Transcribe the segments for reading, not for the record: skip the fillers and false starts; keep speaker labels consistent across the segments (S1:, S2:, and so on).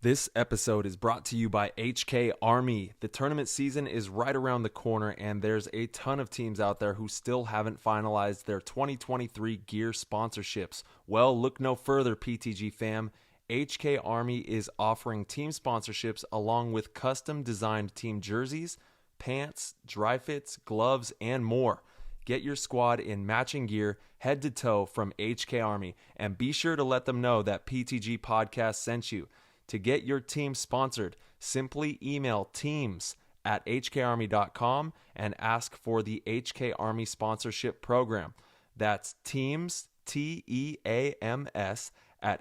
S1: This episode is brought to you by HK Army. The tournament season is right around the corner, and there's a ton of teams out there who still haven't finalized their 2023 gear sponsorships. Well, look no further, PTG fam. HK Army is offering team sponsorships along with custom designed team jerseys, pants, dry fits, gloves, and more. Get your squad in matching gear head to toe from HK Army, and be sure to let them know that PTG Podcast sent you. To get your team sponsored, simply email teams@hkarmy.com and ask for the HK Army sponsorship program. That's teams, Teams, at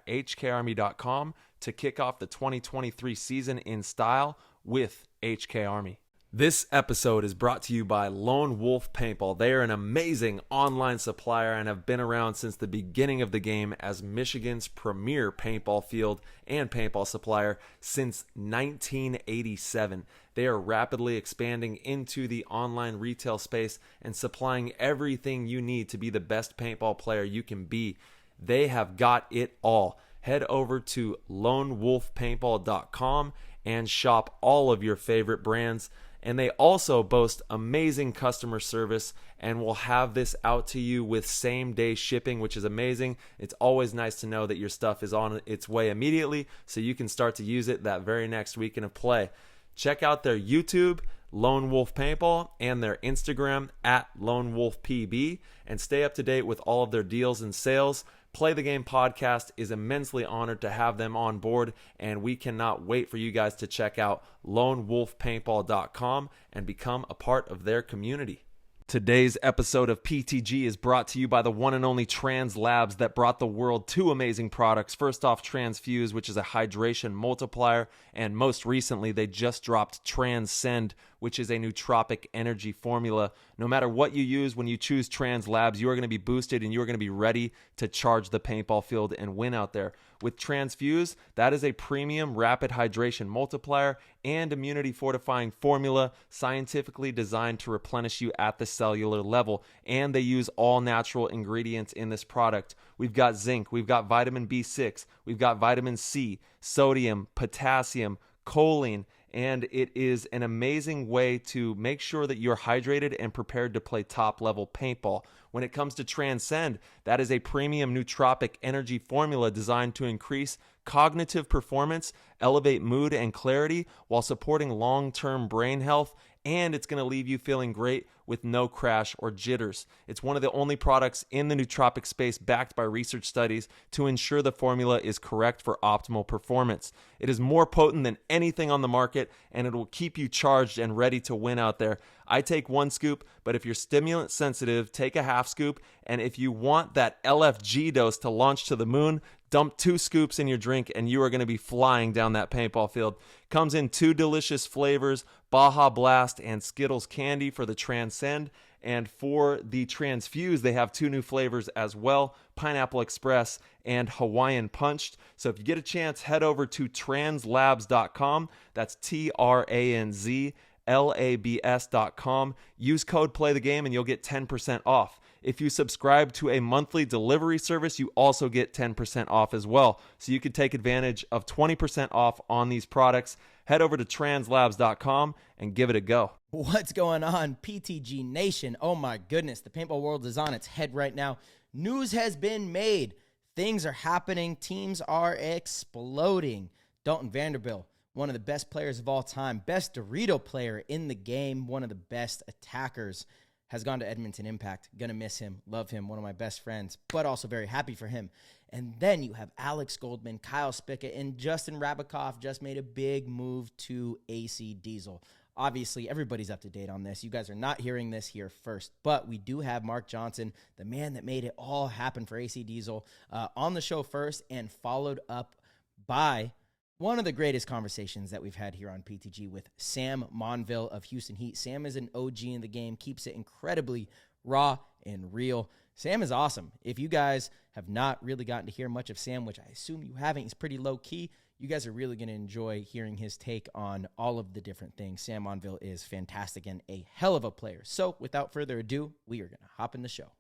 S1: hkarmy.com to kick off the 2023 season in style with HK Army. This episode is brought to you by Lone Wolf Paintball. They are an amazing online supplier and have been around since the beginning of the game as Michigan's premier paintball field and paintball supplier since 1987. They are rapidly expanding into the online retail space and supplying everything you need to be the best paintball player you can be. They have got it all. Head over to lonewolfpaintball.com and shop all of your favorite brands. And they also boast amazing customer service and will have this out to you with same-day shipping, which is amazing. It's always nice to know that your stuff is on its way immediately so you can start to use it that very next weekend of play. Check out their YouTube, Lone Wolf Paintball, and their Instagram, @LoneWolfPB, and stay up to date with all of their deals and sales. Play the Game podcast is immensely honored to have them on board, and we cannot wait for you guys to check out lonewolfpaintball.com and become a part of their community. Today's episode of PTG is brought to you by the one and only Trans Labs that brought the world two amazing products. First off, Transfuse, which is a hydration multiplier, and most recently they just dropped Transcend, which is a nootropic energy formula. No matter what you use, when you choose Trans Labs, you are going to be boosted and you are going to be ready to charge the paintball field and win out there. With Transfuse, that is a premium rapid hydration multiplier and immunity fortifying formula scientifically designed to replenish you at the cellular level. And they use all natural ingredients in this product. We've got zinc, we've got vitamin B6, we've got vitamin C, sodium, potassium, choline, and it is an amazing way to make sure that you're hydrated and prepared to play top-level paintball. When it comes to Transcend, that is a premium nootropic energy formula designed to increase cognitive performance, elevate mood and clarity while supporting long-term brain health, and it's going to leave you feeling great with no crash or jitters. It's one of the only products in the nootropic space backed by research studies to ensure the formula is correct for optimal performance. It is more potent than anything on the market, and it will keep you charged and ready to win out there. I take one scoop, but if you're stimulant sensitive, take a half scoop. And if you want that LFG dose to launch to the moon, dump 2 scoops in your drink and you are going to be flying down that paintball field. Comes in 2 delicious flavors, Baja Blast and Skittles Candy for the Transcend. And for the Transfuse, they have 2 new flavors as well, Pineapple Express and Hawaiian Punched. So if you get a chance, head over to translabs.com. That's TRANZLABS.com. Use code PLAYTHEGAME and you'll get 10% off. If you subscribe to a monthly delivery service, you also get 10% off as well. So you can take advantage of 20% off on these products. Head over to translabs.com and give it a go.
S2: What's going on, PTG Nation? Oh my goodness, the paintball world is on its head right now. News has been made. Things are happening. Teams are exploding. Dalton Vanderbilt, one of the best players of all time, best Dorito player in the game, one of the best attackers, has gone to Edmonton Impact. Gonna miss him, love him, one of my best friends, but also very happy for him. And then you have Alex Goldman, Kyle Spickett, and Justin Rabikoff just made a big move to AC Diesel. Obviously, everybody's up to date on this. You guys are not hearing this here first, but we do have Mark Johnson, the man that made it all happen for AC Diesel, on the show first, and followed up by one of the greatest conversations that we've had here on PTG with Sam Monville of Houston Heat. Sam is an OG in the game, keeps it incredibly raw and real. Sam is awesome. If you guys have not really gotten to hear much of Sam, which I assume you haven't, he's pretty low-key, you guys are really going to enjoy hearing his take on all of the different things. Sam Monville is fantastic and a hell of a player. So without further ado, we are going to hop in the show.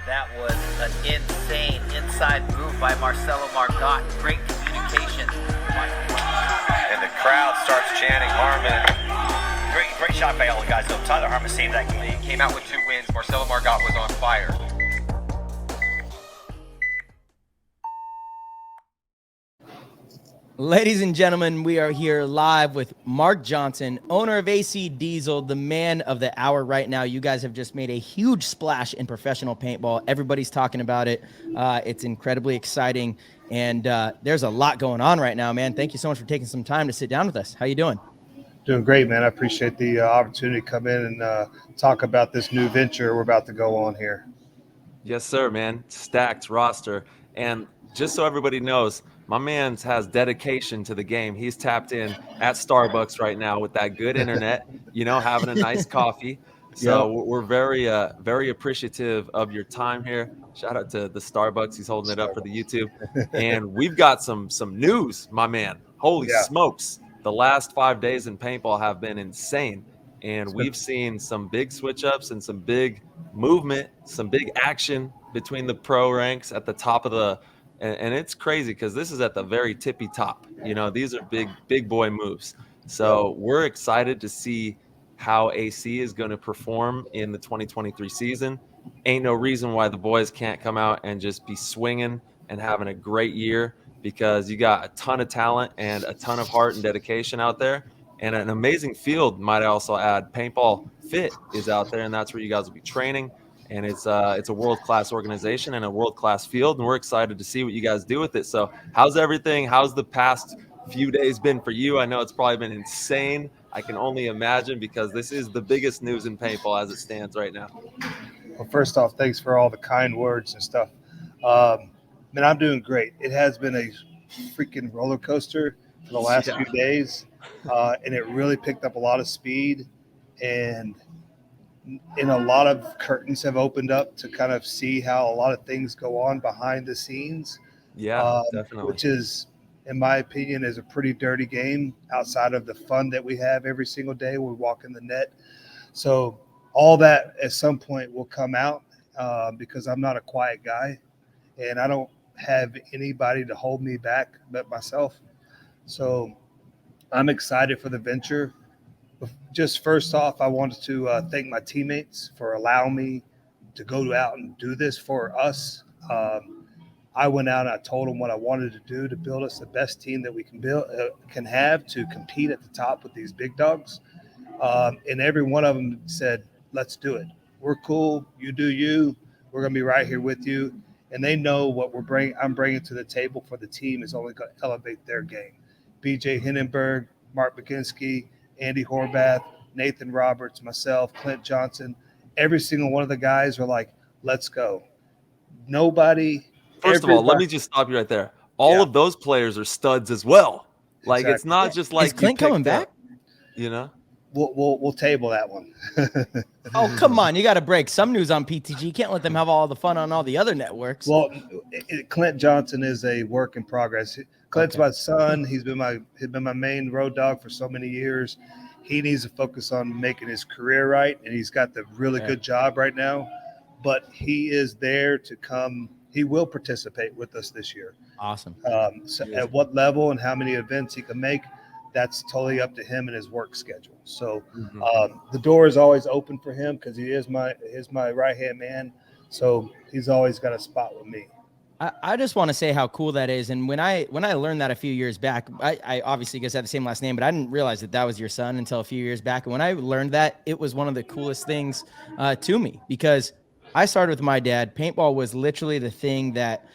S3: That was an insane inside move by Marcelo Margot. Great communication.
S4: And the crowd starts chanting Harmon. Great shot by all the guys. So Tyler Harmon saved that game.
S5: He came out with 2 wins. Marcelo Margot was on fire.
S2: Ladies and gentlemen, we are here live with Mark Johnson, owner of AC Diesel, the man of the hour right now. You guys have just made a huge splash in professional paintball. Everybody's talking about it. It's incredibly exciting, and there's a lot going on right now, man. Thank you so much for taking some time to sit down with us. How you doing?
S6: Doing great, man. I appreciate the opportunity to come in and talk about this new venture we're about to go on here.
S1: Yes, sir, man. Stacked roster. And just so everybody knows, my man has dedication to the game. He's tapped in at Starbucks right now with that good internet, having a nice coffee. So we're very appreciative of your time here. Shout out to the Starbucks. He's holding it up for the YouTube. And we've got some news, my man. Holy smokes. The last 5 days in paintball have been insane. And we've seen some big switch ups and some big movement, some big action between the pro ranks at the top of the. And it's crazy because this is at the very tippy top. These are big boy moves. So we're excited to see how AC is going to perform in the 2023 season. Ain't no reason why the boys can't come out and just be swinging and having a great year, because you got a ton of talent and a ton of heart and dedication out there, and an amazing field. Might I also add, Paintball Fit is out there, and that's where you guys will be training. And it's a world-class organization and a world-class field, and we're excited to see what you guys do with it. So how's everything? How's the past few days been for you? I know it's probably been insane. I can only imagine, because this is the biggest news in paintball as it stands right now.
S6: Well, first off, thanks for all the kind words and stuff. Man, I'm doing great. It has been a freaking roller coaster for the last few days, and it really picked up a lot of speed, and a lot of curtains have opened up to kind of see how a lot of things go on behind the scenes.
S1: Definitely.
S6: Which is, in my opinion, is a pretty dirty game outside of the fun that we have every single day when we walk in the net. So all that at some point will come out, because I'm not a quiet guy, and I don't have anybody to hold me back but myself. So I'm excited for the venture. Just first off, I wanted to thank my teammates for allowing me to go out and do this for us. I went out and I told them what I wanted to do to build us the best team that we can have to compete at the top with these big dogs. And every one of them said, let's do it. We're cool. You do you. We're going to be right here with you. And they know what I'm bringing to the table for the team is only going to elevate their game. BJ Hindenburg, Mark McGinsky, Andy Horvath, Nathan Roberts, myself, Clint Johnson, every single one of the guys were like, let's go.
S1: First of all, let me just stop you right there. All of those players are studs as well. Like,
S6: exactly.
S1: It's not just like,
S2: is Clint coming back?
S6: We'll table that one.
S2: Oh, come on. You got to break some news on PTG. You can't let them have all the fun on all the other networks.
S6: Well, Clint Johnson is a work in progress. Clint's my son. He's been my main road dog for so many years. He needs to focus on making his career right, and he's got the really good job right now. But he is there to come. He will participate with us this year.
S2: Awesome.
S6: So at what level and how many events he can make, that's totally up to him and his work schedule. So the door is always open for him, because he is my right-hand man. So he's always got a spot with me.
S2: I just want to say how cool that is. And when I learned that a few years back, I obviously guess have the same last name, but I didn't realize that was your son until a few years back. And when I learned that, it was one of the coolest things to me, because I started with my dad. Paintball was literally the thing that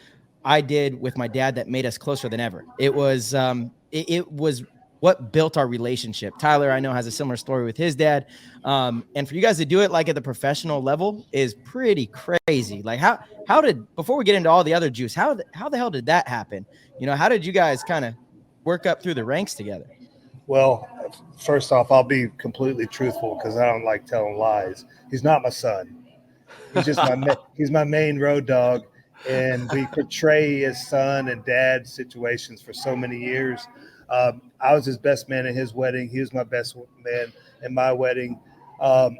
S2: I did with my dad that made us closer than ever. It was what built our relationship. Tyler, I know, has a similar story with his dad. And for you guys to do it like at the professional level is pretty crazy. Like how did, before we get into all the other juice, how the hell did that happen? How did you guys kind of work up through the ranks together?
S6: Well, first off, I'll be completely truthful, because I don't like telling lies. He's not my son. He's just he's my main road dog. And we portray his son and dad situations for so many years. I was his best man at his wedding. He was my best man at my wedding.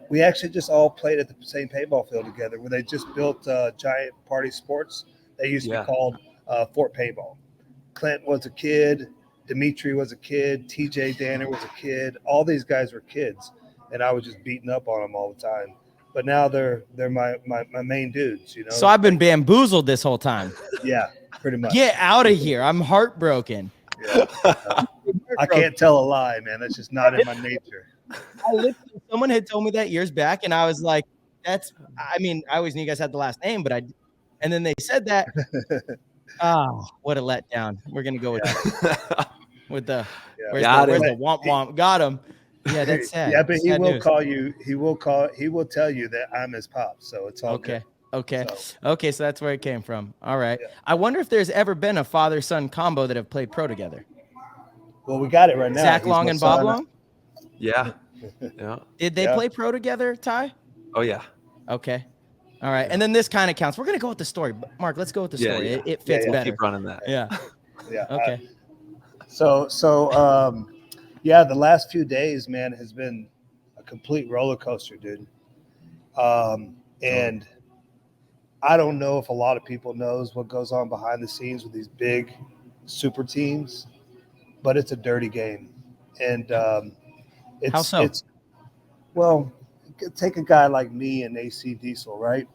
S6: We actually just all played at the same paintball field together where they just built Giant Party Sports. They used to be called Fort Paintball. Clint was a kid. Dimitri was a kid. TJ Danner was a kid. All these guys were kids, and I was just beating up on them all the time. But now they're my main dudes, you know.
S2: So I've been bamboozled this whole time.
S6: Yeah, pretty much.
S2: Get out of here. I'm heartbroken.
S6: Yeah. I can't tell a lie, man. That's just not in my nature.
S2: Someone had told me that years back, and I was like, I always knew you guys had the last name, and then they said that. Oh, what a letdown. We're going to go with that. Where's the womp womp? Got him. Yeah, that's sad.
S6: Yeah, but he will call you. He will tell you that I'm his pop. So it's all good.
S2: Okay. So that's where it came from. All right. Yeah. I wonder if there's ever been a father-son combo that have played pro together.
S6: Well, we got it right now.
S2: Zach Long and Bob Long?
S1: Yeah.
S2: Did they play pro together, Ty?
S1: Oh, yeah.
S2: Okay. All right. And then this kind of counts. We're going to go with the story. Mark, let's go with the story.
S1: Yeah.
S2: It fits better.
S1: Keep running that.
S2: Yeah.
S6: Yeah.
S2: Okay.
S6: The last few days, man, has been a complete roller coaster, dude. And I don't know if a lot of people knows what goes on behind the scenes with these big super teams, but it's a dirty game. And
S2: how so?
S6: Take a guy like me and AC Diesel, right?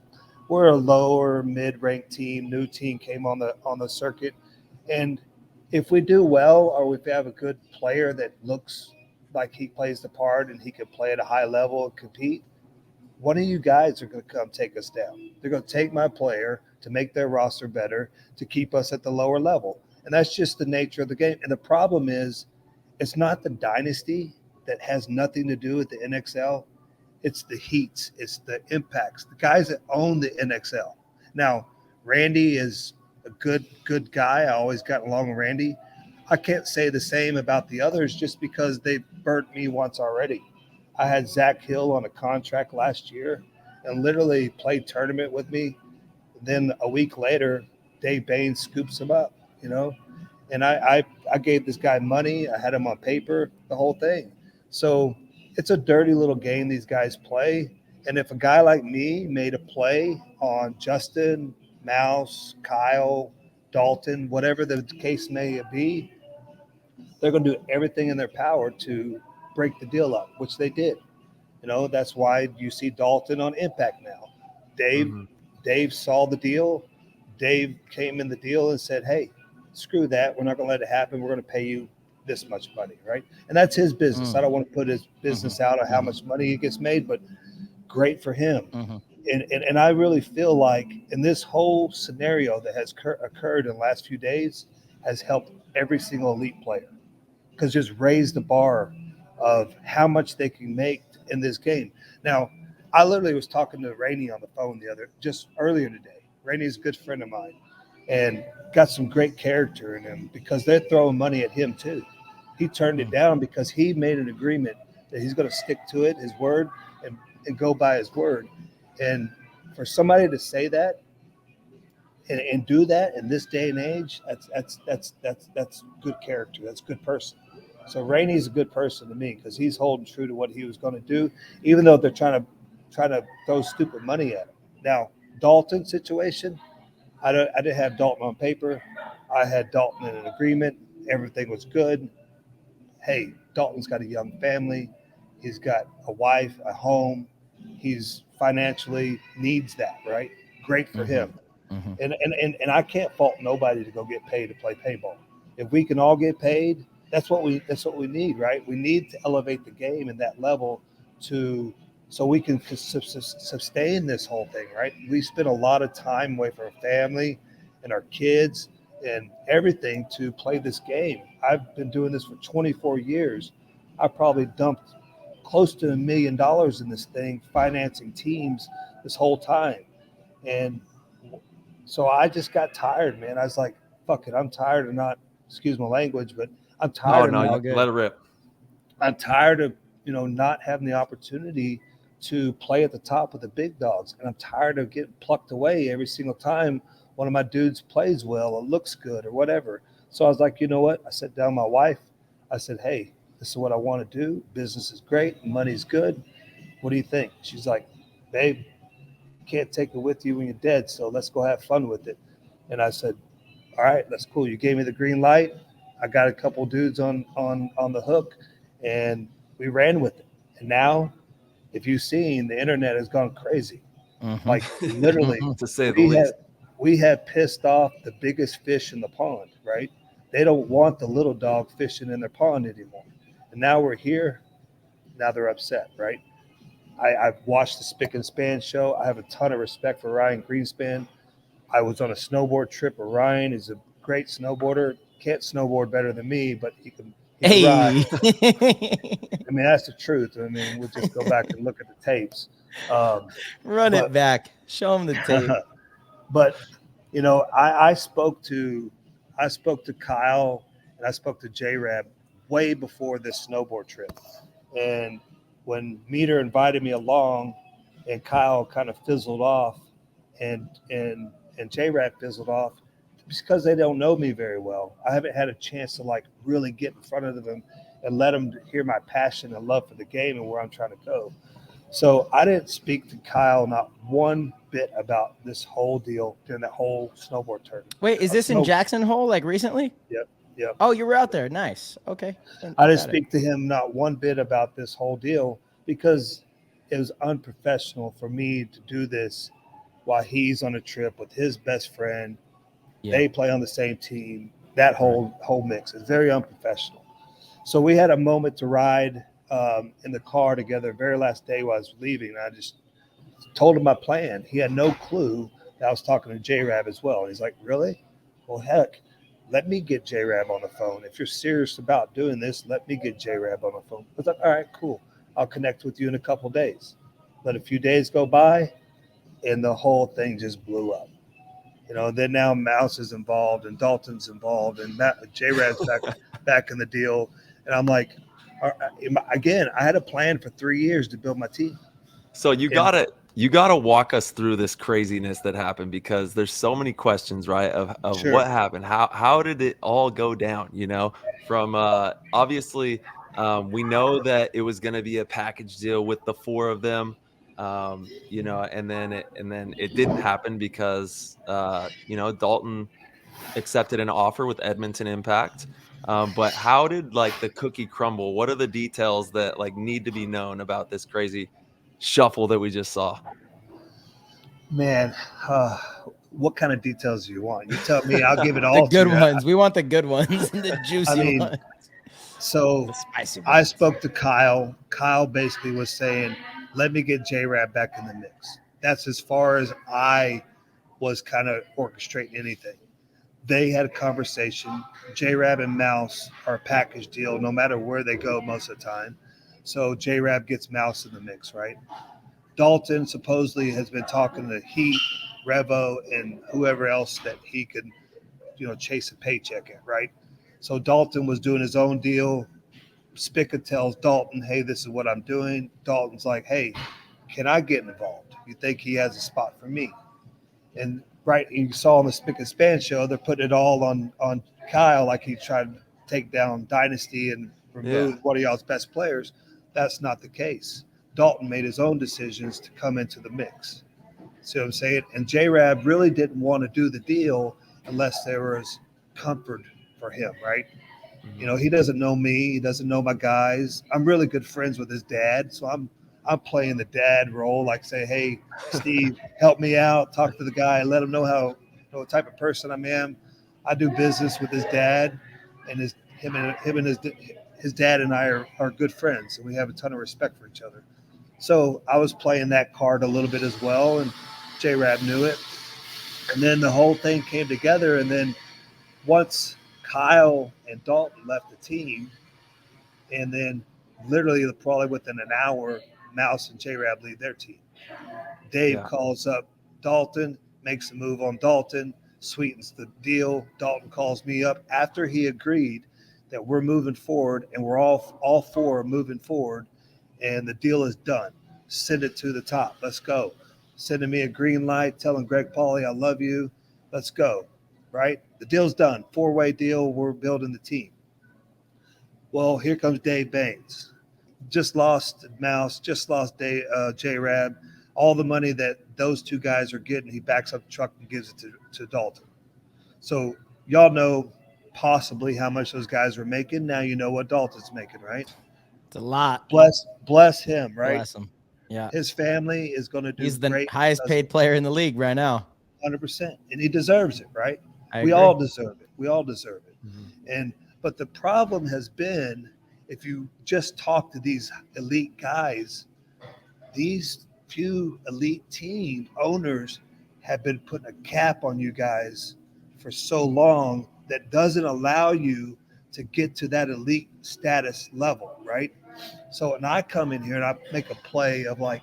S6: We're a lower mid-ranked team, new team came on the circuit. And if we do well, or if we have a good player that looks like he plays the part and he can play at a high level and compete, one of you guys are going to come take us down. They're going to take my player to make their roster better, to keep us at the lower level. And that's just the nature of the game. And the problem is, it's not the dynasty that has nothing to do with the NXL. It's the heats. It's the impacts. The guys that own the NXL. Now, Randy is a good guy. I always got along with Randy. I can't say the same about the others just because they burnt me once already. I had Zach Hill on a contract last year and literally played tournament with me. Then a week later, Dave Bain scoops him up, you know. And I gave this guy money. I had him on paper, the whole thing. So it's a dirty little game these guys play. And if a guy like me made a play on Justin, Mouse, Kyle, Dalton, whatever the case may be, they're going to do everything in their power to break the deal up, which they did. You know, that's why you see Dalton on Impact now. Dave saw the deal. Dave came in the deal and said, hey, screw that. We're not going to let it happen. We're going to pay you this much money, right? And that's his business. I don't want to put his business out on how much money he gets made, but great for him. And I really feel like in this whole scenario that has occurred in the last few days has helped every single elite player, because just raised the bar of how much they can make in this game. Now, I literally was talking to Rainey on the phone just earlier today. Rainey's a good friend of mine and got some great character in him because they're throwing money at him too. He turned it down because he made an agreement that he's going to stick to it, his word, and go by his word. And for somebody to say that and do that in this day and age, that's good character. That's a good person. So Rainey's a good person to me because he's holding true to what he was going to do, even though they're trying to throw stupid money at him. Now, Dalton's situation, I didn't have Dalton on paper. I had Dalton in an agreement. Everything was good. Hey, Dalton's got a young family. He's got a wife, a home. He's financially needs that, right? Great for him. And I can't fault nobody to go get paid to play paintball. If we can all get paid, that's what we need, right? We need to elevate the game in that level so we can sustain this whole thing, right? We spend a lot of time away from our family and our kids and everything to play this game. I've been doing this for 24 years. I probably dumped close to $1 million in this thing, financing teams this whole time. And so I just got tired, man. I was like, fuck it. I'm tired of not, excuse my language, but I'm tired.
S1: Let it rip.
S6: I'm tired of, not having the opportunity to play at the top of the big dogs. And I'm tired of getting plucked away every single time one of my dudes plays well or looks good or whatever. So I was like, you know what? I sat down with my wife. I said, hey, this is what I want to do. Business is great. Money's good. What do you think? She's like, babe, you can't take it with you when you're dead, so let's go have fun with it. And I said, all right, that's cool. You gave me the green light. I got a couple dudes on the hook, and we ran with it. And now, if you've seen, the internet has gone crazy.
S2: Mhm.
S6: Like literally,
S1: to say the
S6: we
S1: least.
S6: have we have pissed off the biggest fish in the pond, right? They don't want the little dog fishing in their pond anymore. And now we're here. Now they're upset, right? I've watched the Spick and Span show. I have a ton of respect for Ryan Greenspan. I was on a snowboard trip with Ryan. He's a great snowboarder. Can't snowboard better than me, but he can ride.
S2: Hey.
S6: I mean, that's the truth. I mean, we'll just go back and look at the tapes.
S2: Run
S6: But-
S2: it back. Show him the tape.
S6: But you know, I spoke to Kyle and I spoke to J-Rab way before this snowboard trip. And when Meter invited me along and Kyle kind of fizzled off and J-Rab fizzled off, it's because they don't know me very well. I haven't had a chance to like really get in front of them and let them hear my passion and love for the game and where I'm trying to go. So I didn't speak to Kyle not one bit about this whole deal during that whole snowboard tournament.
S2: Wait, is this in Jackson Hole like recently?
S6: Yep.
S2: Oh, you were out there. Nice. Okay.
S6: I didn't
S2: Got it.
S6: speak to him not one bit about this whole deal because it was unprofessional for me to do this while he's on a trip with his best friend.
S2: Yeah.
S6: They play on the same team. That whole mix is very unprofessional. So we had a moment to ride in the car together the very last day while I was leaving. I just told him my plan. He had no clue that I was talking to J-Rab as well. And he's like, really? Well, heck, let me get J-Rab on the phone. If you're serious about doing this, let me get J-Rab on the phone. I was like, all right, cool. I'll connect with you in a couple of days. Let a few days go by, and the whole thing just blew up. You know, then now Mouse is involved and Dalton's involved and J-Rab's back in the deal. And I'm like, again, I had a plan for 3 years to build my team.
S1: So you gotta walk us through this craziness that happened because there's so many questions, right? Of
S6: Sure.
S1: what happened, how did it all go down? You know, from obviously we know that it was going to be a package deal with the four of them, you know, and then it didn't happen because you know, Dalton accepted an offer with Edmonton Impact. But how did like the cookie crumble? What are the details that like need to be known about this crazy shuffle that we just saw?
S6: Man, what kind of details do you want? You tell me, I'll give it all
S2: The good
S6: to you.
S2: ones. We want the good ones and the juicy ones.
S6: So
S2: The spicy ones.
S6: I spoke to Kyle. Kyle basically was saying, let me get J-Rab back in the mix. That's as far as I was kind of orchestrating anything. They had a conversation. J-Rab and Mouse are a package deal no matter where they go most of the time. So J-Rab gets Mouse in the mix, right? Dalton supposedly has been talking to Heat, Revo, and whoever else that he could, you know, chase a paycheck at, right? So Dalton was doing his own deal. Spica tells Dalton, hey, this is what I'm doing. Dalton's like, hey, can I get involved? You think he has a spot for me? And right, you saw on the Spick and Span show, they're putting it all on Kyle like he tried to take down Dynasty and remove one of y'all's best players. That's not the case. Dalton made his own decisions to come into the mix. See what I'm saying? And J-Rab really didn't want to do the deal unless there was comfort for him, right?
S1: Mm-hmm.
S6: You know, he doesn't know me. He doesn't know my guys. I'm really good friends with his dad, so I'm playing the dad role, like say, hey, Steve, help me out. Talk to the guy, let him know what type of person I am. I do business with his dad, and his dad and I are good friends, and we have a ton of respect for each other. So I was playing that card a little bit as well, and J-Rab knew it. And then the whole thing came together, and then once Kyle and Dalton left the team, and then literally probably within an hour, Mouse and J-Rab leave their team. Dave calls up Dalton, makes a move on Dalton, sweetens the deal. Dalton calls me up after he agreed that we're moving forward, and we're all four moving forward, and the deal is done. Send it to the top. Let's go. Sending me a green light, telling Greg Pauly, I love you. Let's go. Right? The deal's done. 4-way deal. We're building the team. Well, here comes Dave Baines. just lost Mouse, just lost J-Rab. All the money that those two guys are getting, he backs up the truck and gives it to Dalton. So y'all know possibly how much those guys are making. Now you know what Dalton's making, right?
S2: It's a lot.
S6: Bless him, right?
S2: Bless him. Yeah.
S6: His family is going to do
S2: He's the
S6: great.
S2: highest paid player in the league right now.
S6: 100%. And he deserves it, right?
S2: I
S6: We
S2: agree.
S6: all deserve it. We all deserve it.
S2: Mhm.
S6: But the problem has been, if you just talk to these elite guys, these few elite team owners have been putting a cap on you guys for so long that doesn't allow you to get to that elite status level, right? So when I come in here and I make a play of like,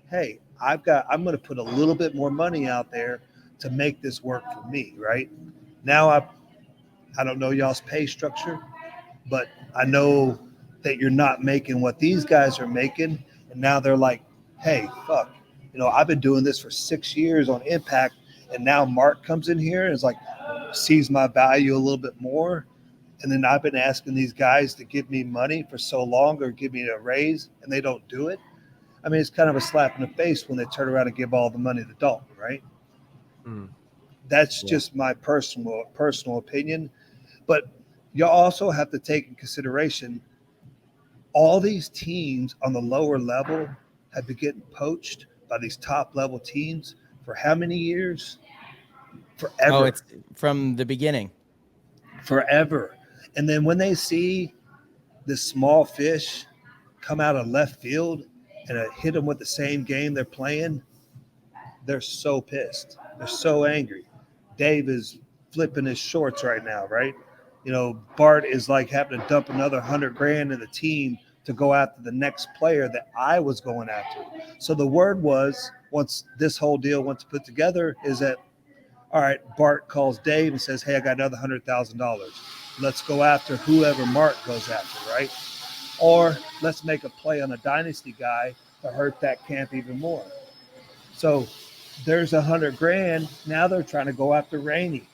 S6: hey, I'm going to put a little bit more money out there to make this work for me, right? Now I don't know y'all's pay structure, but I know that you're not making what these guys are making. And now they're like, hey, fuck, I've been doing this for 6 years on Impact. And now Mark comes in here and is like, sees my value a little bit more. And then I've been asking these guys to give me money for so long or give me a raise, and they don't do it. I mean, it's kind of a slap in the face when they turn around and give all the money to Dalton, right? That's just my personal opinion. But you also have to take in consideration all these teams on the lower level have been getting poached by these top level teams for how many years? Forever.
S2: Oh, it's from the beginning.
S6: Forever. And then when they see this small fish come out of left field and hit them with the same game they're playing, they're so pissed. They're so angry. Dave is flipping his shorts right now, right? Bart is like having to dump another $100,000 in the team to go after the next player that I was going after. So the word was, once this whole deal went to put together, is that, all right, Bart calls Dave and says, hey, I got another $100,000. Let's go after whoever Mark goes after, right? Or let's make a play on a dynasty guy to hurt that camp even more. So there's $100,000. Now they're trying to go after Rainey.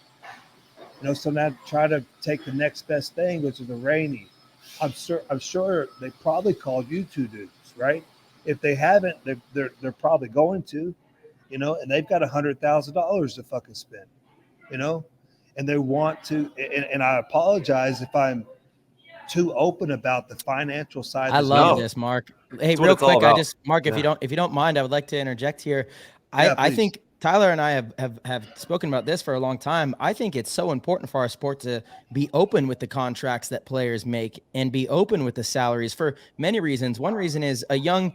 S6: So now try to take the next best thing, which is a Rainey. I'm sure they probably called you two dudes, right? If they haven't, they're probably going to, and they've got $100,000 to fucking spend, and they want to. And I apologize if I'm too open about the financial side.
S2: I love this, Mark. Hey, real quick, Mark, if you don't mind, I would like to interject here. I think Tyler and I have spoken about this for a long time. I think it's so important for our sport to be open with the contracts that players make and be open with the salaries for many reasons. One reason is a young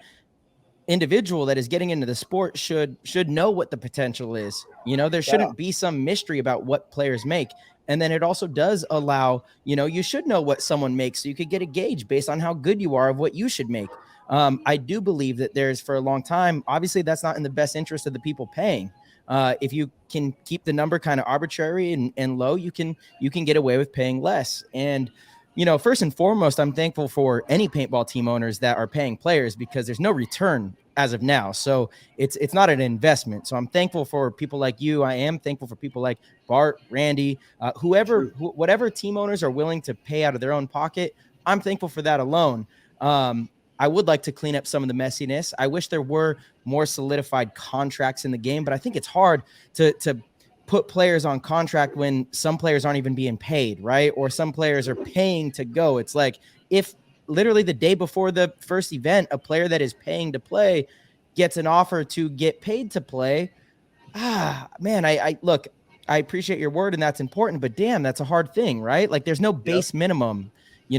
S2: individual that is getting into the sport should know what the potential is. There shouldn't be some mystery about what players make. And then it also does allow, you should know what someone makes so you could get a gauge based on how good you are of what you should make. I do believe that there's, for a long time, obviously that's not in the best interest of the people paying. If you can keep the number kind of arbitrary and low, you can get away with paying less. And, first and foremost, I'm thankful for any paintball team owners that are paying players because there's no return as of now. So it's not an investment. So I'm thankful for people like you. I am thankful for people like Bart, Randy, whatever team owners are willing to pay out of their own pocket. I'm thankful for that alone. I would like to clean up some of the messiness. I wish there were more solidified contracts in the game, but I think it's hard to put players on contract when some players aren't even being paid, right? Or some players are paying to go. It's like if literally the day before the first event, a player that is paying to play gets an offer to get paid to play. Man, I look, I appreciate your word and that's important, but damn, that's a hard thing, right? Like there's no base minimum.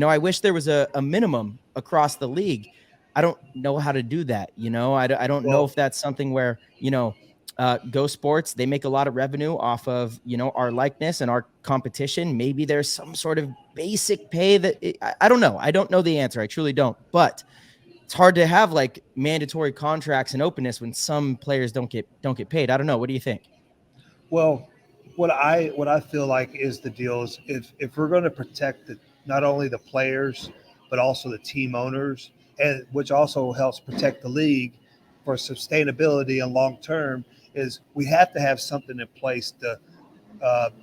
S2: I wish there was a minimum across the league. I don't know how to do that. I don't know if that's something where, Go Sports, they make a lot of revenue off of, our likeness and our competition. Maybe there's some sort of basic pay that I don't know. I don't know the answer. I truly don't, but it's hard to have like mandatory contracts and openness when some players don't get paid. I don't know. What do you think?
S6: Well, what I feel like is the deal is if we're going to protect not only the players, but also the team owners, and which also helps protect the league for sustainability and long term, is we have to have something in place to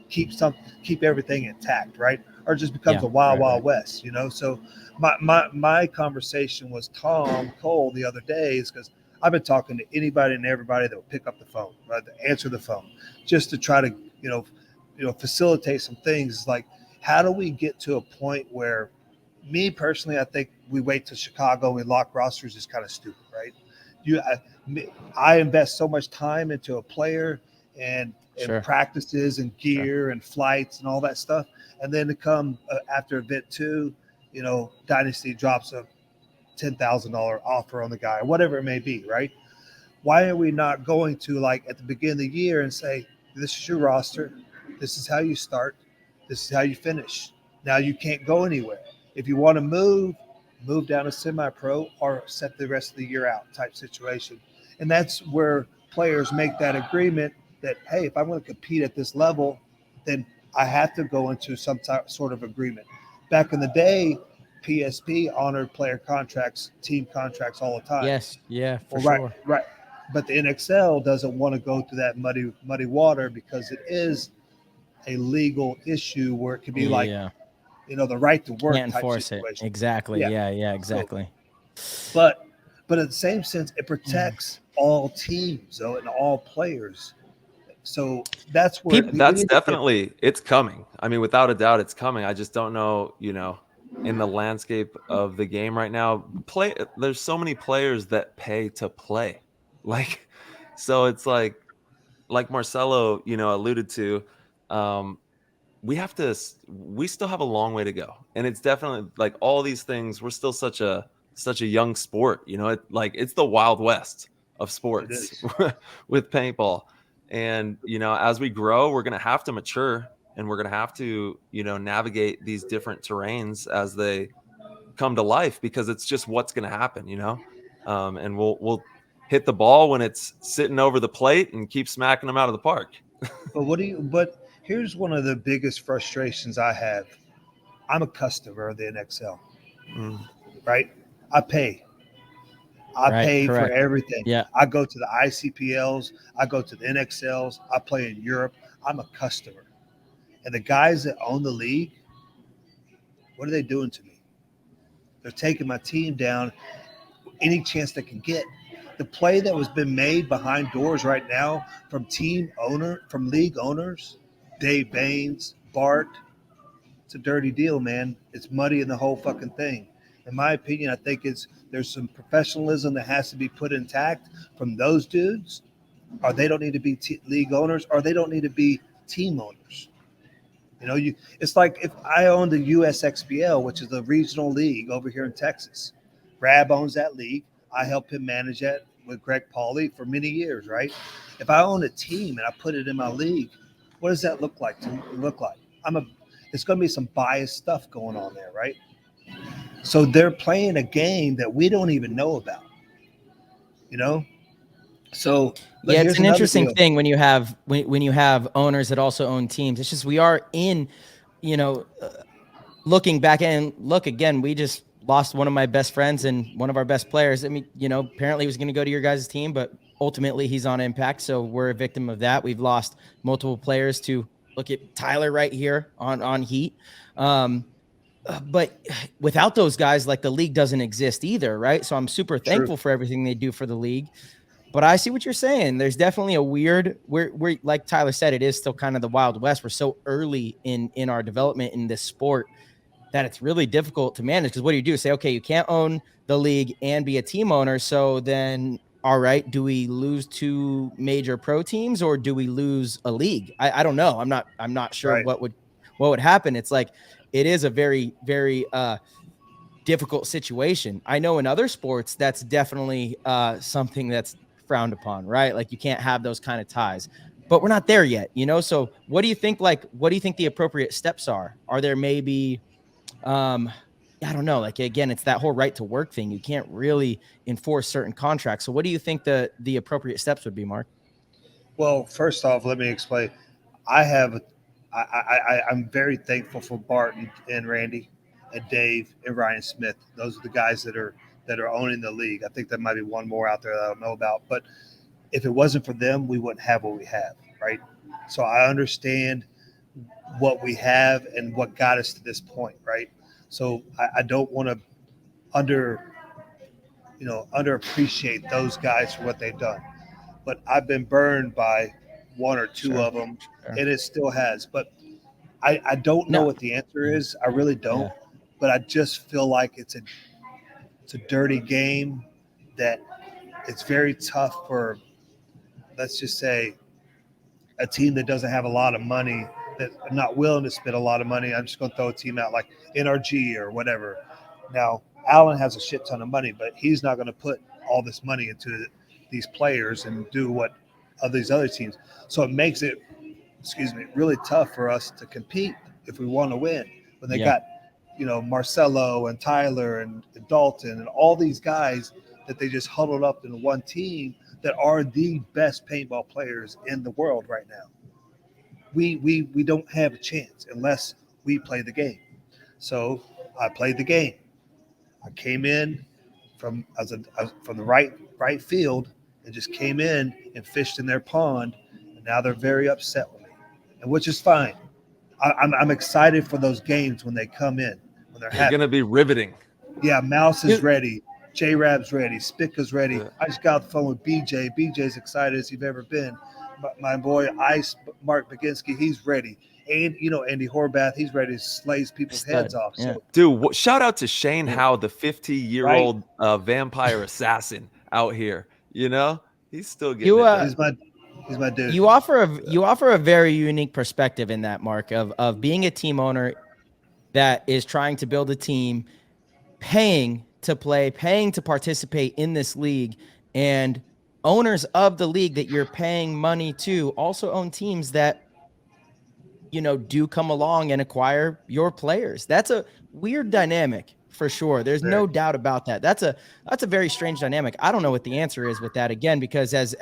S6: keep everything intact, right? Or it just becomes
S2: Yeah,
S6: a wild,
S2: right.
S6: wild west, you know? So my conversation was Tom Cole the other day is because I've been talking to anybody and everybody that will pick up the phone, right? To answer the phone, just to try to, facilitate some things. Like, how do we get to a point where, me personally, I think we wait till Chicago and we lock rosters is kind of stupid, right? I invest so much time into a player and
S2: Sure.
S6: practices and gear and flights and all that stuff, and then to come after event 2, Dynasty drops a $10,000 offer on the guy, or whatever it may be, right? Why are we not going to, like, at the beginning of the year and say, this is your roster, this is how you start, this is how you finish. Now you can't go anywhere. If you want to move down to semi-pro or set the rest of the year out type situation. And that's where players make that agreement that, hey, if I'm going to compete at this level, then I have to go into some sort of agreement. Back in the day, PSP honored player contracts, team contracts all the time.
S2: Yes. Yeah, for
S6: Well,
S2: sure.
S6: right. But the NXL doesn't want to go through that muddy water because it is a legal issue where it could be like,
S2: Yeah.
S6: The right to work
S2: Can't
S6: type
S2: enforce it.
S6: situation.
S2: Exactly. Yeah, exactly.
S6: But in the same sense, it protects all teams, though, and all players. So that's where
S1: That's definitely, it's coming. I mean, without a doubt, it's coming. I just don't know, in the landscape of the game right now, there's so many players that pay to play. Like, so it's like Marcelo, alluded to, we still have a long way to go. And it's definitely like all these things, we're still such a young sport, it's the Wild West of sports with paintball. And, as we grow, we're going to have to mature, and we're going to have to, navigate these different terrains as they come to life, because it's just what's going to happen, and we'll hit the ball when it's sitting over the plate and keep smacking them out of the park.
S6: But here's one of the biggest frustrations I have. I'm a customer of the NXL, right? I pay
S2: Right,
S6: for
S2: correct.
S6: everything.
S2: Yeah.
S6: I go to the ICPLs. I go to the NXLs. I play in Europe. I'm a customer. And the guys that own the league, what are they doing to me? They're taking my team down any chance they can get. The play that was been made behind doors right now from league owners, Dave Baines, Bart, it's a dirty deal, man. It's muddy in the whole fucking thing. In my opinion, I think there's some professionalism that has to be put intact from those dudes, or they don't need to be league owners, or they don't need to be team owners. It's like if I own the USXBL, which is the regional league over here in Texas. Rab owns that league. I helped him manage that with Greg Pauly for many years, right? If I own a team and I put it in my league, what does that look like? It's going to be some biased stuff going on there, right? So they're playing a game that we don't even know about, So
S2: Yeah, it's an interesting thing when you have when you have owners that also own teams. It's just we are in, looking back and look again. We just lost one of my best friends and one of our best players. I mean, apparently he was going to go to your guys' team, but ultimately he's on Impact, so we're a victim of that. We've lost multiple players to look at Tyler right here on Heat. But without those guys, like, the league doesn't exist either, right? So I'm super thankful for everything they do for the league. But I see what you're saying. There's definitely a we're like Tyler said, it is still kind of the Wild West. We're so early in our development in this sport that it's really difficult to manage. Because what do you do? Say, okay, you can't own the league and be a team owner. So then, all right, do we lose 2 major pro teams, or do we lose a league? I don't know. I'm not sure what would happen. It's like, it is a very, very difficult situation. I know in other sports that's definitely something that's frowned upon, right? Like, you can't have those kind of ties, but we're not there yet, So what do you think the appropriate steps are? Are there maybe, I don't know, like, again, it's that whole right to work thing. You can't really enforce certain contracts. So what do you think the appropriate steps would be, Mark?
S6: Well, first off, let me explain. I'm very thankful for Bart and Randy and Dave and Ryan Smith. Those are the guys that are owning the league. I think there might be one more out there that I don't know about. But if it wasn't for them, we wouldn't have what we have, right? So I understand what we have and what got us to this point, right? So I don't want to underappreciate those guys for what they've done. But I've been burned by one or two
S2: Sure.
S6: of them,
S2: Sure.
S6: and it still has. But I don't know
S2: No.
S6: what the answer is. I really don't.
S2: Yeah.
S6: But I just feel like it's a dirty game that it's very tough for, let's just say, a team that doesn't have a lot of money, that are not willing to spend a lot of money. I'm just going to throw a team out like NRG or whatever. Now, Allen has a shit ton of money, but he's not going to put all this money into these players and do what of these other teams. So it makes it, really tough for us to compete if we want to win. When they got, Marcelo and Tyler and Dalton and all these guys that they just huddled up in one team that are the best paintball players in the world right now. We don't have a chance unless we play the game. So I played the game. I came in from the right field and just came in and fished in their pond, and now they're very upset with me, and which is fine. I'm excited for those games when they come in, when they're
S1: going to be riveting.
S6: Yeah, Mouse is ready. J-Rab's ready. Spica's ready.
S1: Yeah.
S6: I just got off the phone with BJ. BJ's excited as he's ever been. My boy Ice, Mark Baginski, he's ready. And, Andy Horvath, he's ready to slice people's heads off.
S2: Yeah.
S6: So,
S1: Dude, shout out to Shane Howe, the 50-year-old vampire assassin out here. He's still getting
S6: he's my dude.
S2: You offer a very unique perspective in that, Mark, of being a team owner that is trying to build a team, paying to play, paying to participate in this league, and owners of the league that you're paying money to also own teams that do come along and acquire your players. That's a weird dynamic for sure. There's no doubt about that. That's a very strange dynamic. I don't know what the answer is with that, again, because as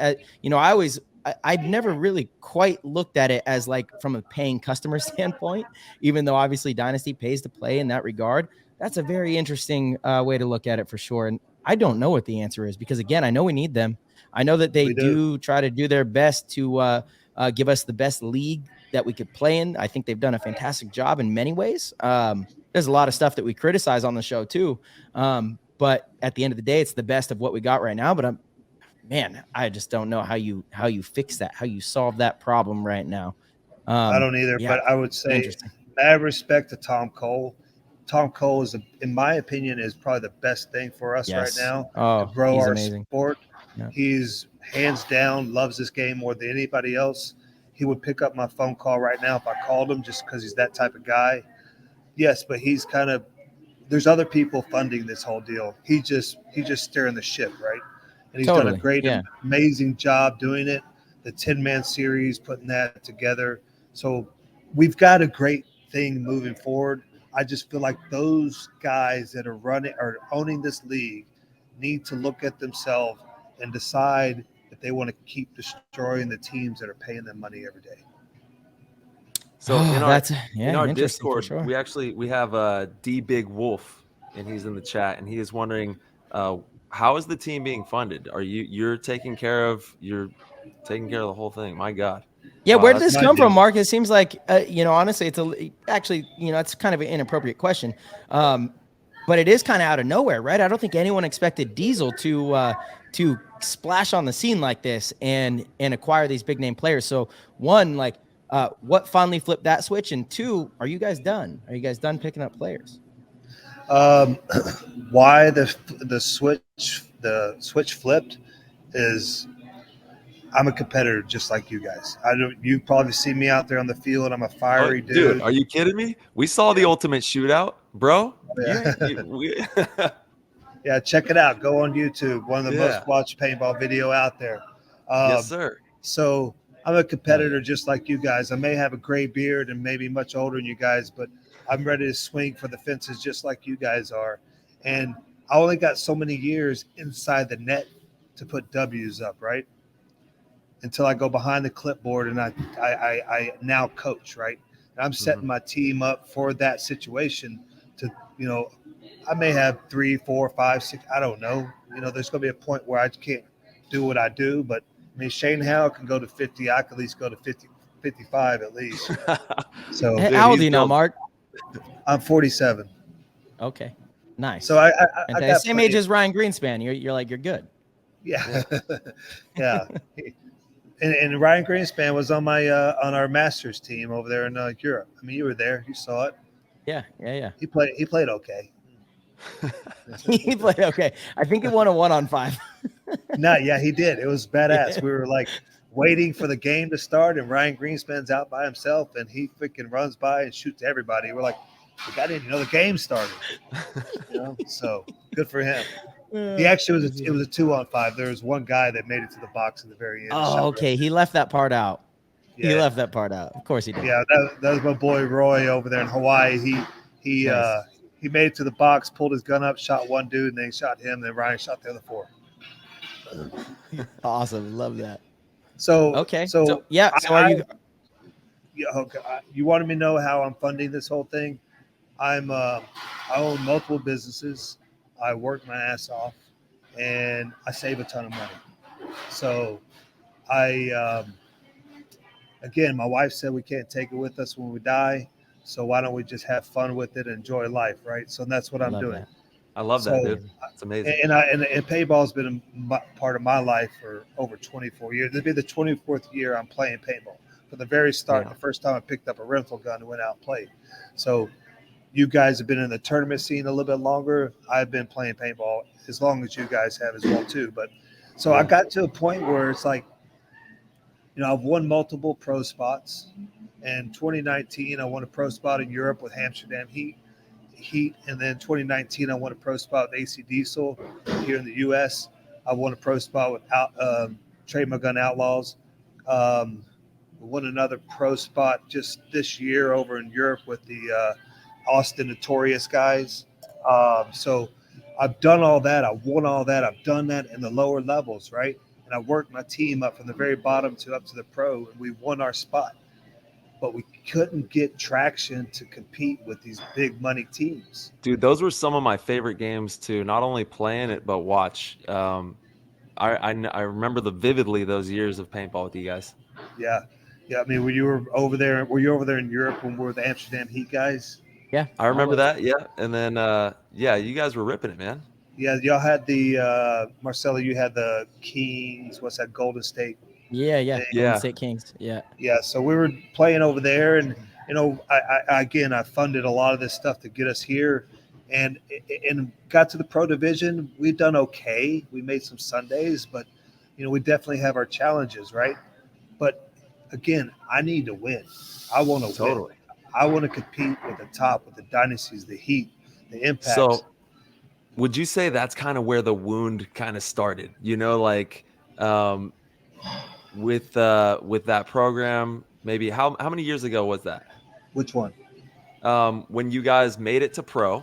S2: I've never really quite looked at it as like from a paying customer standpoint, even though obviously Dynasty pays to play in that regard. That's a very interesting way to look at it for sure. And I don't know what the answer is because, again, I know we need them. I know that they do try to do their best to give us the best league that we could play in. I think they've done a fantastic job in many ways. There's a lot of stuff that we criticize on the show too. But at the end of the day, it's the best of what we got right now. But I just don't know how you fix that, how you solve that problem right now.
S6: I don't either, but I would say mad respect to Tom Cole. Tom Cole is, in my opinion, is probably the best thing for us right now to grow our sport. Yeah. He's hands down loves this game more than anybody else. He would pick up my phone call right now if I called him, just because he's that type of guy. Yes, but he's there's other people funding this whole deal. He's just steering the ship, right? And he's done a great, amazing job doing it. The 10-man series, putting that together. So we've got a great thing moving forward. I just feel like those guys that are owning this league need to look at themselves and decide if they want to keep destroying the teams that are paying them money every day.
S1: So in our Discord, sure. we have D Big Wolf, and he's in the chat, and he is wondering, how is the team being funded? Are you're taking care of the whole thing? My God.
S2: Yeah, where did this come from, Mark? It seems like, honestly, it's kind of an inappropriate question. But it is kind of out of nowhere, right? I don't think anyone expected Diesel to splash on the scene like this and acquire these big name players. So one, what finally flipped that switch? And two, are you guys done? Are you guys done picking up players?
S6: Why the switch flipped is I'm a competitor just like you guys. You probably see me out there on the field. I'm a fiery dude.
S1: Dude, are you kidding me? We saw the ultimate shootout, bro.
S6: Yeah, check it out. Go on YouTube. One of the most watched paintball video out there.
S1: Yes, sir.
S6: So I'm a competitor just like you guys. I may have a gray beard and maybe much older than you guys, but I'm ready to swing for the fences just like you guys are. And I only got so many years inside the net to put W's up, right? Until I go behind the clipboard and I now coach, right? And I'm setting my team up for that situation to, I may have 3, 4, 5, 6, I don't know. There's going to be a point where I can't do what I do, but I mean, Shane Howe can go to 50. I can at least go to 55 at least. So
S2: Hey,
S1: Dude,
S2: how old
S1: he's
S2: are you now,
S1: built-
S2: Mark?
S6: I'm 47.
S2: Okay, nice.
S6: So I
S2: and
S6: got
S2: same
S6: plenty-
S2: age as Ryan Greenspan. You're good.
S6: Yeah, yeah. And Ryan Greenspan was on my on our Masters team over there in Europe. I mean, you were there. You saw it.
S2: Yeah.
S6: He played okay.
S2: He played okay. I think he won a 1-on-5.
S6: No, yeah, he did. It was badass.
S2: Yeah.
S6: We were like waiting for the game to start, and Ryan Greenspan's out by himself, and he freaking runs by and shoots everybody. We're like, the guy didn't even know the game started. So good for him. He actually it was a 2-on-5. There was one guy that made it to the box at the very end.
S2: Oh, okay. He left that part out.
S6: Yeah.
S2: He left that part out. Of course he did.
S6: Yeah, that was my boy Roy over there in Hawaii. He
S2: Nice.
S6: he made it to the box, pulled his gun up, shot one dude, and then he shot him. Then Ryan shot the other 4.
S2: Awesome. Love that.
S6: So
S2: Okay.
S6: so
S2: yeah. So are you?
S6: Yeah, okay. You wanted me to know how I'm funding this whole thing? I own multiple businesses. I work my ass off, and I save a ton of money. So again, my wife said we can't take it with us when we die. So why don't we just have fun with it and enjoy life, right? So that's what I'm
S2: Love
S6: doing.
S2: that.
S1: I love that,
S6: So-
S1: dude. It's amazing.
S6: And paintball's been part of my life for over 24 years. It'll be the 24th year I'm playing paintball. From the very start,
S1: Yeah.
S6: the first time I picked up a rental gun and went out and played. So you guys have been in the tournament scene a little bit longer. I've been playing paintball as long as you guys have as well too. But so I got to a point where it's like, I've won multiple pro spots. In 2019, I won a pro spot in Europe with Amsterdam Heat. And then 2019, I won a pro spot with AC Diesel here in the U.S. I won a pro spot with Trade My Gun Outlaws. Won another pro spot just this year over in Europe with the Austin Notorious guys. So I've done all that. I won all that. I've done that in the lower levels, right? And I worked my team up from the very bottom up to the pro, and we won our spot. But we couldn't get traction to compete with these big money teams.
S1: Dude, those were some of my favorite games to not only play in it but watch. I remember vividly those years of paintball with you guys.
S6: Yeah. I mean, were you over there in Europe when we were the Amsterdam Heat guys?
S2: Yeah.
S1: I remember that. Yeah, and then you guys were ripping it, man.
S6: Yeah, y'all had the Marcelo. You had the Kings. What's that? Golden State.
S2: Yeah.
S1: Yeah.
S2: Golden State Kings. Yeah.
S6: Yeah. So we were playing over there, and I funded a lot of this stuff to get us here, and got to the pro division. We've done okay. We made some Sundays, but we definitely have our challenges, right? But again, I need to win. I want to
S1: Totally.
S6: win. I want to compete with the top, with the dynasties, the Heat, the Impacts.
S1: So, would you say that's kind of where the wound kind of started? With that program, maybe how many years ago was that?
S6: Which one?
S1: When you guys made it to pro,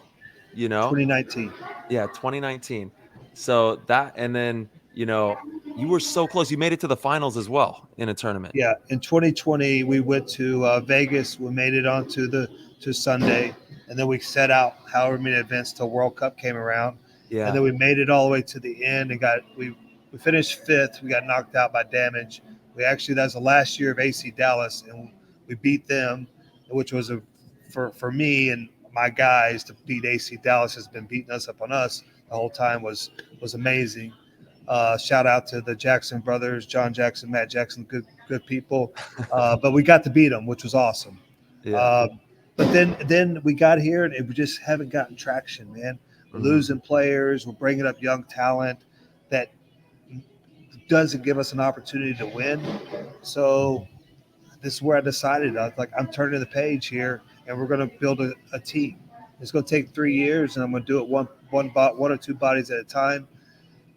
S6: 2019.
S1: Yeah, 2019. So that, and then you were so close. You made it to the finals as well in a tournament.
S6: Yeah, in 2020 we went to Vegas. We made it on to Sunday, and then we set out however many events till World Cup came around.
S1: Yeah,
S6: And then we made it all the way to the end and we finished 5th. We got knocked out by Damage. That was the last year of AC Dallas, and we beat them, which was for me and my guys to beat AC Dallas has been beating us up on us the whole time was amazing. Shout out to the Jackson brothers, John Jackson, Matt Jackson, good people. But we got to beat them, which was awesome.
S1: yeah.
S6: But then we got here, and we just haven't gotten traction, man. We're losing players. We're bringing up young talent that doesn't give us an opportunity to win. So this is where I decided. I was like, I'm turning the page here, and we're going to build a team. It's going to take 3 years, and I'm going to do it one or two bodies at a time.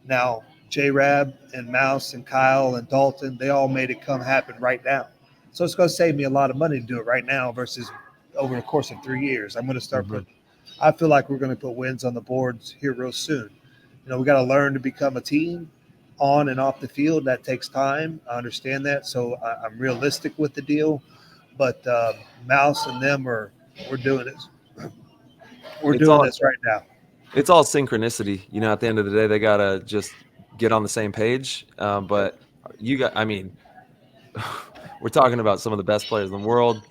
S6: Now, J-Rab and Mouse and Kyle and Dalton, they all made it happen right now. So it's going to save me a lot of money to do it right now versus over the course of 3 years. I'm going to start I feel like we're going to put wins on the boards here real soon. We got to learn to become a team on and off the field. That takes time. I understand that. So I'm realistic with the deal. But Mouse and them we're doing this. This right now.
S1: It's all synchronicity. At the end of the day, they got to just get on the same page. But we're talking about some of the best players in the world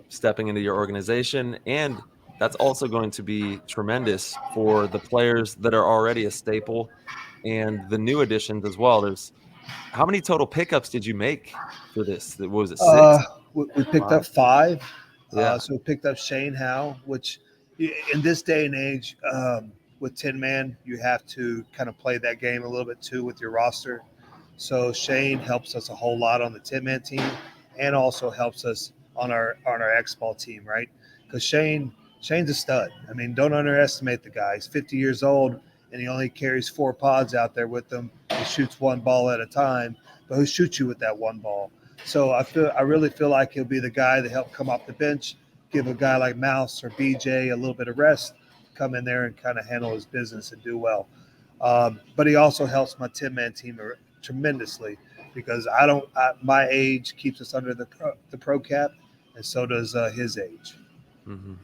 S1: stepping into your organization, and that's also going to be tremendous for the players that are already a staple and the new additions as well. There's how many total pickups did you make for this? What was it, 6?
S6: We picked up 5.
S1: Yeah.
S6: So we picked up Shane Howe, which in this day and age, with 10 man, you have to kind of play that game a little bit too with your roster. So Shane helps us a whole lot on the 10 man team, and also helps us on our X-ball team, right? Because Shane's a stud. I mean, don't underestimate the guy. He's 50 years old, and he only carries 4 pods out there with him. He shoots 1 ball at a time, but he'll shoot you with that 1 ball. So I really feel like he'll be the guy to help come off the bench, give a guy like Mouse or BJ a little bit of rest, come in there and kind of handle his business and do well. But he also helps my 10-man team tremendously, because my age keeps us under the pro cap, and so does his age.
S1: Mm-hmm.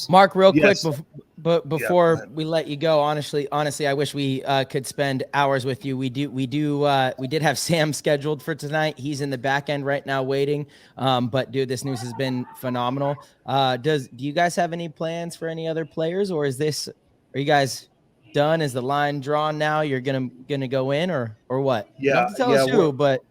S2: Mark, real
S6: Yes.
S2: quick, before we let you go, honestly, I wish we could spend hours with you. We did have Sam scheduled for tonight. He's in the back end right now waiting. But dude, this news has been phenomenal. Do you guys have any plans for any other players, or are you guys done? Is the line drawn now? You're gonna go in, or what? You don't have to tell us who, but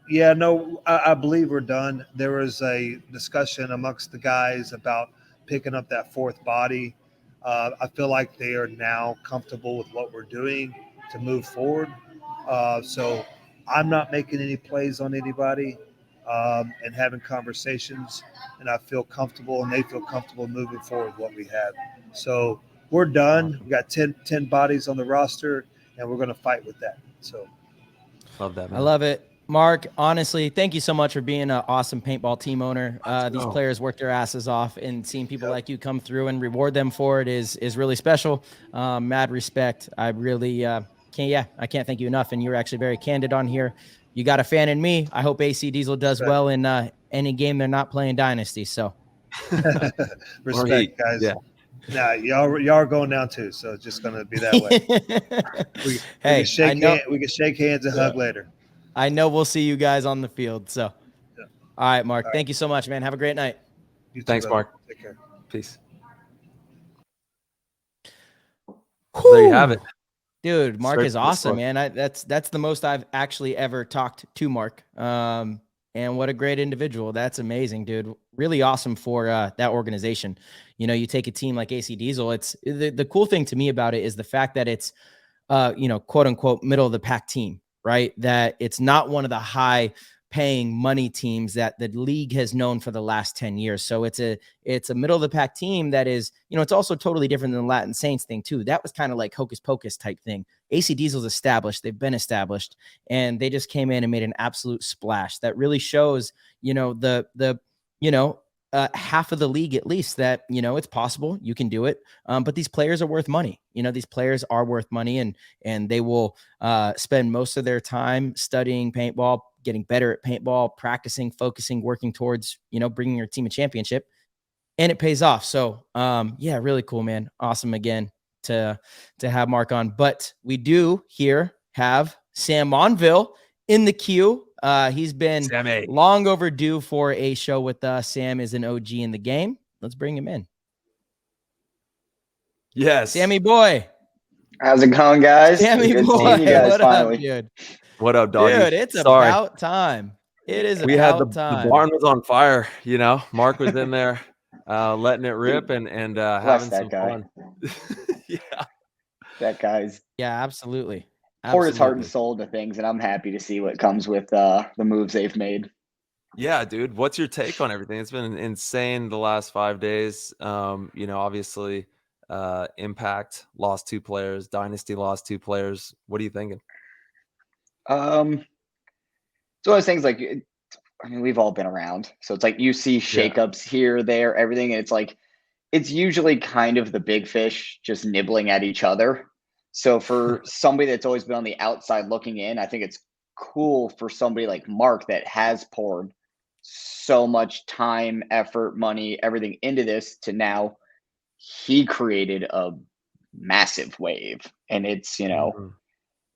S6: yeah, no, I believe we're done. There was a discussion amongst the guys about picking up that 4th body. I feel like they are now comfortable with what we're doing to move forward. So I'm not making any plays on anybody, and having conversations, and I feel comfortable, and they feel comfortable moving forward with what we have. So we're done. We got 10 bodies on the roster, and we're going to fight with that. So
S1: Love that, man.
S2: I love it. Mark, honestly, thank you so much for being an awesome paintball team owner. These players work their asses off, and seeing people like you come through and reward them for it is really special. Mad respect. I really I can't thank you enough. And you're actually very candid on here. You got a fan in me. I hope AC Diesel does well in any game they're not playing Dynasty. So
S6: respect, guys.
S1: Yeah.
S6: Nah, y'all are going down too, so it's just gonna be that way. we can shake hands and hug later.
S2: I know we'll see you guys on the field. So, all right, Mark. Thank you so much, man. Have a great night.
S6: You too,
S1: Thanks,
S6: brother.
S1: Mark.
S6: Take care.
S1: Peace. There you have it.
S2: Dude, Mark
S1: Straight
S2: is
S1: from the
S2: awesome,
S1: source.
S2: man. That's the most I've actually ever talked to Mark. And what a great individual. That's amazing, dude. Really awesome for that organization. You know, you take a team like AC Diesel. It's the cool thing to me about it is the fact that it's quote unquote middle of the pack team, right? That it's not one of the high paying money teams that the league has known for the last 10 years. So it's a middle of the pack team that is, it's also totally different than the Latin Saints thing too. That was kind of like hocus pocus type thing. AC Diesel's established. They've been established, and they just came in and made an absolute splash that really shows, half of the league at least that, it's possible, you can do it. But these players are worth money. These players are worth money, and they will spend most of their time studying paintball, getting better at paintball, practicing, focusing, working towards, bringing your team a championship, and it pays off. So, really cool, man. Awesome again to have Mark on. But we do here have Sam Monville in the queue. He's been
S1: Sammy.
S2: long overdue for a show with us. Sam is an OG in the game. Let's bring him in.
S1: Yes.
S2: Sammy boy.
S7: How's it going, guys?
S2: Sammy
S7: Good
S2: boy.
S7: seeing you guys
S2: What
S7: finally.
S2: up, dude?
S1: What up, doggy?
S2: Dude, it's about time. It is
S1: We had
S2: about
S1: the
S2: time.
S1: barn was on fire, Mark was in there letting it rip and having
S7: that
S1: some
S7: guy.
S1: fun. Yeah.
S7: That guy's
S2: Yeah, absolutely.
S7: poured his heart and soul to things, and I'm happy to see what comes with the moves they've made.
S1: Yeah, dude. What's your take on everything? It's been insane the last 5 days. Obviously, Impact lost 2 players, Dynasty lost 2 players. What are you thinking?
S7: It's one of those things we've all been around. So it's like you see shakeups here, there, everything. And it's like, it's usually kind of the big fish just nibbling at each other. So for somebody that's always been on the outside looking in, I think it's cool for somebody like Mark that has poured so much time, effort, money, everything into this to now he created a massive wave. And it's,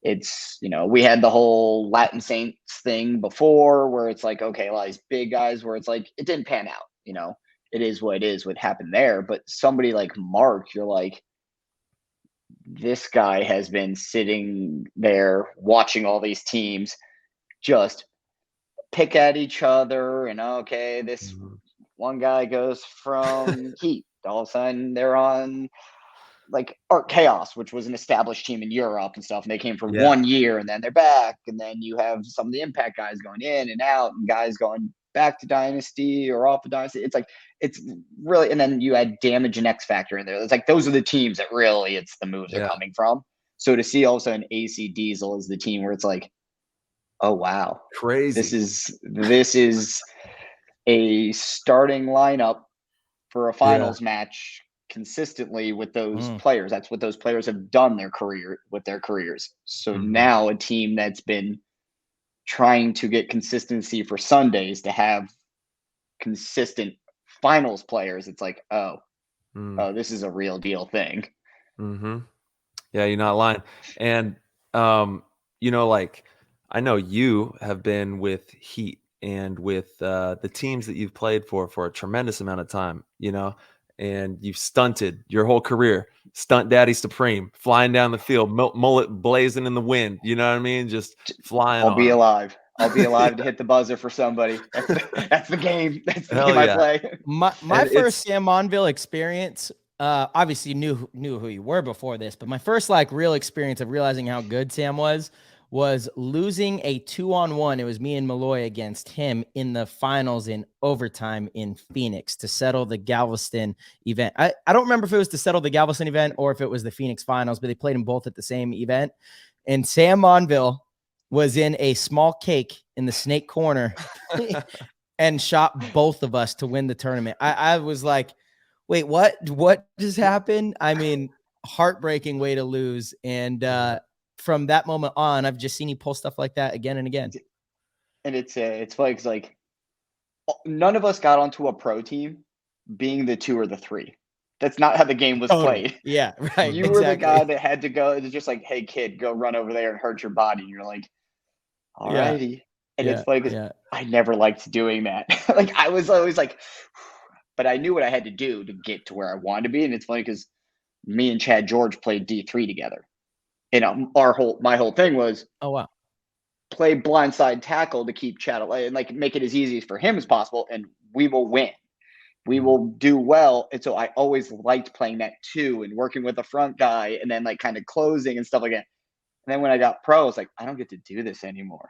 S7: it's, we had the whole Latin Saints thing before where it's like, okay, a lot of these big guys where it's like, it didn't pan out, it is what it is, what happened there. But somebody like Mark, you're like, this guy has been sitting there watching all these teams just pick at each other. And okay, this one guy goes from Heat. All of a sudden they're on like Art Chaos, which was an established team in Europe and stuff. And they came for 1 year and then they're back. And then you have some of the Impact guys going in and out and guys going back to Dynasty or off of Dynasty. It's like, it's really, and then you add Damage and X Factor in there. It's like, those are the teams that really it's the moves are coming from. So to see also an AC Diesel is the team where it's like, oh, wow.
S1: Crazy.
S7: This is a starting lineup for a finals match consistently with those players. That's what those players have done with their careers. So now a team that's been trying to get consistency for Sundays to have consistent finals players, it's like, oh, this is a real deal thing.
S1: Yeah, you're not lying. And like, I know you have been with Heat and with the teams that you've played for a tremendous amount of time, and you've stunted your whole career, stunt daddy supreme, flying down the field, mullet blazing in the wind. You know what I mean? Just flying.
S7: I'll be alive to hit the buzzer for somebody. That's the game. That's the game I play.
S2: My first Sam Monville experience, obviously knew who you were before this, but my first real experience of realizing how good Sam was losing a 2-on-1. It was me and Malloy against him in the finals in overtime in Phoenix to settle the Galveston event. I don't remember if it was to settle the Galveston event or if it was the Phoenix finals, but they played them both at the same event. And Sam Monville was in a small cake in the snake corner and shot both of us to win the tournament. I was like, wait, what just happened? I mean, heartbreaking way to lose. And, from that moment on, I've just seen you pull stuff like that again and again.
S7: And it's funny because like none of us got onto a pro team being the 2 or the 3. That's not how the game was played.
S2: Yeah, right.
S7: You were the guy that had to go. It's just like, hey kid, go run over there and hurt your body. And you're like, all righty. And it's funny because I never liked doing that. Like I was always like, but I knew what I had to do to get to where I wanted to be. And it's funny because me and Chad George played D3 together. And my whole thing was,
S2: oh wow,
S7: play blindside tackle to keep Chad alive and like make it as easy for him as possible, and we will win. We will do well. And so I always liked playing that too, and working with a front guy, and then like kind of closing and stuff like that. And then when I got pro, I was like, I don't get to do this anymore.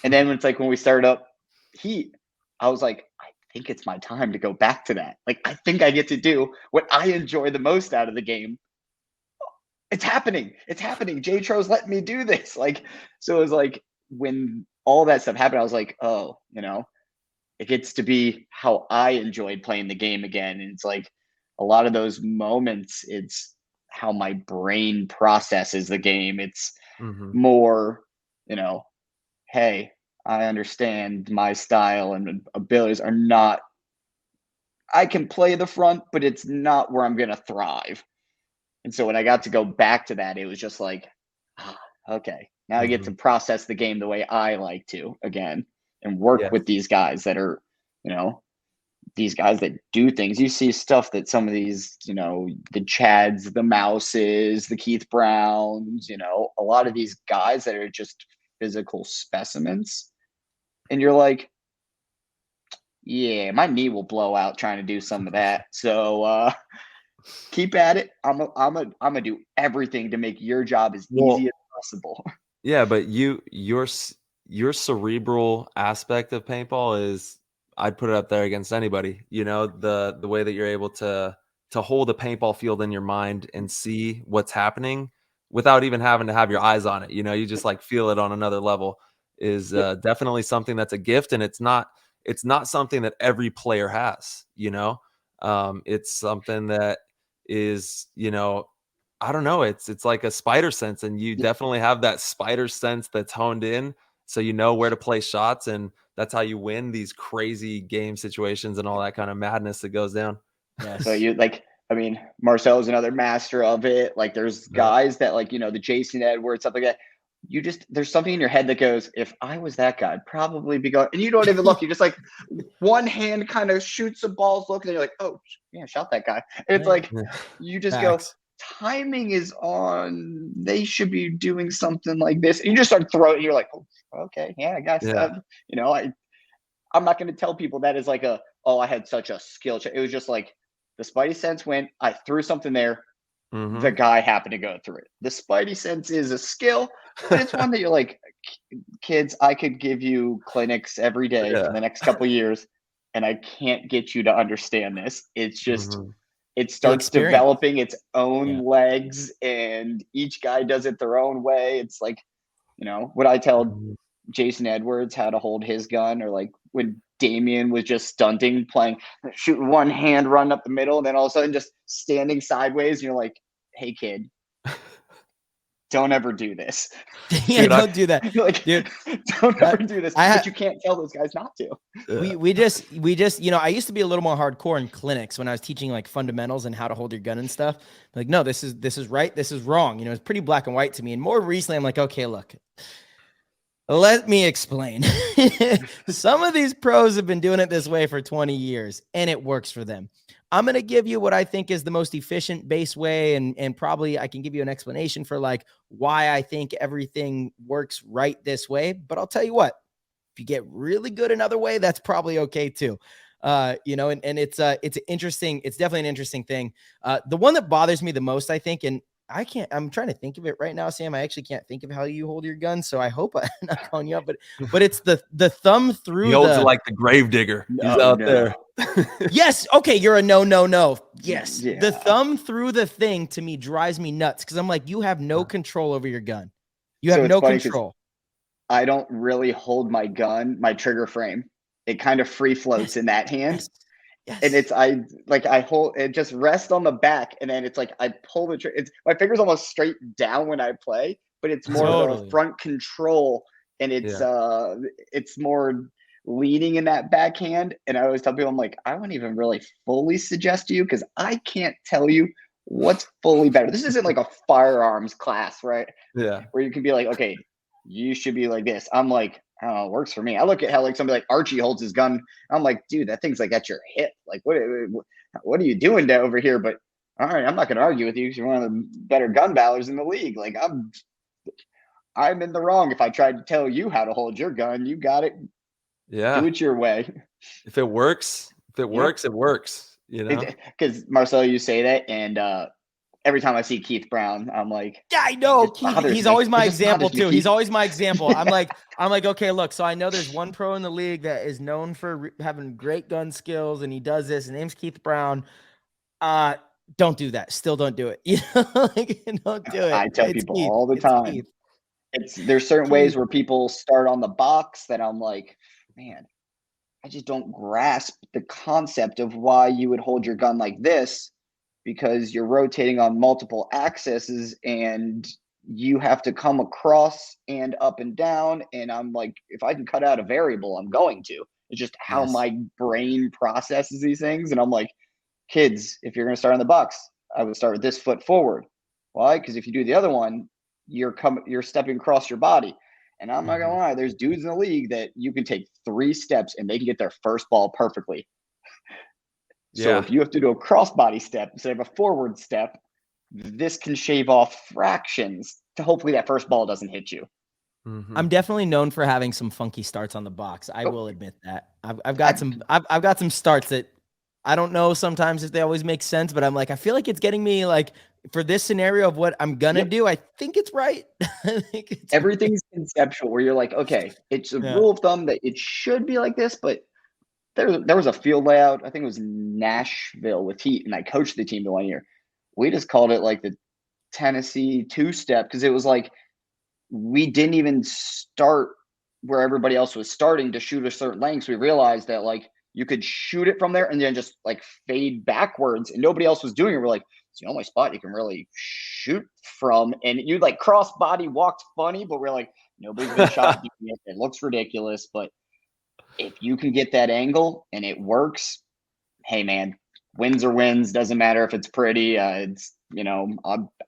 S7: And then it's like when we started up Heat, I was like, I think it's my time to go back to that. Like I think I get to do what I enjoy the most out of the game. It's happening. J-Tro's letting me do this. Like, so it was like when all that stuff happened, I was like, oh, it gets to be how I enjoyed playing the game again. And it's like a lot of those moments, it's how my brain processes the game. It's more, hey, I understand my style and abilities are not, I can play the front, but it's not where I'm going to thrive. And so when I got to go back to that, it was just like, okay, now I get to process the game the way I like to again and work with these guys that are, these guys that do things. You see stuff that some of these, the Chads, the Mouses, the Keith Browns, a lot of these guys that are just physical specimens. And you're like, yeah, my knee will blow out trying to do some of that. So, keep at it. I'm gonna do everything to make your job as easy as possible.
S1: Yeah, but your cerebral aspect of paintball is, I'd put it up there against anybody. The way that you're able to hold a paintball field in your mind and see what's happening without even having to have your eyes on it. You just like feel it on another level is definitely something that's a gift, and it's not something that every player has. It's something that is, I don't know, it's like a spider sense, and you definitely have that spider sense that's honed in, so where to play shots, and that's how you win these crazy game situations and all that kind of madness that goes down.
S7: So you Marcel's another master of it. Like there's guys that like, the Jason Edwards, stuff like that. there's something in your head that goes, if I was that guy, I'd probably be going, and you don't even look. You just like one hand kind of shoots the balls, look, and you're like, oh yeah, shot that guy. And it's like you just go, timing is on. They should be doing something like this. And you just start throwing. You're like, oh, okay, yeah, I guess. You know, I'm not going to tell people that is like I had such a skill check. It was just like the spidey sense went. I threw something there. The guy happened to go through it. The spidey sense is a skill, but it's one that you're like, kids, I could give you clinics every day for the next couple of years, and I can't get you to understand this. It's just, it starts developing its own legs, and each guy does it their own way. It's like, you know, what I tell Jason Edwards how to hold his gun, or like when Damian was just stunting, shooting one hand, run up the middle, and then all of a sudden just standing sideways. And you're like, hey, kid, don't ever do this.
S2: Don't do that.
S7: Like, dude, don't ever do this. But you can't tell those guys not to.
S2: We just, you know, I used to be a little more hardcore in clinics when I was teaching like fundamentals and how to hold your gun and stuff. Like, no, this is right. This is wrong. You know, it's pretty black and white to me. And more recently, I'm like, okay, look, let me explain. Some of these pros have been doing it this way for 20 years and it works for them. I'm going to give you what I think is the most efficient base way. And probably I can give you an explanation for like why I think everything works right this way. But I'll tell you what, if you get really good another way, that's probably okay too. You know, and it's interesting. It's definitely an interesting thing. The one that bothers me the most, I think, and I'm trying to think of it right now, Sam. I actually can't think of how you hold your gun, so I hope I'm not calling you up, but it's the thumb through.
S1: He holds it like the grave digger. He's out there.
S2: Yes. Okay. You're a no. Yes. Yeah. The thumb through the thing to me drives me nuts because I'm like, you have no control over your gun. You have no control.
S7: I don't really hold my gun, my trigger frame. It kind of free floats in that hand. Yes. And I hold it, just rest on the back, and then it's like I pull the trigger. My fingers almost straight down when I play, but it's more of a front control, and it's more leaning in that backhand. And I always tell people, I'm like, I wouldn't even really fully suggest you because I can't tell you what's fully better. This isn't like a firearms class, right?
S1: Yeah,
S7: where you can be like, okay, you should be like this. I'm like, oh, it works for me. I look at how like somebody like Archie holds his gun. I'm like, dude, that thing's like at your hip. Like, what are you doing over here? But all right, I'm not going to argue with you because you're one of the better gun ballers in the league. Like, I'm in the wrong if I tried to tell you how to hold your gun. You got it.
S1: Yeah,
S7: do it your way.
S1: If it works, it works. You know,
S7: because Marcelo, you say that, and every time I see Keith Brown, I'm like,
S2: yeah, I know. He's always my example too. He's always my example. I'm like, okay, look, so I know there's one pro in the league that is known for having great gun skills, and he does this. His name's Keith Brown. Don't do that. Still don't do it. You know, like, don't do it.
S7: I tell people all the time. There's certain ways where people start on the box that I'm like, man, I just don't grasp the concept of why you would hold your gun like this. Because you're rotating on multiple axes and you have to come across and up and down. And I'm like, if I can cut out a variable, I'm going to. It's just how my brain processes these things. And I'm like, kids, if you're going to start on the box, I would start with this foot forward. Why? Because if you do the other one, you're stepping across your body. And I'm not going to lie, there's dudes in the league that you can take 3 steps and they can get their first ball perfectly. So if you have to do a crossbody step instead of a forward step, this can shave off fractions to hopefully that first ball doesn't hit you.
S2: I'm definitely known for having some funky starts on the box. I will admit that. I've got some starts that I don't know sometimes if they always make sense, but I'm like, I feel like it's getting me like for this scenario of what I'm gonna do. I think it's right.
S7: Everything's conceptual where you're like, okay, it's a rule of thumb that it should be like this, but there was a field layout. I think it was Nashville with Heat, and I coached the team the 1 year. We just called it like the Tennessee 2-step because it was like we didn't even start where everybody else was starting to shoot a certain length. So we realized that like you could shoot it from there and then just like fade backwards, and nobody else was doing it. We're like, it's the only spot you can really shoot from. And you like cross body walked funny, but we're like, nobody's been shot. It looks ridiculous, but if you can get that angle and it works, hey man, wins are wins. Doesn't matter if it's pretty.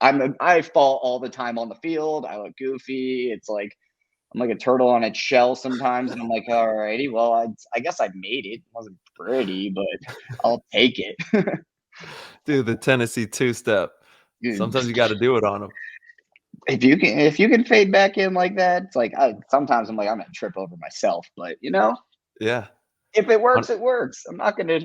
S7: I fall all the time on the field. I look goofy. It's like I'm like a turtle on its shell sometimes, and I'm like, alrighty, well, I guess I made it. It wasn't pretty, but I'll take it.
S1: Dude, the Tennessee two-step.
S7: Dude,
S1: Sometimes you got to do it on them.
S7: if you can fade back in like that, it's like sometimes I'm like I'm gonna trip over myself, but
S1: Yeah.
S7: if it works, it works. I'm not gonna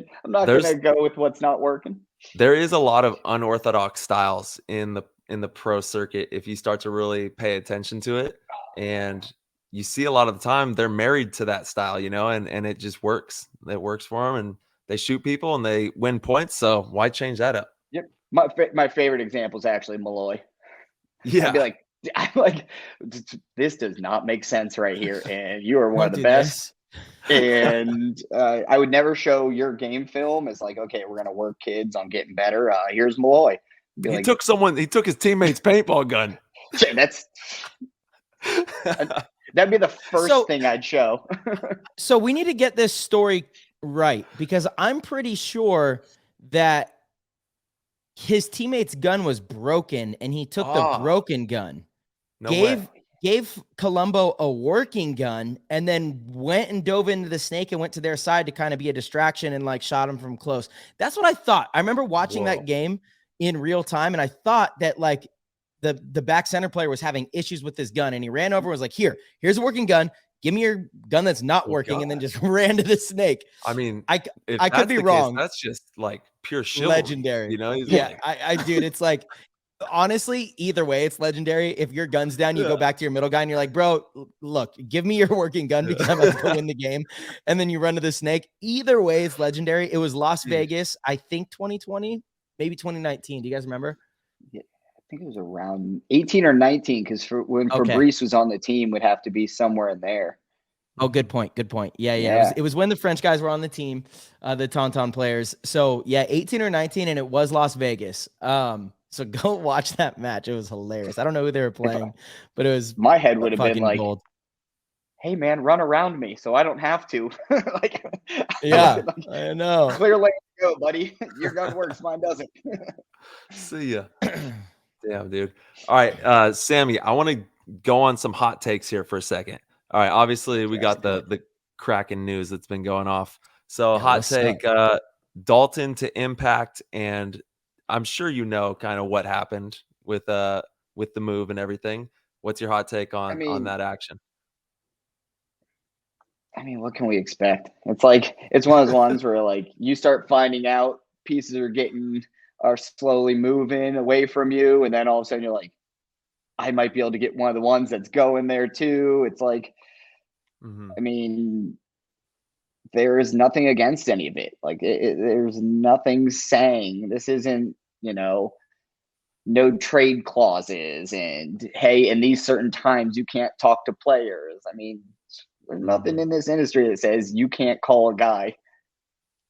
S7: go with what's not working.
S1: There is a lot of unorthodox styles in the pro circuit if you start to really pay attention to it. And you see a lot of the time they're married to that style, and it just works. It works for them, and they shoot people and they win points. So why change that up?
S7: Yep. My favorite example is actually Malloy.
S1: Yeah.
S7: I'd be like, this does not make sense right here. And you are one of the best. And I would never show your game film as like, okay, we're going to work kids on getting better. Here's Malloy.
S1: He took his teammate's paintball gun.
S7: That'd be the first thing I'd show.
S2: So we need to get this story right, because I'm pretty sure that his teammate's gun was broken and he took the broken gun, gave Colombo a working gun, and then went and dove into the snake and went to their side to kind of be a distraction and like shot him from close. That's what I thought. I remember watching that game in real time, and I thought that like the back center player was having issues with his gun, and he ran over and was like, here's a working gun. Give me your gun that's not working, and then just ran to the snake.
S1: I mean,
S2: I could be wrong.
S1: That's just like pure chivalry.
S2: Legendary.
S1: Yeah,
S2: dude, it's like, honestly, either way, it's legendary. If your gun's down, you go back to your middle guy and you're like, bro, look, give me your working gun because I'm about to go win the game. And then you run to the snake. Either way, it's legendary. It was Las Vegas, I think 2020, maybe 2019. Do you guys remember?
S7: Yeah, I think it was around 18 or 19, because when Fabrice was on the team, would have to be somewhere in there.
S2: Oh, good point. Yeah. It was when the French guys were on the team, the Tauntaun players. So yeah, 18 or 19, and it was Las Vegas. So go watch that match. It was hilarious. I don't know who they were playing, but it was
S7: my head would have been like,
S2: gold.
S7: Hey man, run around me so I don't have to.
S2: I know.
S7: Clear lane, go, buddy. Your gun works, mine doesn't.
S1: See ya. Damn, dude. All right, Sammy, I want to go on some hot takes here for a second. All right, obviously we got the Kraken news that's been going off. So hot take, Dalton to Impact, and I'm sure you know kind of what happened with the move and everything. What's your hot take on that action?
S7: I mean, what can we expect? It's like, it's one of those ones where like you start finding out pieces are slowly moving away from you, and then all of a sudden you're like, I might be able to get one of the ones that's going there too. It's like, I mean, there is nothing against any of it. Like there's nothing saying this isn't, no trade clauses and hey, in these certain times you can't talk to players. I mean, there's nothing in this industry that says you can't call a guy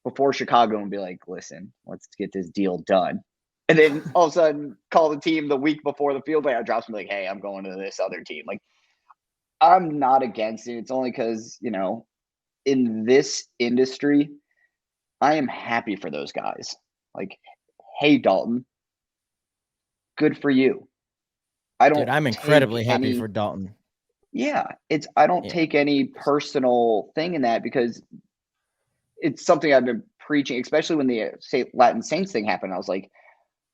S7: before Chicago and be like, listen, let's get this deal done. And then all of a sudden call the team the week before the field layout drops and be like, hey, I'm going to this other team. Like, I'm not against it. It's only because, in this industry, I am happy for those guys. Like, hey, Dalton, good for you.
S2: I'm incredibly happy for Dalton.
S7: Yeah, I don't take any personal thing in that, because it's something I've been preaching, especially when the Latin Saints thing happened. I was like,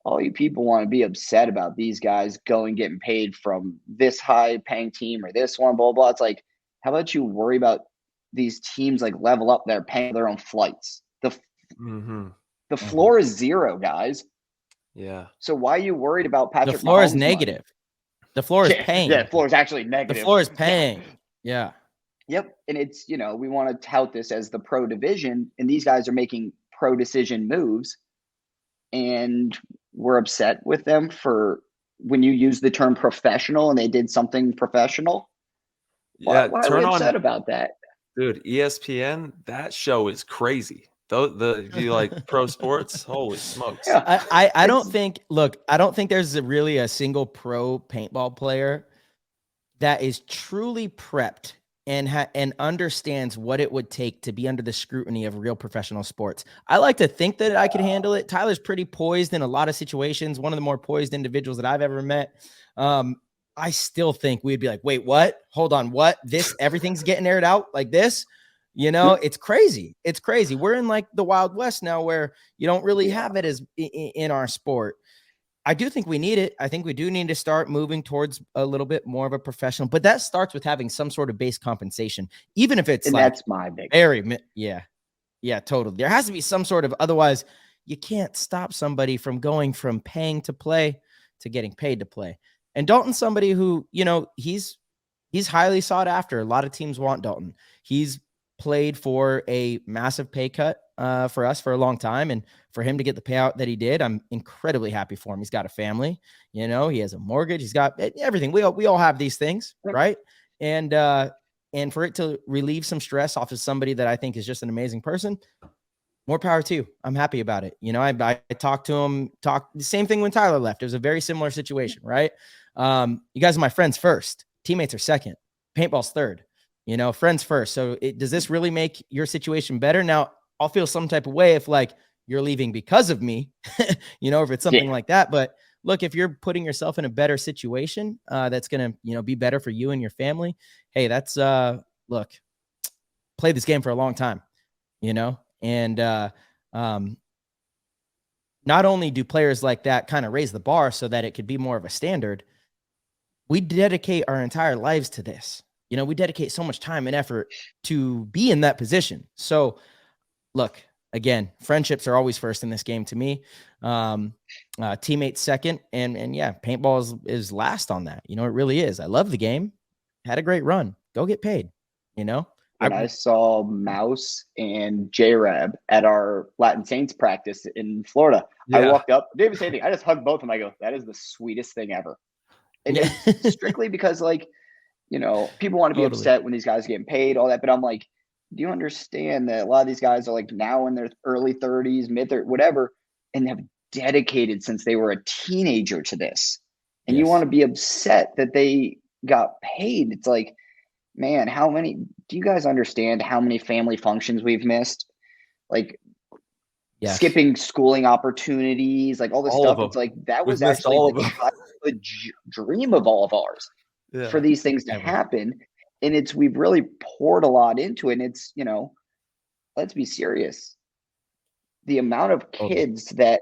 S7: all you people want to be upset about these guys getting paid from this high paying team or this one, blah, blah. It's like, how about you worry about these teams like level up, they're paying their own flights. The floor is zero, guys.
S1: Yeah.
S7: So why are you worried about Patrick?
S2: The floor is
S7: Mahomes'
S2: negative.
S7: money?
S2: The floor is paying.
S7: Yeah, the floor is actually negative.
S2: The floor is paying. Yeah.
S7: Yep. And it's, we want to tout this as the pro division, and these guys are making pro decision moves, and we're upset with them for when you use the term professional and they did something professional. Why are we upset about that?
S1: Dude, ESPN, that show is crazy. If you like pro sports, holy smokes.
S2: Yeah. I don't think there's really a single pro paintball player that is truly prepped and understands what it would take to be under the scrutiny of real professional sports. I like to think that I could handle it. Tyler's pretty poised in a lot of situations, one of the more poised individuals that I've ever met. I still think we'd be like, wait, what? Hold on, what? Everything's getting aired out like this? It's crazy. It's crazy. We're in like the Wild West now where you don't really have it as in our sport. I do think we need it. I think we do need to start moving towards a little bit more of a professional, but that starts with having some sort of base compensation, even if it's
S7: that's my big
S2: yeah, totally. There has to be some sort of, otherwise you can't stop somebody from going from paying to play to getting paid to play. And Dalton's somebody who, he's highly sought after. A lot of teams want Dalton. He's played for a massive pay cut for us for a long time. And for him to get the payout that he did, I'm incredibly happy for him. He's got a family, he has a mortgage. He's got everything. We all have these things, right? And for it to relieve some stress off of somebody that I think is just an amazing person, more power to you. I'm happy about it. I talked to him, the same thing when Tyler left. It was a very similar situation, right? You guys are my friends first. Teammates are second. Paintball's third. Friends first. So does this really make your situation better? Now, I'll feel some type of way if like you're leaving because of me, if it's something like that. But look, if you're putting yourself in a better situation, that's going to, be better for you and your family. Hey, that's, look, play this game for a long time, and not only do players like that kind of raise the bar so that it could be more of a standard, we dedicate our entire lives to this. We dedicate so much time and effort to be in that position. So look, again, friendships are always first in this game to me. Teammates second. And yeah, paintball is last on that. It really is. I love the game. Had a great run. Go get paid,
S7: I saw Mouse and J-Rab at our Latin Saints practice in Florida. Yeah. I walked up, didn't even say anything. I just hugged both of them. I go, that is the sweetest thing ever. And it's strictly because people want to be upset when these guys are getting paid, all that. But I'm like, do you understand that a lot of these guys are like now in their early 30s, mid-30s, whatever, and have dedicated since they were a teenager to this. And you want to be upset that they got paid. It's like, man, do you guys understand how many family functions we've missed? Like skipping schooling opportunities, like all this stuff. It's like, that was actually the dream of all of ours for these things to happen. And we've really poured a lot into it. And it's, let's be serious. The amount of kids that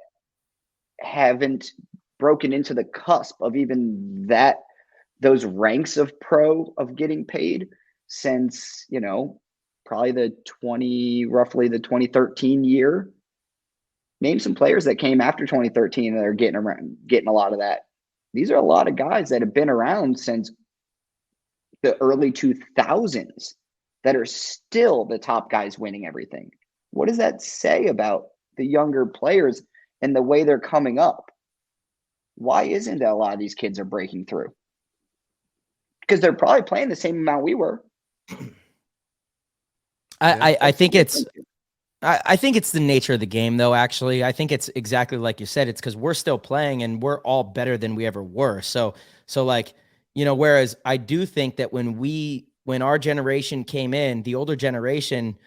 S7: haven't broken into the cusp of even those ranks of pro of getting paid since, probably roughly the 2013 year. Name some players that came after 2013 that are getting a lot of that. These are a lot of guys that have been around since the early 2000s that are still the top guys winning everything. What does that say about the younger players and the way they're coming up? Why isn't that a lot of these kids are breaking through? Because they're probably playing the same amount we were.
S2: I think it's the nature of the game, though. Actually, I think it's exactly like you said. It's because we're still playing and we're all better than we ever were. So like, whereas I do think that when our generation came in, the older generation,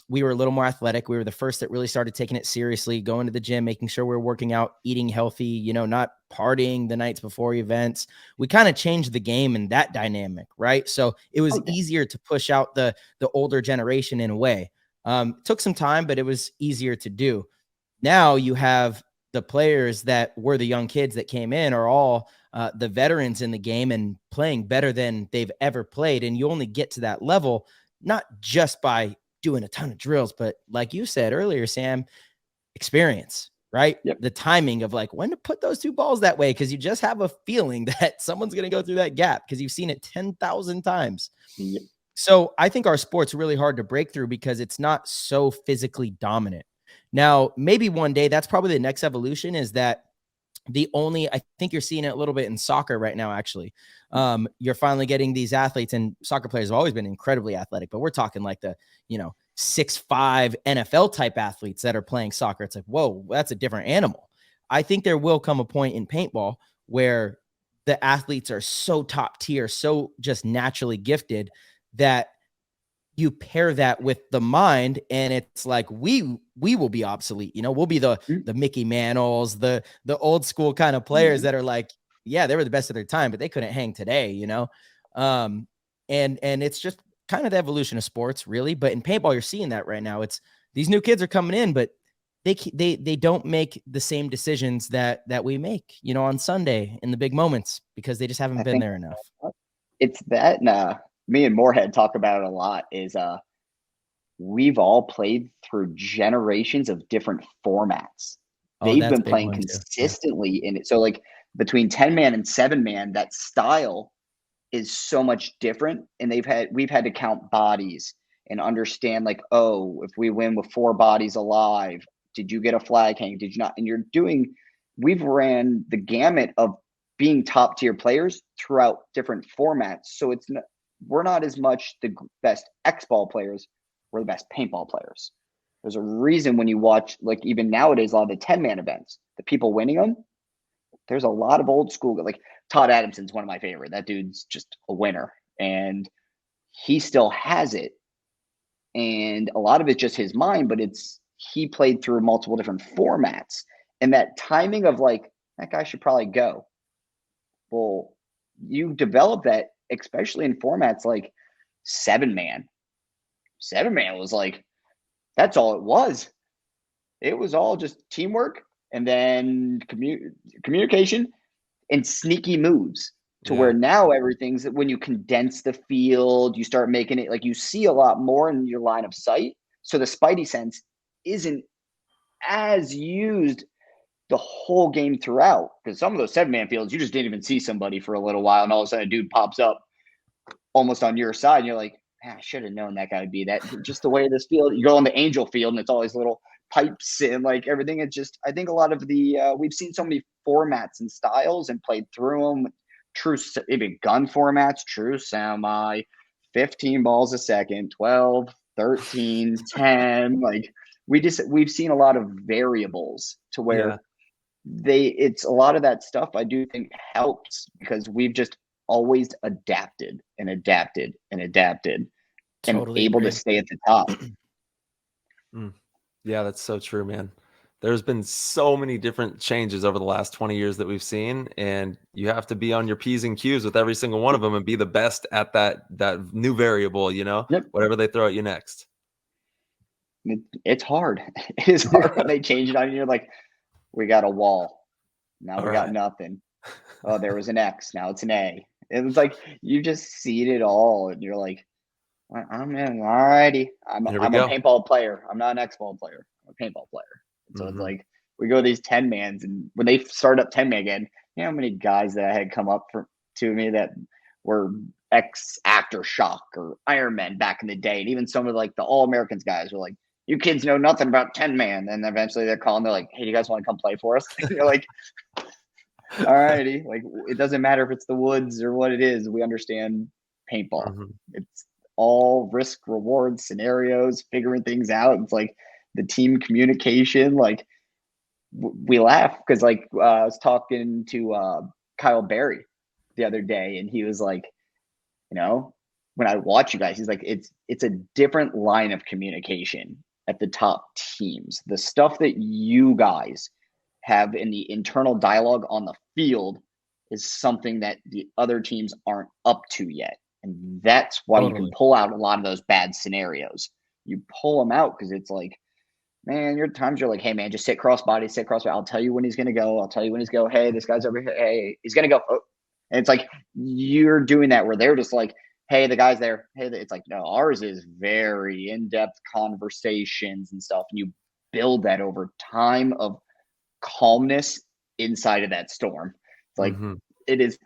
S2: we were a little more athletic. We were the first that really started taking it seriously, going to the gym, making sure we were working out, eating healthy, not partying the nights before events. We kind of changed the game in that dynamic, right? So it was easier to push out the older generation in a way. Took some time, but it was easier to do. Now you have the players that were the young kids that came in are all the veterans in the game and playing better than they've ever played. And you only get to that level, not just by doing a ton of drills, but like you said earlier, Sam, experience, right? Yep. The timing of like when to put those two balls that way. Cause you just have a feeling that someone's going to go through that gap because you've seen it 10,000 times. Yep. So I think our sport's really hard to break through because it's not so physically dominant. Now, maybe one day that's probably the next evolution is that I think you're seeing it a little bit in soccer right now, actually. You're finally getting these athletes, and soccer players have always been incredibly athletic, but we're talking like the, 6'5" NFL type athletes that are playing soccer. It's like, whoa, that's a different animal. I think there will come a point in paintball where the athletes are so top tier, so just naturally gifted that you pair that with the mind, and it's like we will be obsolete. You know, we'll be the Mickey Mantles, the old school kind of players that are like, yeah, they were the best of their time, but they couldn't hang today, you know? And it's just kind of the evolution of sports, really. But in paintball, you're seeing that right now. It's these new kids are coming in, but they don't make the same decisions that we make, you know, on Sunday in the big moments, because they just haven't been there enough.
S7: It's that, me and Moorhead talk about it a lot, is we've all played through generations of different formats. They've been playing consistently in it. So like between 10-man and 7-man, that style is so much different. And we've had to count bodies and understand, like, oh, if we win with 4 bodies alive, did you get a flag hang? Did you not? And we've ran the gamut of being top tier players throughout different formats. So we're not as much the best X-ball players, we're the best paintball players. There's a reason when you watch, like, even nowadays, a lot of the 10-man events, the people winning them, there's a lot of old school, like Todd Adamson's one of my favorite. That dude's just a winner, and he still has it. And a lot of it's just his mind, but he played through multiple different formats, and that timing of like, that guy should probably go. Well, you develop that, especially in formats like 7-man. 7-man was like, that's all it was. It was all just teamwork and then communication and sneaky moves, to where now everything's, when you condense the field, you start making it like you see a lot more in your line of sight. So the spidey sense isn't as used the whole game throughout, because some of those 7-man fields, you just didn't even see somebody for a little while, and all of a sudden a dude pops up almost on your side, and you're like, I should have known that guy would be that. Just the way this field, you go on the Angel field, and it's always little pipes and like everything. It's just, I think a lot of the we've seen so many formats and styles and played through them. True, even gun formats, true semi, 15 balls a second, 12, 13, 10. Like we've seen a lot of variables to where it's a lot of that stuff I do think helps, because we've just always adapted and adapted and adapted and able to stay at the top.
S1: Yeah, that's so true, man. There's been so many different changes over the last 20 years that we've seen, and you have to be on your P's and Q's with every single one of them and be the best at that new variable, you know, whatever they throw at you next.
S7: It's hard. It is hard when they change it on you. You're like, we got a wall. Now we got nothing. Oh, there was an X. Now it's an A. It was like, you just see it all, and you're like, I'm in. All righty. I'm a paintball player. I'm not an X-ball player. I'm a paintball player. So it's like, we go to these 10-mans, and when they start up 10-man again, you know how many guys that I had come up to me that were ex-Aftershock or Iron Man back in the day, and even some of like the All-Americans guys were like, you kids know nothing about 10-man. And eventually they're calling, they're like, hey, do you guys want to come play for us? And you're like, all righty. Like, it doesn't matter if it's the woods or what it is. We understand paintball. It's all risk reward scenarios, figuring things out. It's like the team communication. Like, we laugh because like I was talking to Kyle Berry the other day, and he was like, you know, when I watch you guys, he's like, it's a different line of communication at the top teams. The stuff that you guys have in the internal dialogue on the field is something that the other teams aren't up to yet. And that's why you can pull out a lot of those bad scenarios. You pull them out because it's like, man, you're like, hey, man, just sit crossbody. I'll tell you when he's going to go. I'll tell you when he's go. Hey, this guy's over here. Hey, he's going to go. Oh. And it's like, you're doing that where they're just like, hey, the guy's there. Hey, it's like, no, ours is very in-depth conversations and stuff. And you build that over time of calmness inside of that storm. It's like, it's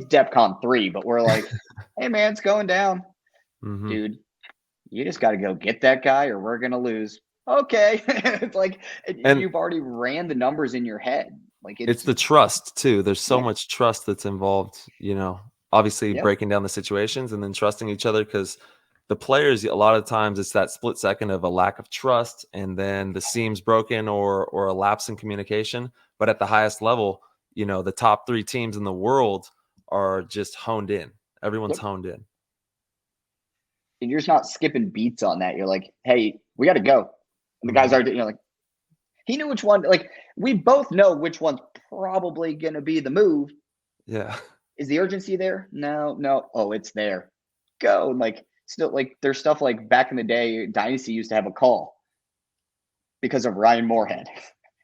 S7: DEFCON 3, but we're like, hey, man, it's going down. Dude, you just got to go get that guy or we're going to lose. Okay. It's like, and you've already ran the numbers in your head. Like
S1: it's the trust too. There's so much trust that's involved, you know, obviously breaking down the situations and then trusting each other, because the players, a lot of times it's that split second of a lack of trust and then the seam's broken or a lapse in communication. But at the highest level, you know, the top 3 teams in the world are just honed in. Everyone's honed in.
S7: and you're just not skipping beats on that. You're like, hey, we got to go. And the guys are, like, he knew which one. Like, we both know which one's probably going to be the move.
S1: Yeah.
S7: Is the urgency there? No. Oh, it's there. Go. And like, still, like, there's stuff like back in the day, Dynasty used to have a call because of Ryan Moorhead.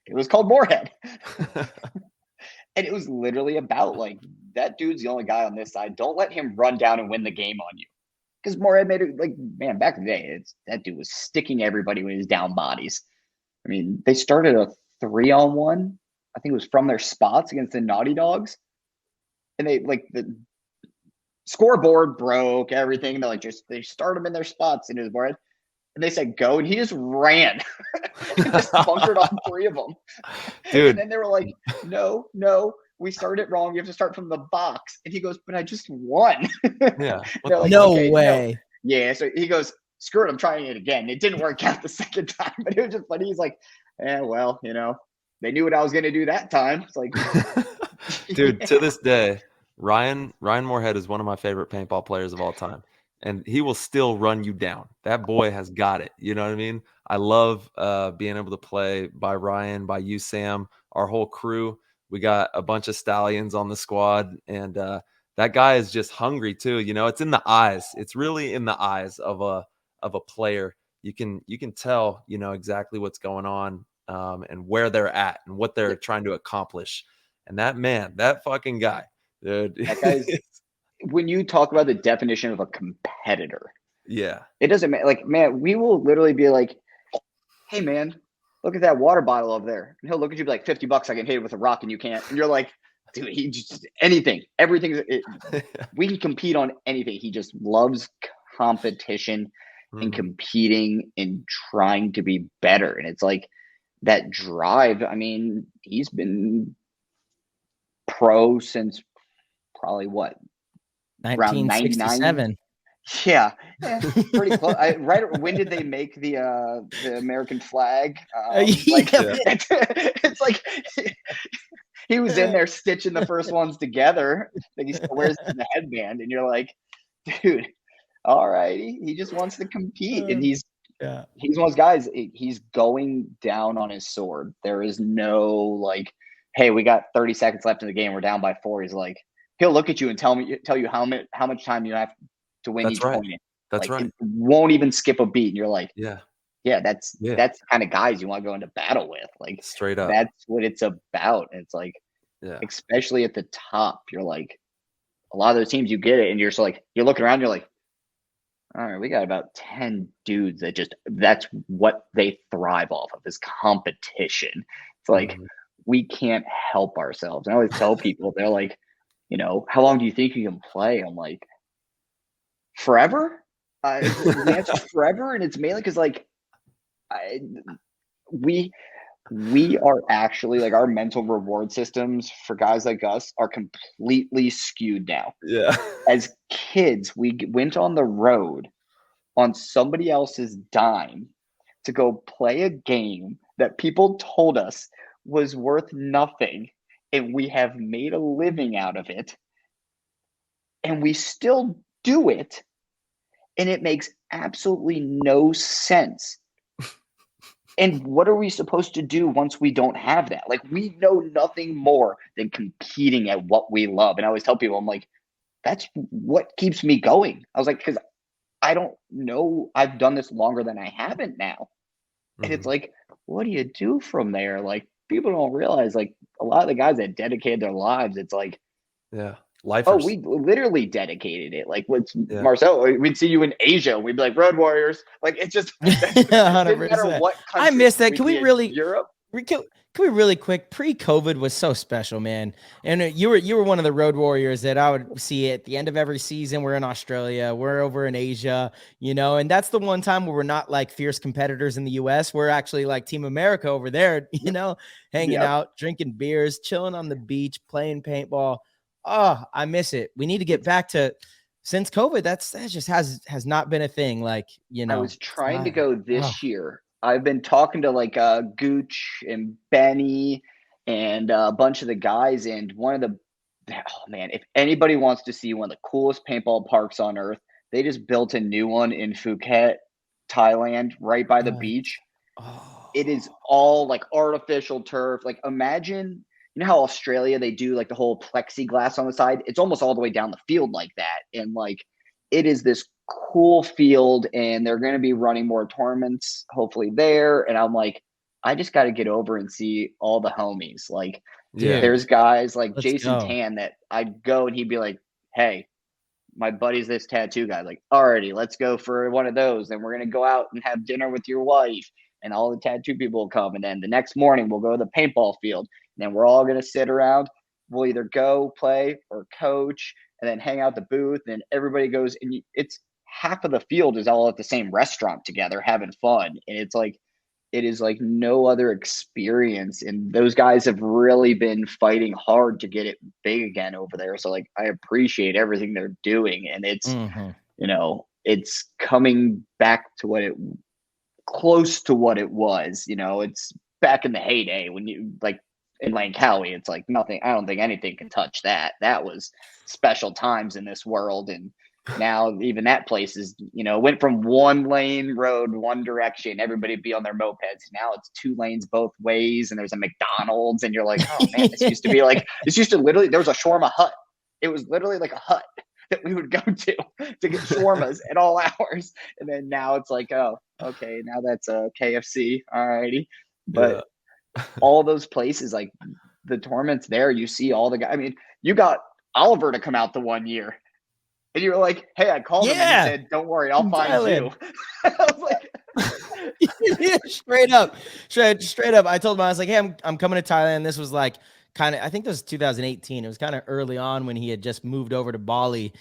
S7: It was called Moorhead. And it was literally about, like, that dude's the only guy on this side. Don't let him run down and win the game on you. Because Moorhead made it, like, man, back in the day, that dude was sticking everybody with his down bodies. I mean, they started a 3-on-1. I think it was from their spots against the Naughty Dogs. And they, like, the scoreboard broke, everything. They're like, they start them in their spots in his board. And they said, go. And he just ran. He just bunkered on 3 of them.
S1: Dude.
S7: And then they were like, no, we started it wrong. You have to start from the box. And he goes, but I just won.
S1: Yeah.
S7: Like,
S2: no
S7: okay,
S2: way.
S7: No. Yeah. So he goes, screw it. I'm trying it again. It didn't work out the second time, but it was just funny. He's like, well, they knew what I was going to do that time. It's like,
S1: dude, to this day, Ryan Moorhead is one of my favorite paintball players of all time. And he will still run you down. That boy has got it. You know what I mean? I love being able to play by Ryan, by you, Sam, our whole crew. We got a bunch of stallions on the squad, and that guy is just hungry too. It's in the eyes. It's really in the eyes of a player. You can tell, exactly what's going on and where they're at and what they're trying to accomplish. And that fucking guy, dude.
S7: That guy's when you talk about the definition of a competitor,
S1: yeah,
S7: it doesn't matter. Like, man, we will literally be like, hey, man, look at that water bottle over there. And he'll look at you like $50. I can hit it with a rock and you can't. And you're like, dude, he just anything, everything. We can compete on anything. He just loves competition and competing and trying to be better. And it's like that drive. I mean, he's been pro since probably what?
S2: 1967.
S7: Yeah, pretty close. Right. When did they make the American flag? It's like he was in there stitching the first ones together. Like he still wears the headband, and you're like, dude, all right. He just wants to compete, and he's one of those guys. He's going down on his sword. There is no like, hey, we got 30 seconds left in the game. We're down by 4. He's like, he'll look at you and tell you how much time you have to win each point.
S1: That's right.
S7: It won't even skip a beat. And you're like, that's the kind of guys you want to go into battle with. Like
S1: straight up.
S7: That's what it's about. And it's like, especially at the top, you're like, a lot of those teams you get it and you're just like, you're looking around, you're like, all right, we got about 10 dudes that's what they thrive off of is competition. It's like, we can't help ourselves. I always tell people, they're like, how long do you think you can play? I'm like, forever? The answer is forever. And it's mainly because like we are actually like our mental reward systems for guys like us are completely skewed now.
S1: Yeah.
S7: As kids, we went on the road on somebody else's dime to go play a game that people told us was worth nothing. And we have made a living out of it. And we still do it. And it makes absolutely no sense. And what are we supposed to do once we don't have that? Like, we know nothing more than competing at what we love. And I always tell people, I'm like, that's what keeps me going. I was like, because I don't know. I've done this longer than I haven't now. And it's like, what do you do from there? Like, people don't realize, like, a lot of the guys that dedicated their lives, it's like,
S1: lifers.
S7: Oh, we literally dedicated it. Like, with Marcel, we'd see you in Asia. We'd be like, Road Warriors. Like, it's just, it didn't matter what country.
S2: I miss that. Can we really,
S7: Europe?
S2: Can we really quick? Pre-COVID was so special, man. And you were one of the Road Warriors that I would see at the end of every season. We're in Australia, we're over in Asia, and that's the one time where we're not like fierce competitors in the US. We're actually like Team America over there, hanging out, drinking beers, chilling on the beach, playing paintball. Oh, I miss it. We need to get back to since COVID. That just has not been a thing. Like,
S7: I was trying to go this year. I've been talking to like Gooch and Benny and a bunch of the guys. And if anybody wants to see one of the coolest paintball parks on earth, They just built a new one in Phuket, Thailand, right by the beach. It is all like artificial turf. Like imagine, you know how Australia, they do like the whole plexiglass on the side? It's almost all the way down the field like that. And like, it is this cool field, and they're going to be running more tournaments hopefully there. And I'm like, I just got to get over and see all the homies. Like,
S2: Dude,
S7: there's guys like
S2: let's
S7: Jason
S2: go.
S7: Tan that I'd go and he'd be like, hey, my buddy's this tattoo guy. Like, alrighty, let's go for one of those. Then we're going to go out and have dinner with your wife. And all the tattoo people will come. And then the next morning, we'll go to the paintball field. And then we're all going to sit around. We'll either go play or coach and then hang out the booth. And everybody goes, and it's half of the field is all at the same restaurant together having fun. And it's like, it is like no other experience. And those guys have really been fighting hard to get it big again over there. So like, I appreciate everything they're doing. And it's, you know, it's coming back to what it close to what it was. You know, it's back in the heyday when you like in Langkawi, it's like nothing. I don't think anything can touch that. That was special times in this world. And now even that place is, you know, went from one lane road, one direction, everybody be on their mopeds. Now it's 2 lanes both ways, and there's a McDonald's, and you're like, oh man, this used to be like, this used to literally, there was a shawarma hut. It was literally like a hut that we would go to get shawarmas at all hours. And then now it's like, oh, okay, now that's a KFC. All righty. But all those places, like the tournaments there, you see all the guys. I mean, you got Oliver to come out the one year. And you were like, hey, I called him and he said, don't worry, I'll find you. I was like,
S2: straight up. I told him, I was like, hey, I'm coming to Thailand. This was like kind of, I think this was 2018. It was kind of early on when he had just moved over to Bali.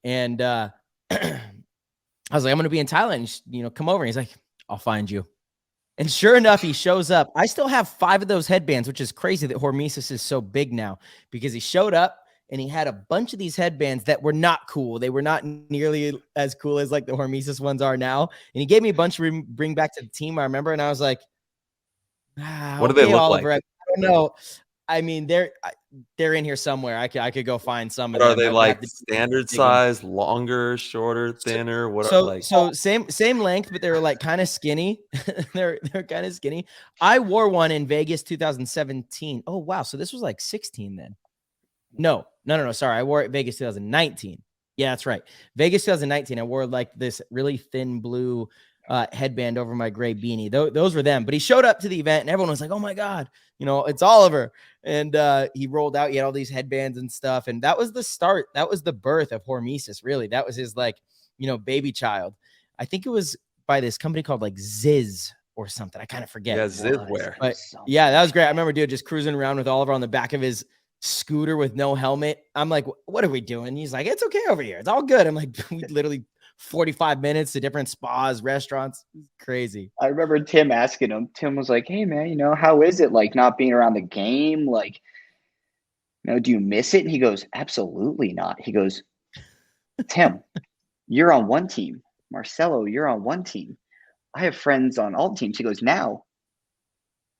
S2: And I was like, I'm going to be in Thailand. You know, come over. And he's like, I'll find you. And sure enough, he shows up. I still have 5 of those headbands, which is crazy that Hormesis is so big now, because he showed up and he had a bunch of these headbands that were not cool. They were not nearly as cool as like the Hormesis ones are now. And he gave me a bunch to bring back to the team, I remember. And I was like,
S1: what do they look
S2: Oliver,
S1: like?
S2: I don't know. I mean, they're in here somewhere. I could go find some of
S1: them.
S2: Are
S1: they like standard size, longer, shorter, thinner? What are like?
S2: So same length, but they were like kind of skinny. they're kind of skinny. I wore one in Vegas 2017. Oh wow, so this was like 16 then. No. Sorry, I wore it Vegas 2019. Yeah, that's right. Vegas 2019. I wore like this really thin blue headband over my gray beanie. Those were them. But he showed up to the event and everyone was like, oh my God, you know, it's Oliver. And he rolled out, he had all these headbands and stuff. And that was the start. That was the birth of Hormesis, really. That was his like, you know, baby child. I think it was by this company called like AHSBIZ or something. I kind of forget.
S1: Yeah, Zizware.
S2: But yeah, that was great. I remember dude just cruising around with Oliver on the back of his scooter with no helmet. I'm like, what are we doing? He's like, it's okay over here. It's all good. I'm like, we literally 45 minutes to different spas, restaurants. Crazy.
S7: I remember Tim asking him. Tim was like, hey man, you know, how is it like not being around the game? Like, you know, do you miss it? And he goes, absolutely not. He goes, Tim, you're on one team. Marcelo, you're on one team. I have friends on all teams. He goes, now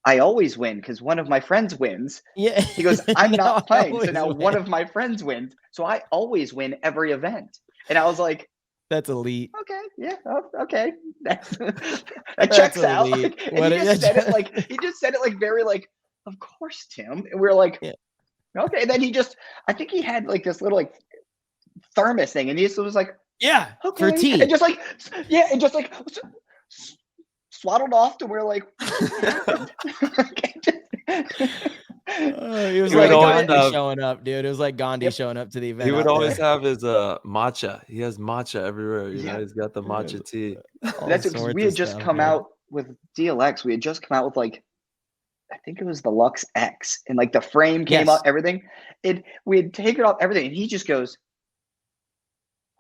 S7: I always win because one of my friends wins.
S2: Yeah.
S7: He goes, I'm not playing. So now one of my friends wins. So I always win every event. And I was like,
S2: that's elite.
S7: Okay. Yeah. Okay. That checks out. Like, and he just said it like very like, of course, Tim. And we were like, okay. And then I think he had like this little like thermos thing. And he just was like,
S2: yeah,
S7: okay.
S2: For tea.
S7: And just like, swaddled off to where like
S2: he was like Gandhi showing up, dude. It was like Gandhi showing up to the event.
S1: He would always have his matcha. He has matcha everywhere. You know, he's got the matcha tea.
S7: That's because we had just come out with DLX. We had just come out with like, I think it was the Lux X, and like the frame came up, everything. We had taken off everything, and he just goes,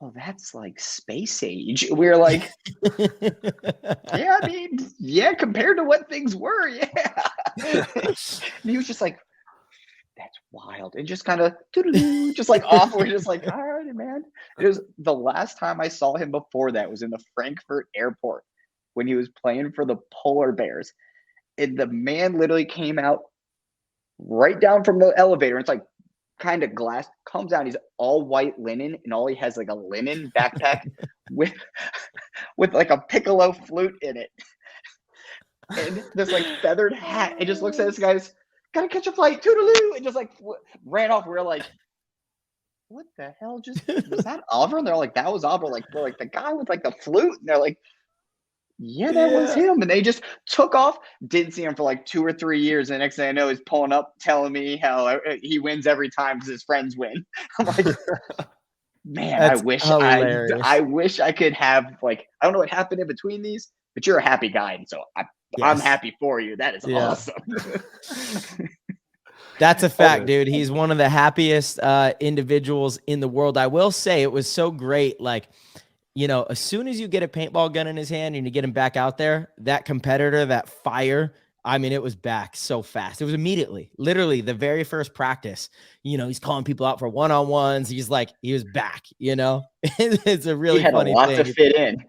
S7: oh, that's like space age. We were like, yeah, I mean, yeah, compared to what things were, yeah. And he was just like, that's wild. And just kind of just like off. We're just like, all right, man. It was the last time I saw him before that was in the Frankfurt airport when he was playing for the Polar Bears. And the man literally came out right down from the elevator. And it's like, kind of glass, comes down. He's all white linen, and all he has like a linen backpack with like a piccolo flute in it, and this like feathered hat. It just looks at this guy's gotta catch a flight, toodaloo, and just like ran off. We're like, what the hell? Just was that Oliver? And they're like, that was Oliver. Like, we're like the guy with like the flute, and they're like, yeah, that was him. And they just took off. Didn't see him for like 2 or 3 years. And the next thing I know, he's pulling up, telling me how he wins every time because his friends win. I'm like, man,
S2: That's
S7: I wish I could have, like, I don't know what happened in between these, but you're a happy guy, and so I'm happy for you. That is awesome.
S2: That's a fact, dude. He's one of the happiest individuals in the world. I will say it was so great. Like, you know, as soon as you get a paintball gun in his hand and you get him back out there, that competitor, that fire, I mean, it was back so fast. It was immediately, literally the very first practice, you know, he's calling people out for one-on-ones. He's like, he was back, you know, it's a really funny thing.
S7: He had a lot to fit in.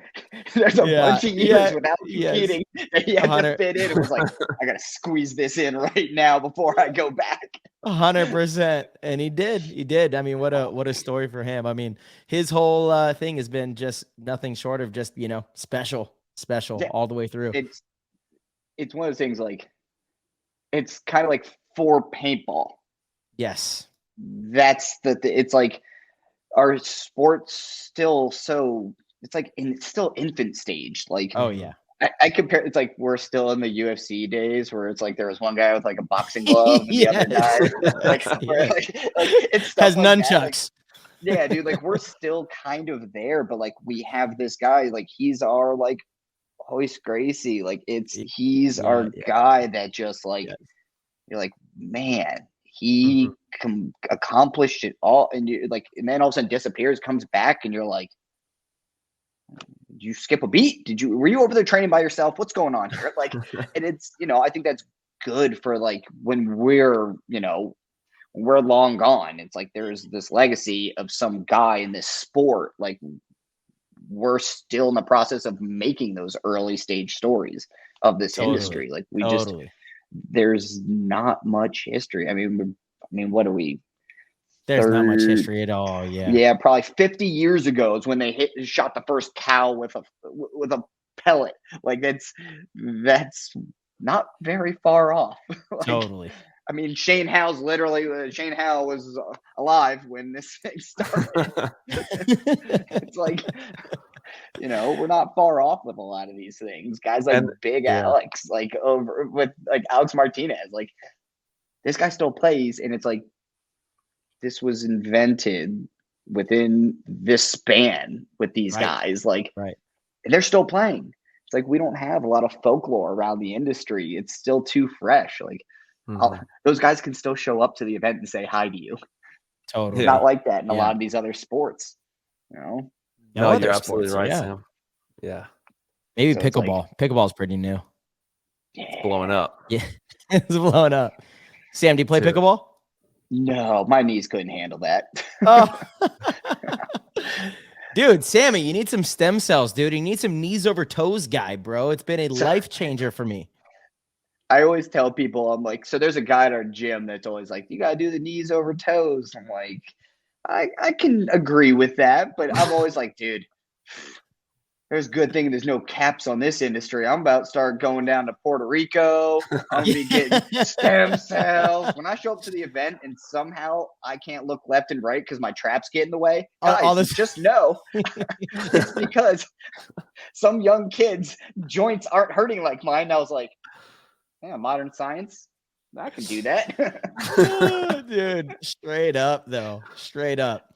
S7: There's a bunch of years without competing that he had to fit in. It was like, I got to squeeze this in right now before I go back.
S2: 100%. And he did. I mean, what a story for him. I mean, his whole thing has been just nothing short of just, you know, special all the way through.
S7: It's one of those things, like, it's kind of like for paintball.
S2: Yes.
S7: That's it's like our sport's still so, it's like it's still infant stage. Like,
S2: oh yeah.
S7: I compare, it's like we're still in the UFC days where it's like there was one guy with like a boxing glove and the other guy like it's stuff
S2: has
S7: like
S2: nunchucks.
S7: Like, yeah, dude, like we're still kind of there, but like we have this guy, like he's our like Hoist Gracie, like he's our guy that just like you're like, man, he accomplished it all, and you like, and then all of a sudden disappears, comes back, and you're like, did you skip a beat? Were you over there training by yourself? What's going on here? Like, and it's, you know, I think that's good for like when we're, you know, we're long gone. It's like there's this legacy of some guy in this sport. Like, we're still in the process of making those early stage stories of this industry. Like, we just, there's not much history. I mean, what are we?
S2: There's not much history at all. Yeah.
S7: Yeah. Probably 50 years ago is when they shot the first cow with a pellet. Like that's not very far off. Like,
S2: totally.
S7: I mean, Shane Howe was alive when this thing started. It's like, you know, we're not far off with a lot of these things. Guys like Big Alex, like over with like Alex Martinez, like this guy still plays, and it's like, this was invented within this span with these guys, like, and they're still playing. It's like, we don't have a lot of folklore around the industry. It's still too fresh. Like, those guys can still show up to the event and say hi to you.
S2: Totally.
S7: It's not like that in a lot of these other sports, you know?
S1: No, you're absolutely right, Sam. Yeah.
S2: Maybe so pickleball. Like, pickleball is pretty new.
S1: It's blowing up.
S2: Yeah. It's blowing up. Sam, do you play pickleball?
S7: No, my knees couldn't handle that.
S2: Oh. Dude, Sammy, you need some stem cells, dude. You need some knees over toes guy, bro. It's been a life changer for me.
S7: I always tell people, I'm like, so there's a guy at our gym that's always like, you got to do the knees over toes. I'm like, I can agree with that, but I'm always like, dude, there's a good thing there's no caps on this industry. I'm about to start going down to Puerto Rico. I'm going to be getting stem cells. When I show up to the event and somehow I can't look left and right because my traps get in the way, guys, just know it's because some young kids' joints aren't hurting like mine. I was like, yeah, modern science, I can do that.
S2: Dude, straight up, though. Straight up.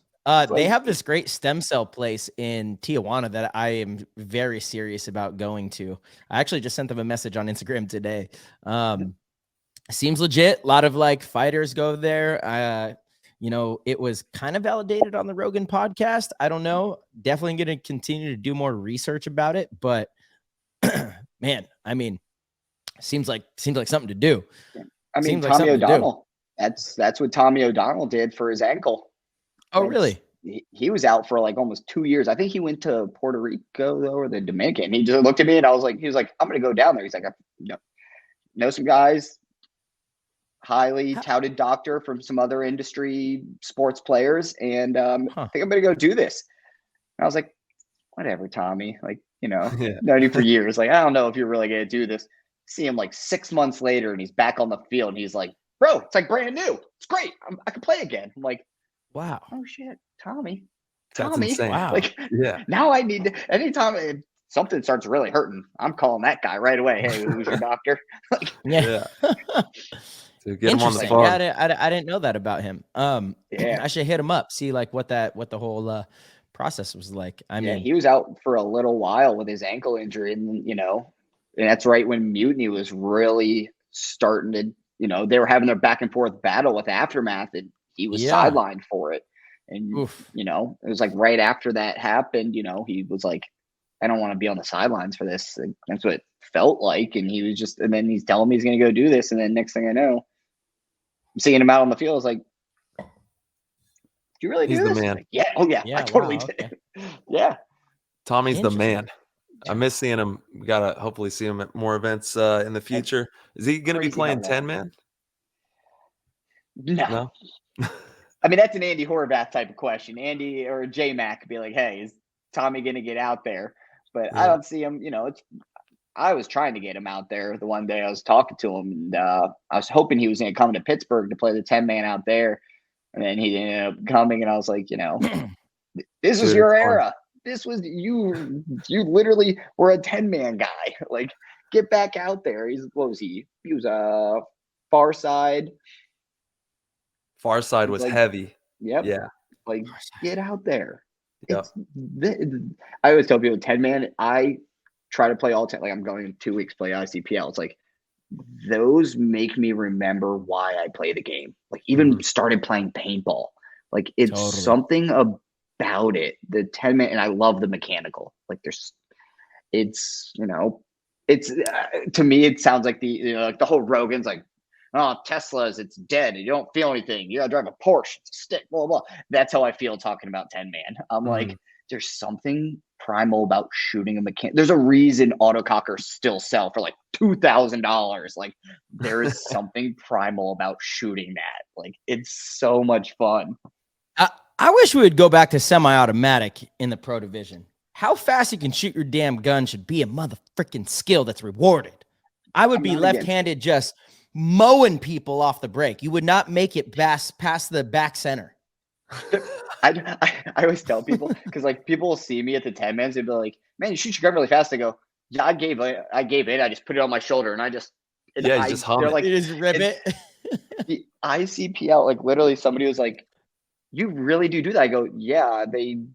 S2: They have this great stem cell place in Tijuana that I am very serious about going to. I actually just sent them a message on Instagram today. Seems legit. A lot of like fighters go there. You know, it was kind of validated on the Rogan podcast. I don't know. Definitely going to continue to do more research about it. But man, I mean, seems like something to do.
S7: I mean, Tommy O'Donnell. That's what Tommy O'Donnell did for his ankle.
S2: Oh, really?
S7: He was out for like almost 2 years. I think he went to Puerto Rico though, or the Dominican. He just looked at me and he was like, I'm going to go down there. He's like, know some guys. highly touted doctor from some other industry sports players, and I think I'm gonna go do this. And I was like, whatever, Tommy. Like, known you for years. Like, I don't know if you're really gonna do this. See him like 6 months later, and he's back on the field, and he's like, bro, it's like brand new. It's great. I can play again. I'm like,
S2: wow.
S7: Oh shit, Tommy.
S1: That's insane.
S2: Wow.
S7: Like,
S1: Yeah.
S7: now I need to, anytime something starts really hurting, I'm calling that guy right away. Hey, who's your doctor? Like,
S2: Yeah.
S1: To get him on the
S2: Interesting.
S1: phone.
S2: Yeah, I didn't know that about him.
S7: Yeah.
S2: I should hit him up, see like what the whole process was like. I mean,
S7: he was out for a little while with his ankle injury, and and that's right when Mutiny was really starting to, they were having their back and forth battle with Aftermath, and he was sidelined for it. And it was like right after that happened, he was like, I don't want to be on the sidelines for this. And that's what it felt like. And he was and then he's telling me he's going to go do this. And then next thing I know, I'm seeing him out on the field. I was like, do you really do this?
S1: The man.
S7: Like, yeah. Oh yeah. I totally did.
S2: Okay.
S7: Yeah.
S1: Tommy's the man. I miss seeing him. We got to hopefully see him at more events in the future. Is he going to be playing 10-man?
S7: No. I mean, that's an Andy Horvath type of question. Andy or J-Mac could be like, hey, is Tommy going to get out there? But I don't see him, I was trying to get him out there the one day I was talking to him, and I was hoping he was going to come to Pittsburgh to play the 10-man out there. And then he ended up coming, and I was like, this was your era. This was you literally were a 10-man guy. Like, get back out there. What was he? He was Far Side.
S1: Far Side was heavy.
S7: Yep.
S1: Yeah.
S7: Like, get out there.
S1: Yep.
S7: I always tell people 10-man, I try to play all 10. Like, I'm going in 2 weeks to play ICPL. It's like, those make me remember why I play the game. Like, even started playing paintball. Like, it's something about it. The 10-man, and I love the mechanical. Like, it's to me, it sounds like like the whole Rogan's like, oh, Tesla's, it's dead. You don't feel anything. You gotta drive a Porsche. It's a stick, blah, blah. That's how I feel talking about 10-man. I'm like, there's something primal about shooting a mechanic. There's a reason autocockers still sell for like $2,000. Like, there is something primal about shooting that. Like, it's so much fun.
S2: I wish we would go back to semi-automatic in the pro division. How fast you can shoot your damn gun should be a motherfucking skill that's rewarded. I would be left-handed just mowing people off the break. You would not make it past the back center.
S7: I always tell people, because like people will see me at the 10-mans, they'd be like, man, you shoot your gun really fast. I go, yeah, I gave it. I just put it on my shoulder, and just hum it. Like,
S2: you just rip it.
S7: The ICPL, like, literally somebody was like, you really do that? I go, yeah,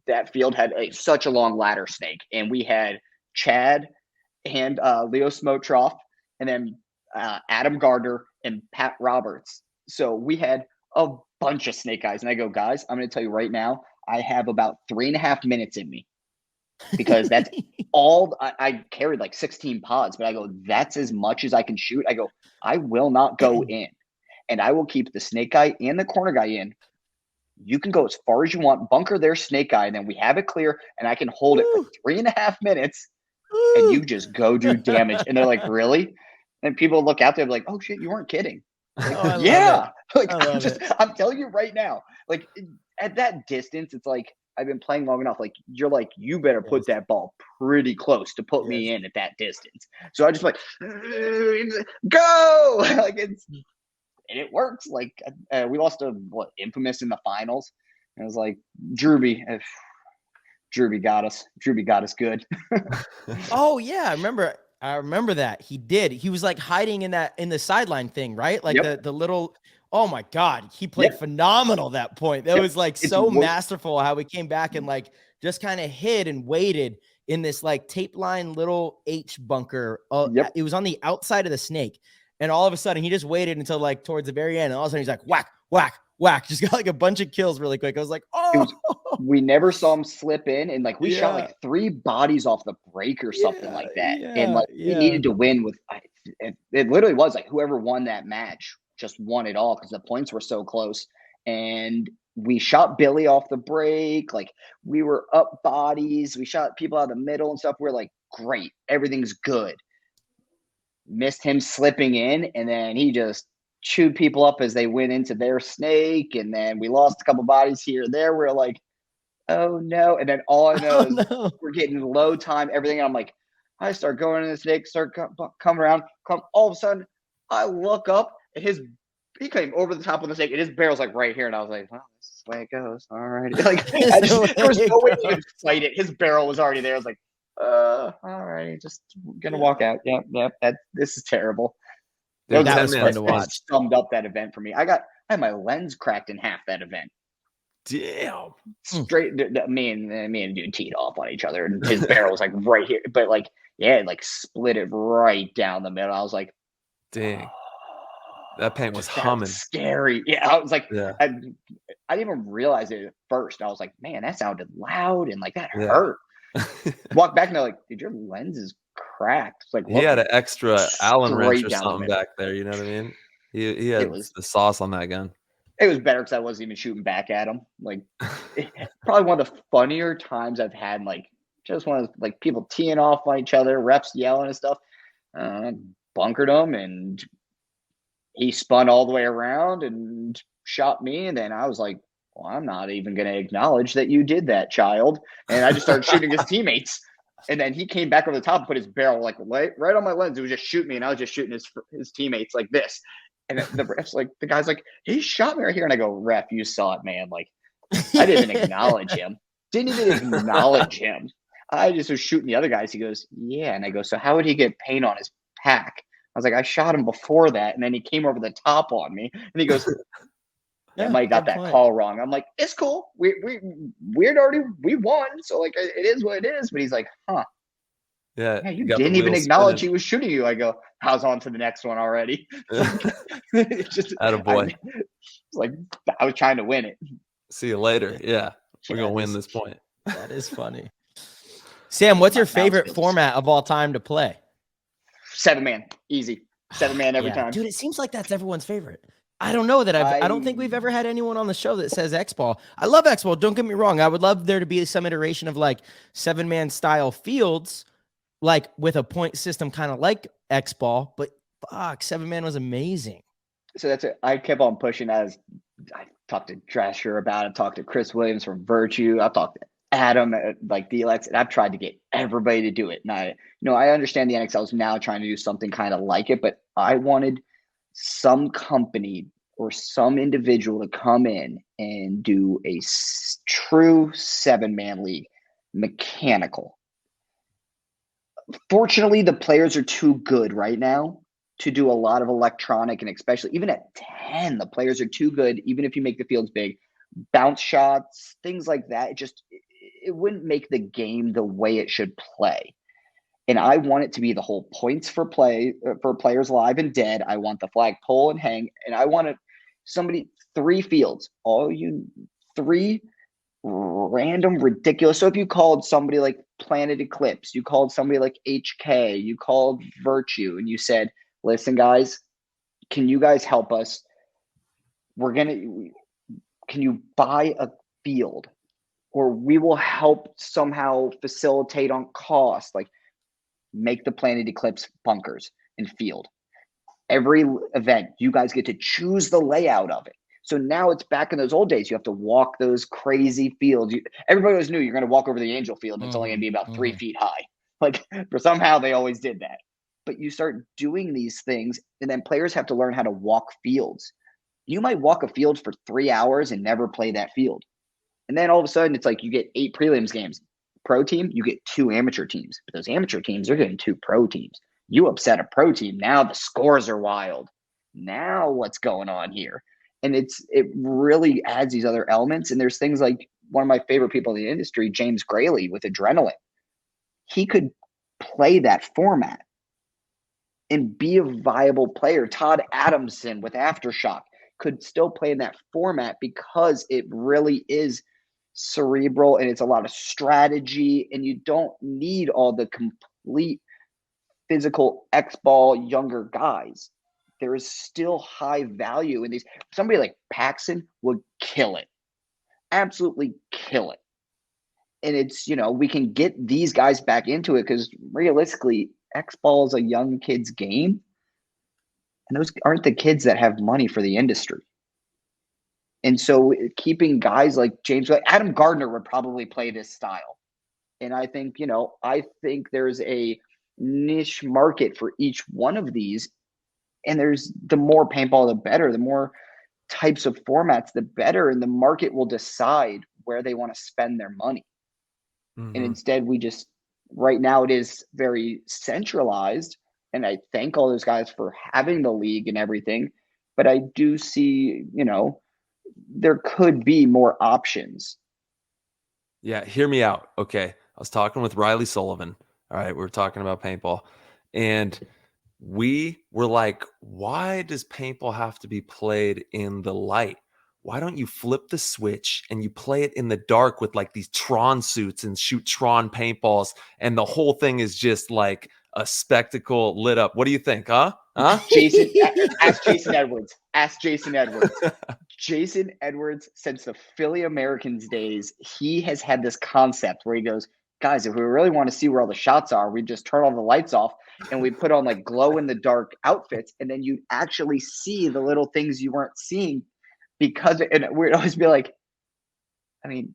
S7: that field had such a long ladder snake, and we had Chad and Leo Smotroff, and then Adam Gardner and Pat Roberts. So we had a bunch of snake eyes. And I go, guys, I'm going to tell you right now, I have about 3.5 minutes in me, because that's all I carried, like 16 pods, but I go, that's as much as I can shoot. I go, I will not go in, and I will keep the snake eye and the corner guy in. You can go as far as you want, bunker their snake eye, and then we have it clear, and I can hold it for 3.5 minutes, and you just go do damage. And they're like, really? And people look out there like, oh shit, you weren't kidding. Like, yeah. Like, I'm telling you right now, like, at that distance, it's like, I've been playing long enough. Like, you're like, you better put that ball pretty close to put me in at that distance. So I just like, go. Like, and it works. Like, we lost to Infamous in the finals. And it was like, Drewby got us. Drewby got us good.
S2: Oh yeah, I remember that. He did. He was like hiding in the sideline thing, right? Like the little. Oh my God, he played phenomenal that point. That was like so masterful how we came back and like just kind of hid and waited in this like tape line little H bunker. It was on the outside of the snake. And all of a sudden he just waited until like towards the very end. And all of a sudden he's like, whack, whack, whack. Just got like a bunch of kills really quick. I was like,
S7: we never saw him slip in. And like, we shot like 3 bodies off the break or something like that. And like, we needed to win with, it literally was like whoever won that match just won it all, because the points were so close. And we shot Billy off the break. Like, we were up bodies. We shot people out of the middle and stuff. We're like, great. Everything's good. Missed him slipping in, and then he just chewed people up as they went into their snake, and then we lost a couple bodies here and there. We're like, oh no. And then all I know is we're getting low time, everything. And I'm like, I start going in the snake, start coming around. All of a sudden, I look up, and he came over the top of the snake, and his barrel's like right here. And I was like, well, this is the way it goes. All right. Like, there was no way to even fight it. His barrel was already there. I was like, all right, just gonna walk out. Yep. This is terrible.
S2: Dude, that was fun to watch.
S7: Summed up that event for me. I had my lens cracked in half that event.
S1: Damn.
S7: Straight, me and dude teed off on each other, and his barrel was like right here. But like, yeah, it like split it right down the middle. I was like,
S1: dang. That paint was humming.
S7: Scary. Yeah, I was like, I didn't even realize it at first. I was like, man, that sounded loud and like that hurt. Walked back and they're like, dude, your lens is cracked. It's like,
S1: he had an extra Allen wrench or something back there. You know what I mean? He had the sauce on that gun.
S7: It was better because I wasn't even shooting back at him. Like, probably one of the funnier times I've had. Like, just one of like people teeing off on each other, refs yelling and stuff. Bunkered him, and he spun all the way around and shot me. And then I was like, well, I'm not even going to acknowledge that you did that, child. And I just started shooting his teammates. And then he came back over the top and put his barrel like right on my lens. It was just shooting me, and I was just shooting his teammates like this. And the ref's like, the guy's like, he shot me right here. And I go, ref, you saw it, man. Like, I didn't even acknowledge him. Didn't even acknowledge him. I just was shooting the other guys. He goes, yeah. And I go, so how would he get paint on his pack? I was like, I shot him before that. And then he came over the top on me. And he goes, I might have got that call wrong. I'm like, it's cool. We won. So like, it is what it is. But he's like, huh.
S1: Yeah,
S7: you didn't even acknowledge he was shooting you. I go, I was on to the next one already. Just
S1: attaboy.
S7: Like, I was trying to win it.
S1: See you later. Yeah, we're going to win this point.
S2: That is funny. Sam, what's your favorite format of all time to play?
S7: 7-man. Easy. 7-man every time.
S2: Dude, it seems like that's everyone's favorite. I don't know that I don't think we've ever had anyone on the show that says X-Ball. I love X-Ball. Don't get me wrong. I would love there to be some iteration of like 7-man style fields, like with a point system, kind of like X-Ball, but fuck, 7-man was amazing.
S7: So that's it. I kept on pushing as I talked to Drescher about it, talked to Chris Williams from Virtue. I talked to Adam at like DLX, and I've tried to get everybody to do it. And I understand the NXL is now trying to do something kind of like it, but I wanted some company or some individual to come in and do a true 7-man league, mechanical. Fortunately, the players are too good right now to do a lot of electronic, and especially even at 10, the players are too good. Even if you make the fields big, bounce shots, things like that, it wouldn't make the game the way it should play. And I want it to be the whole points for players live and dead. I want the flag pull and hang, and I want 3 fields, three random ridiculous. So if you called somebody like Planet Eclipse, you called somebody like HK, you called Virtue, and you said, listen guys, can you guys help us? Can you buy a field, or we will help somehow facilitate on cost, like make the Planet Eclipse bunkers and field. Every event, you guys get to choose the layout of it. So now it's back in those old days. You have to walk those crazy fields. Everybody always knew you're going to walk over the Angel Field, and it's only going to be about 3 feet high. Like, for somehow they always did that. But you start doing these things, and then players have to learn how to walk fields. You might walk a field for 3 hours and never play that field. And then all of a sudden, it's like you get 8 prelims games. Pro team, you get 2 amateur teams. But those amateur teams are getting 2 pro teams. You upset a pro team, now the scores are wild. Now what's going on here? And it really adds these other elements. And there's things like one of my favorite people in the industry, James Graley with Adrenaline. He could play that format and be a viable player. Todd Adamson with Aftershock could still play in that format because it really is cerebral and it's a lot of strategy, and you don't need all the complete physical X-ball younger guys. There is still high value in these. Somebody like Paxson would kill it. Absolutely kill it. And it's, we can get these guys back into it because realistically, X-ball is a young kid's game. And those aren't the kids that have money for the industry. And so keeping guys like James, like Adam Gardner would probably play this style. And I think, I think there's a niche market for each one of these. And there's the more paintball, the better, the more types of formats, the better. And the market will decide where they want to spend their money. And instead right now it is very centralized. And I thank all those guys for having the league and everything. But I do see, there could be more options.
S1: Yeah, hear me out. Okay. I was talking with Riley Sullivan. All right. We were talking about paintball. And we were like, why does paintball have to be played in the light? Why don't you flip the switch and you play it in the dark with like these Tron suits and shoot Tron paintballs? And the whole thing is just like a spectacle lit up. What do you think? Huh?
S7: Jason, ask Jason Edwards. Ask Jason Edwards. Jason Edwards, since the Philly Americans days, he has had this concept where he goes, guys, if we really want to see where all the shots are, we just turn all the lights off and we put on like glow in the dark outfits. And then you actually see the little things you weren't seeing and we'd always be like, I mean,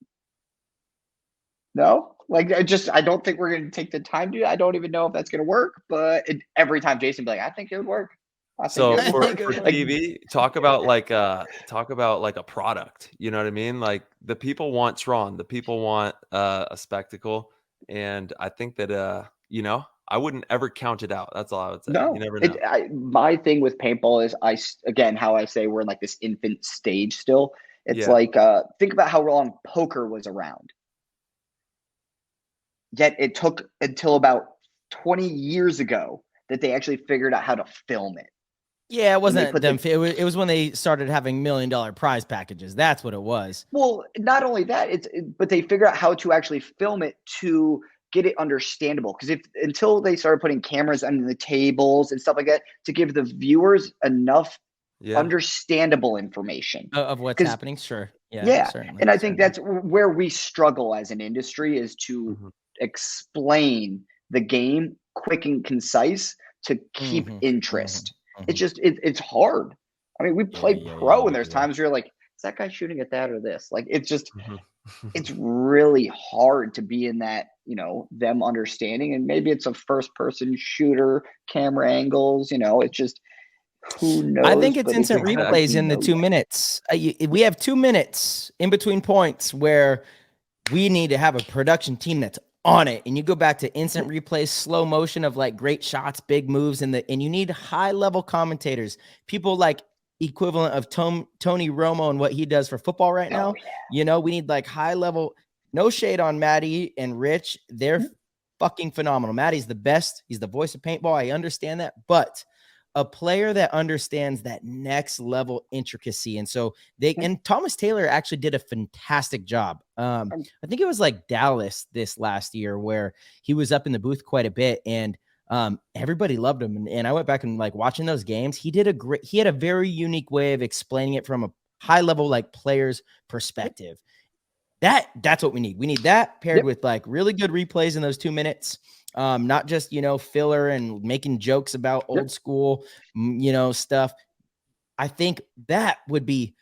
S7: no, like, I don't think we're going to take the time to, I don't even know if that's going to work, but every time Jason would be like, I think it would work.
S1: So for TV, talk about like a product, you know what I mean? Like the people want Tron, the people want a spectacle. And I think that, I wouldn't ever count it out. That's all I would say.
S7: No,
S1: you never know.
S7: My thing with paintball is how I say we're in like this infant stage still. It's like, think about how long poker was around. Yet it took until about 20 years ago that they actually figured out how to film it.
S2: Yeah, it wasn't them. It was when they started having $1 million prize packages. That's what it was.
S7: Well, not only that, but they figure out how to actually film it to get it understandable. Because until they started putting cameras under the tables and stuff like that to give the viewers enough understandable information
S2: of what's happening. Sure.
S7: Yeah.
S2: Certainly,
S7: and I think that's where we struggle as an industry is to explain the game quick and concise to keep interest. It's just, it's hard. I mean, we play pro and there's times where you're like, is that guy shooting at that or this? Like, it's just, it's really hard to be in that, them understanding. And maybe it's a first person shooter, camera angles, it's just, who knows?
S2: I think it's instant replays in the 2 minutes. We have 2 minutes in between points where we need to have a production team that's on it. And you go back to instant replays, slow motion of like great shots, big moves, and you need high level commentators, people like equivalent of Tony Romo and what he does for football right now. We need like high level, no shade on Maddie and Rich. They're fucking phenomenal. Maddie's the best. He's the voice of paintball. I understand that, but a player that understands that next level intricacy. And so and Thomas Taylor actually did a fantastic job. I think it was like Dallas this last year where he was up in the booth quite a bit and everybody loved him. And I went back and like watching those games, he had a very unique way of explaining it from a high level, like player's perspective. That's what we need. We need that paired with like really good replays in those 2 minutes. Not just, filler and making jokes about old school, stuff. I think that would be,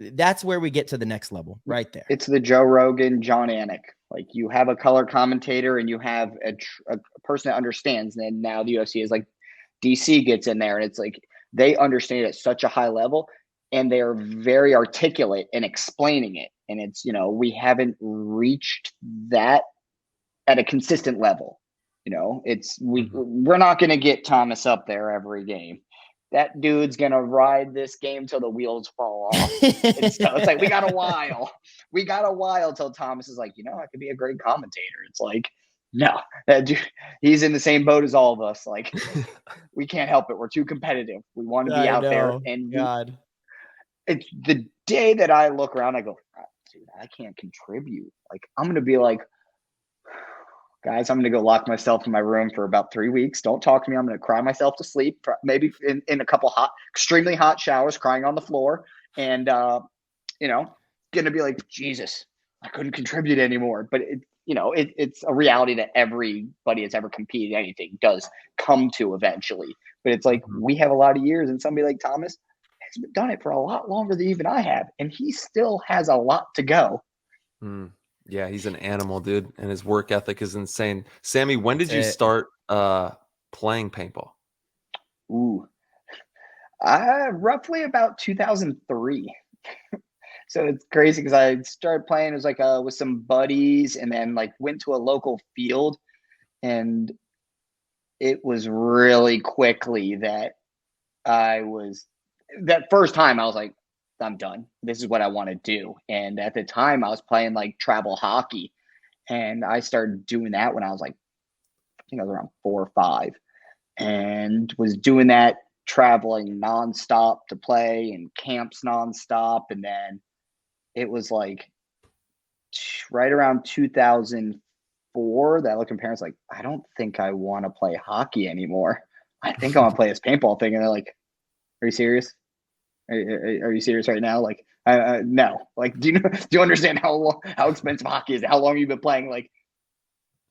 S2: that's where we get to the next level right there.
S7: It's the Joe Rogan, John Anik. Like you have a color commentator and you have a person that understands. And then now the UFC is like DC gets in there and it's like, they understand it at such a high level and they're very articulate in explaining it. And it's, we haven't reached that at a consistent level. We're not going to get Thomas up there every game. That dude's going to ride this game till the wheels fall off. It's like, we got a while till Thomas is like, I could be a great commentator. It's like, no, that dude, he's in the same boat as all of us. Like we can't help it. We're too competitive. We want to be out there. And it's the day that I look around, I go, dude, I can't contribute. Like, I'm going to be like, guys, I'm going to go lock myself in my room for about 3 weeks. Don't talk to me. I'm going to cry myself to sleep, maybe in a couple extremely hot showers, crying on the floor. And, going to be like, Jesus, I couldn't contribute anymore. But, it's a reality that everybody that's ever competed anything does come to eventually. But it's like we have a lot of years, and somebody like Thomas has done it for a lot longer than even I have, and he still has a lot to go.
S1: Yeah, he's an animal, dude, and his work ethic is insane. Sammy, when did you
S2: That's it.
S1: start playing paintball?
S7: Ooh, roughly about 2003. So it's crazy because I started playing. It was like with some buddies, and then like went to a local field, and it was really quickly that that first time I was like, I'm done. This is what I want to do. And at the time I was playing like travel hockey, and I started doing that when I was like, I think I was around 4 or 5, and was doing that, traveling nonstop to play and camps nonstop. And then it was like right around 2004 that I looked at parents like, I don't think I want to play hockey anymore. I think I want to play this paintball thing. And they're like, are you serious? Are you serious right now? Like, no. Like, do you understand how expensive hockey is? How long you've been playing? Like,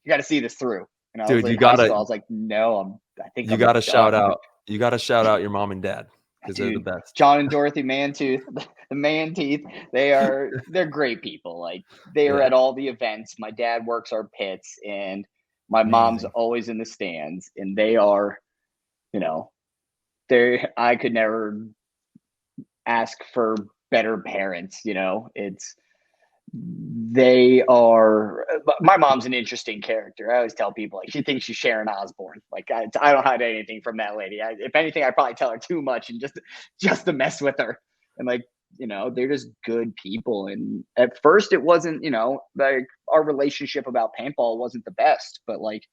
S7: you got to see this through. And I
S1: Dude,
S7: was like,
S1: you gotta,
S7: high school, I was like, no, I think
S1: you
S7: I'm
S1: gotta shout
S7: done.
S1: out. You gotta shout out your mom and dad because they're the
S7: Dude,
S1: best.
S7: John and Dorothy Mantooth, the Man Teeth, they're great people. Like, they are
S1: Yeah.
S7: at all the events. My dad works our pits, and my mom's
S1: Amazing.
S7: always in the stands, and they are, I could never ask for better parents. My mom's an interesting character. I always tell people, like, she thinks she's Sharon Osbourne. Like, I don't hide anything from that lady. If anything, I probably tell her too much and just to mess with her. And like, they're just good people. And at first it wasn't, like, our relationship about paintball wasn't the best, but like,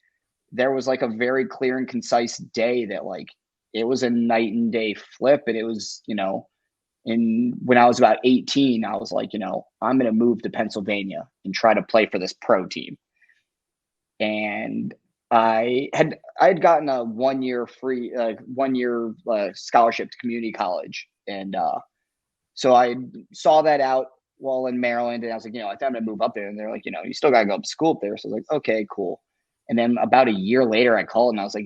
S7: there was like a very clear and concise day that, like, it was a night and day flip. And it was, and when I was about 18, I was like, I'm going to move to Pennsylvania and try to play for this pro team. And I had gotten a 1 year free, 1 year scholarship to community college. And so I saw that out while in Maryland. And I was like, I think I'm going to move up there. And they're like, you still got to go up to school up there. So I was like, okay, cool. And then about a year later, I called and I was like,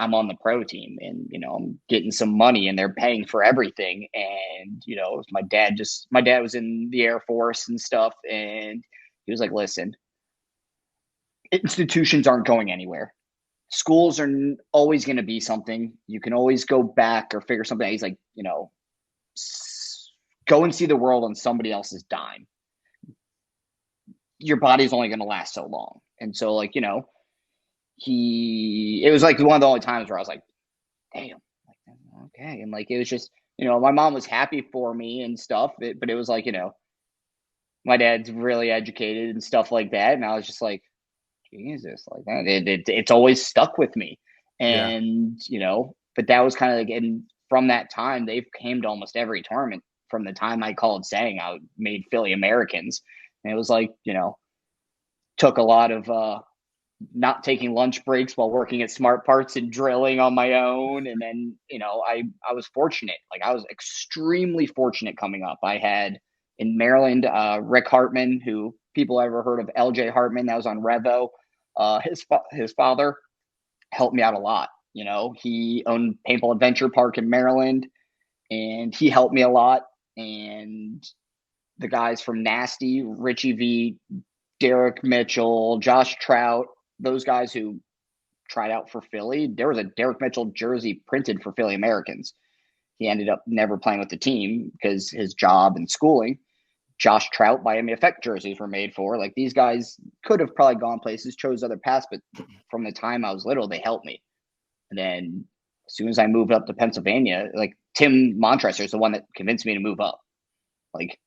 S7: I'm on the pro team, and, I'm getting some money, and they're paying for everything. And, my dad was in the Air Force and stuff. And he was like, listen, institutions aren't going anywhere. Schools are always going to be something. You can always go back or figure something out. He's like, go and see the world on somebody else's dime. Your body's only going to last so long. And so, like, it was like one of the only times where I was like, damn, okay. And like, it was just, my mom was happy for me and stuff, but it was like, my dad's really educated and stuff like that. And I was just like, Jesus, like that, it's always stuck with me. And, but that was kind of like, and from that time, they've came to almost every tournament from the time I called saying I made Philly Americans. And it was like, took a lot of, not taking lunch breaks while working at Smart Parts and drilling on my own. And then, I was fortunate. Like, I was extremely fortunate coming up. I had in Maryland, Rick Hartman, who people ever heard of, LJ Hartman, that was on Revo. His father helped me out a lot. He owned Paintball Adventure Park in Maryland, and he helped me a lot. And the guys from Nasty, Richie V, Derek Mitchell, Josh Trout, those guys who tried out for Philly, there was a Derek Mitchell jersey printed for Philly Americans. He ended up never playing with the team because his job and schooling. Josh Trout, Miami Effect jerseys were made for. Like, these guys could have probably gone places, chose other paths, but from the time I was little, they helped me. And then as soon as I moved up to Pennsylvania, like, Tim Montresor is the one that convinced me to move up. Like,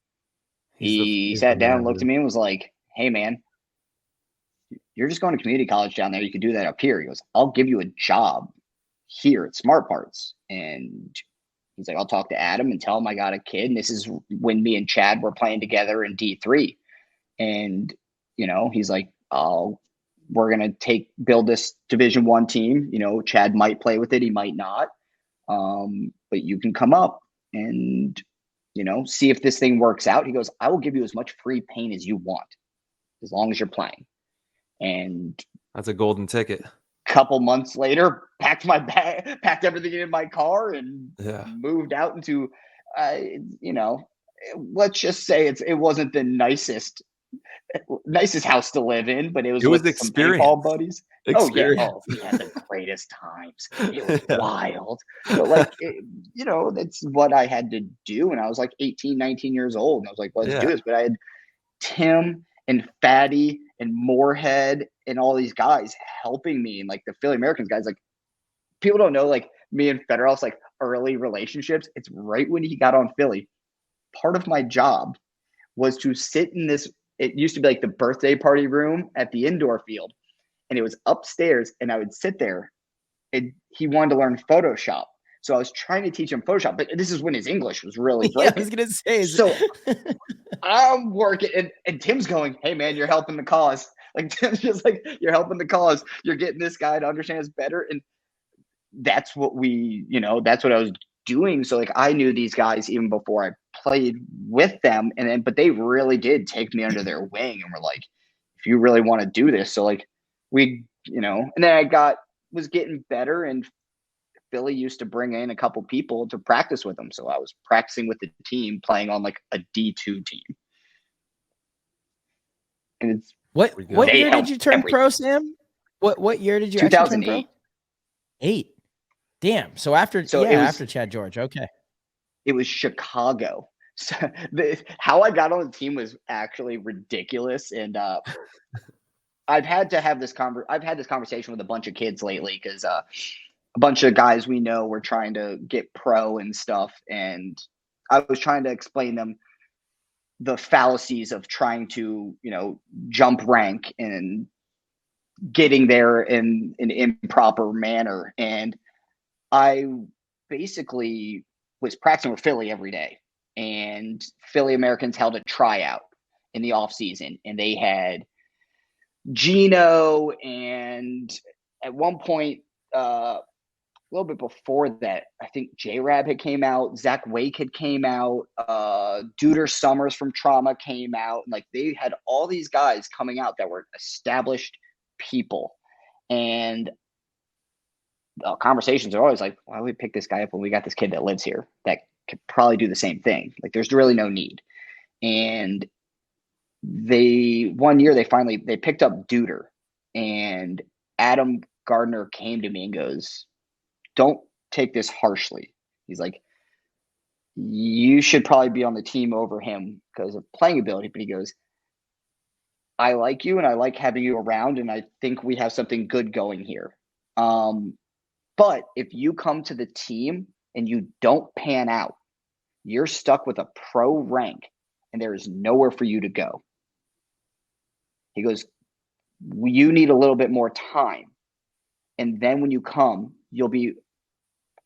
S7: he sat down, looked at me, and was like, hey, man, you're just going to community college down there. You can do that up here. He goes, I'll give you a job here at Smart Parts. And he's like, I'll talk to Adam and tell him I got a kid. And this is when me and Chad were playing together in D3. And, he's like, we're going to build this Division I team. Chad might play with it. He might not. But you can come up and, see if this thing works out. He goes, I will give you as much free paint as you want, as long as you're playing. And
S1: That's a golden ticket.
S7: couple months later, packed my bag, packed everything in my car, and
S1: Yeah.
S7: moved out into, let's just say it wasn't the nicest house to live in, but it was
S1: It was
S7: with some
S1: experience.
S7: paintball buddies.
S1: Experience.
S7: Oh yeah, we had the greatest times. It was
S1: Yeah.
S7: wild, but like, that's what I had to do. And I was like 18, 19 years old, and I was like, let's do
S1: Yeah.
S7: this. But I had Tim and Fatty and Moorhead and all these guys helping me, and like the Philly Americans guys. Like, people don't know, like, me and Federer's like early relationships. It's right when he got on Philly. Part of my job was to sit in this. It used to be like the birthday party room at the indoor field, and it was upstairs. And I would sit there, and he wanted to learn Photoshop. So I was trying to teach him Photoshop, but this is when his English was really
S2: Yeah, I
S7: broken.
S2: was gonna say.
S7: So I'm working, and Tim's going, "Hey man, you're helping the cause." Like, Tim's just like, "You're helping the cause. You're getting this guy to understand us better." And that's what that's what I was doing. So like, I knew these guys even before I played with them, but they really did take me under their wing and were like, "If you really want to do this." So like, and then I was getting better, and Philly used to bring in a couple people to practice with them. So I was practicing with the team, playing on like a D2 team. And it's
S2: What
S7: They
S2: year did
S7: helped
S2: you turn
S7: everything.
S2: pro, Sam? What year did you actually turn pro?
S7: 2008.
S2: 8. Damn. So after Chad George. Okay.
S7: It was Chicago. So how I got on the team was actually ridiculous. And I've had this conversation with a bunch of kids lately, because a bunch of guys we know were trying to get pro and stuff. And I was trying to explain them the fallacies of trying to, jump rank and getting there in an improper manner. And I basically was practicing with Philly every day, and Philly Americans held a tryout in the off season, and they had Gino, and at one point, a little bit before that, I think J-Rab had came out, Zach Wake had came out, Duder Summers from Trauma came out, and like, they had all these guys coming out that were established people. And conversations are always like, why would we pick this guy up when we got this kid that lives here that could probably do the same thing? Like, there's really no need. And one year they picked up Duder, and Adam Gardner came to me and goes, "Don't take this harshly." He's like, "You should probably be on the team over him because of playing ability." But he goes, "I like you, and I like having you around, and I think we have something good going here. But if you come to the team and you don't pan out, you're stuck with a pro rank, and there is nowhere for you to go." He goes, "You need a little bit more time. And then when you come, you'll be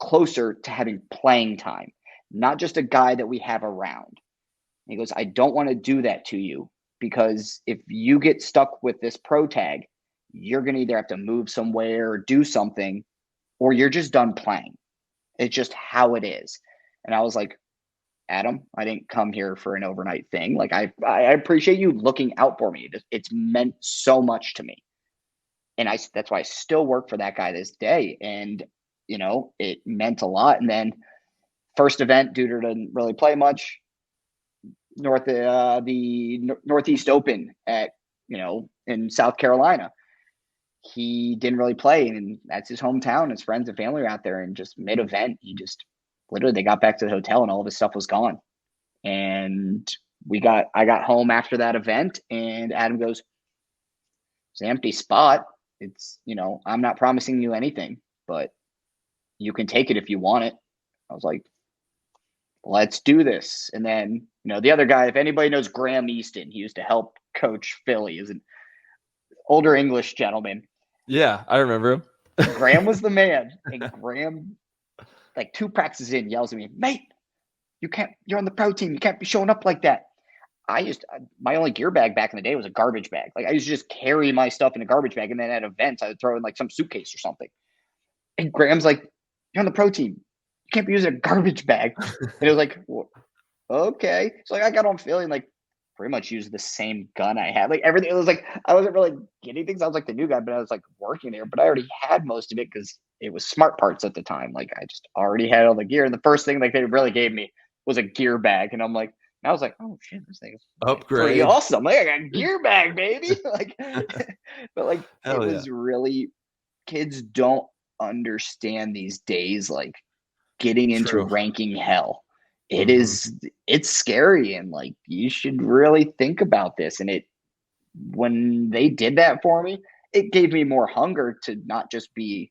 S7: closer to having playing time, not just a guy that we have around." And he goes, "I don't want to do that to you, because if you get stuck with this pro tag, you're going to either have to move somewhere or do something, or you're just done playing. It's just how it is." And I was like, "Adam, I didn't come here for an overnight thing. Like, I appreciate you looking out for me. It's meant so much to me. And that's why I still work for that guy this day." And, it meant a lot. And then first event, Duder didn't really play much. The Northeast Open at, in South Carolina, he didn't really play, and that's his hometown. His friends and family are out there, and just mid-event, they got back to the hotel and all of his stuff was gone. And I got home after that event, and Adam goes, "It's an empty spot. It's, I'm not promising you anything, but you can take it if you want it." I was like, "Let's do this." And then, the other guy, if anybody knows Graham Easton, he used to help coach Philly, is an older English gentleman.
S1: Yeah, I remember him.
S7: Graham was the man. And Graham, like 2 practices in, yells at me, "Mate, you're on the pro team. You can't be showing up like that." My only gear bag back in the day was a garbage bag. Like, I used to just carry my stuff in a garbage bag, and then at events, I would throw in like some suitcase or something. And Graham's like, "You're on the pro team. You can't be using a garbage bag." And it was like, well, okay. So like, I got on Philly, and like, pretty much use the same gun I had. Like everything, it was like I wasn't really getting things. I was like the new guy, but I was like working there. But I already had most of it because it was smart parts at the time. Like I just already had all the gear. And the first thing like they really gave me was a gear bag, and I'm like, I was like, oh shit, this thing is
S1: Upgrade.
S7: pretty awesome. Like I got a gear bag, baby. Like, but like
S1: Hell
S7: it was really kids don't understand these days. Like getting into
S1: True.
S7: ranking hell. It
S1: Mhm.
S7: is it's scary, and like you should really think about this. And when they did that for me, it gave me more hunger to not just be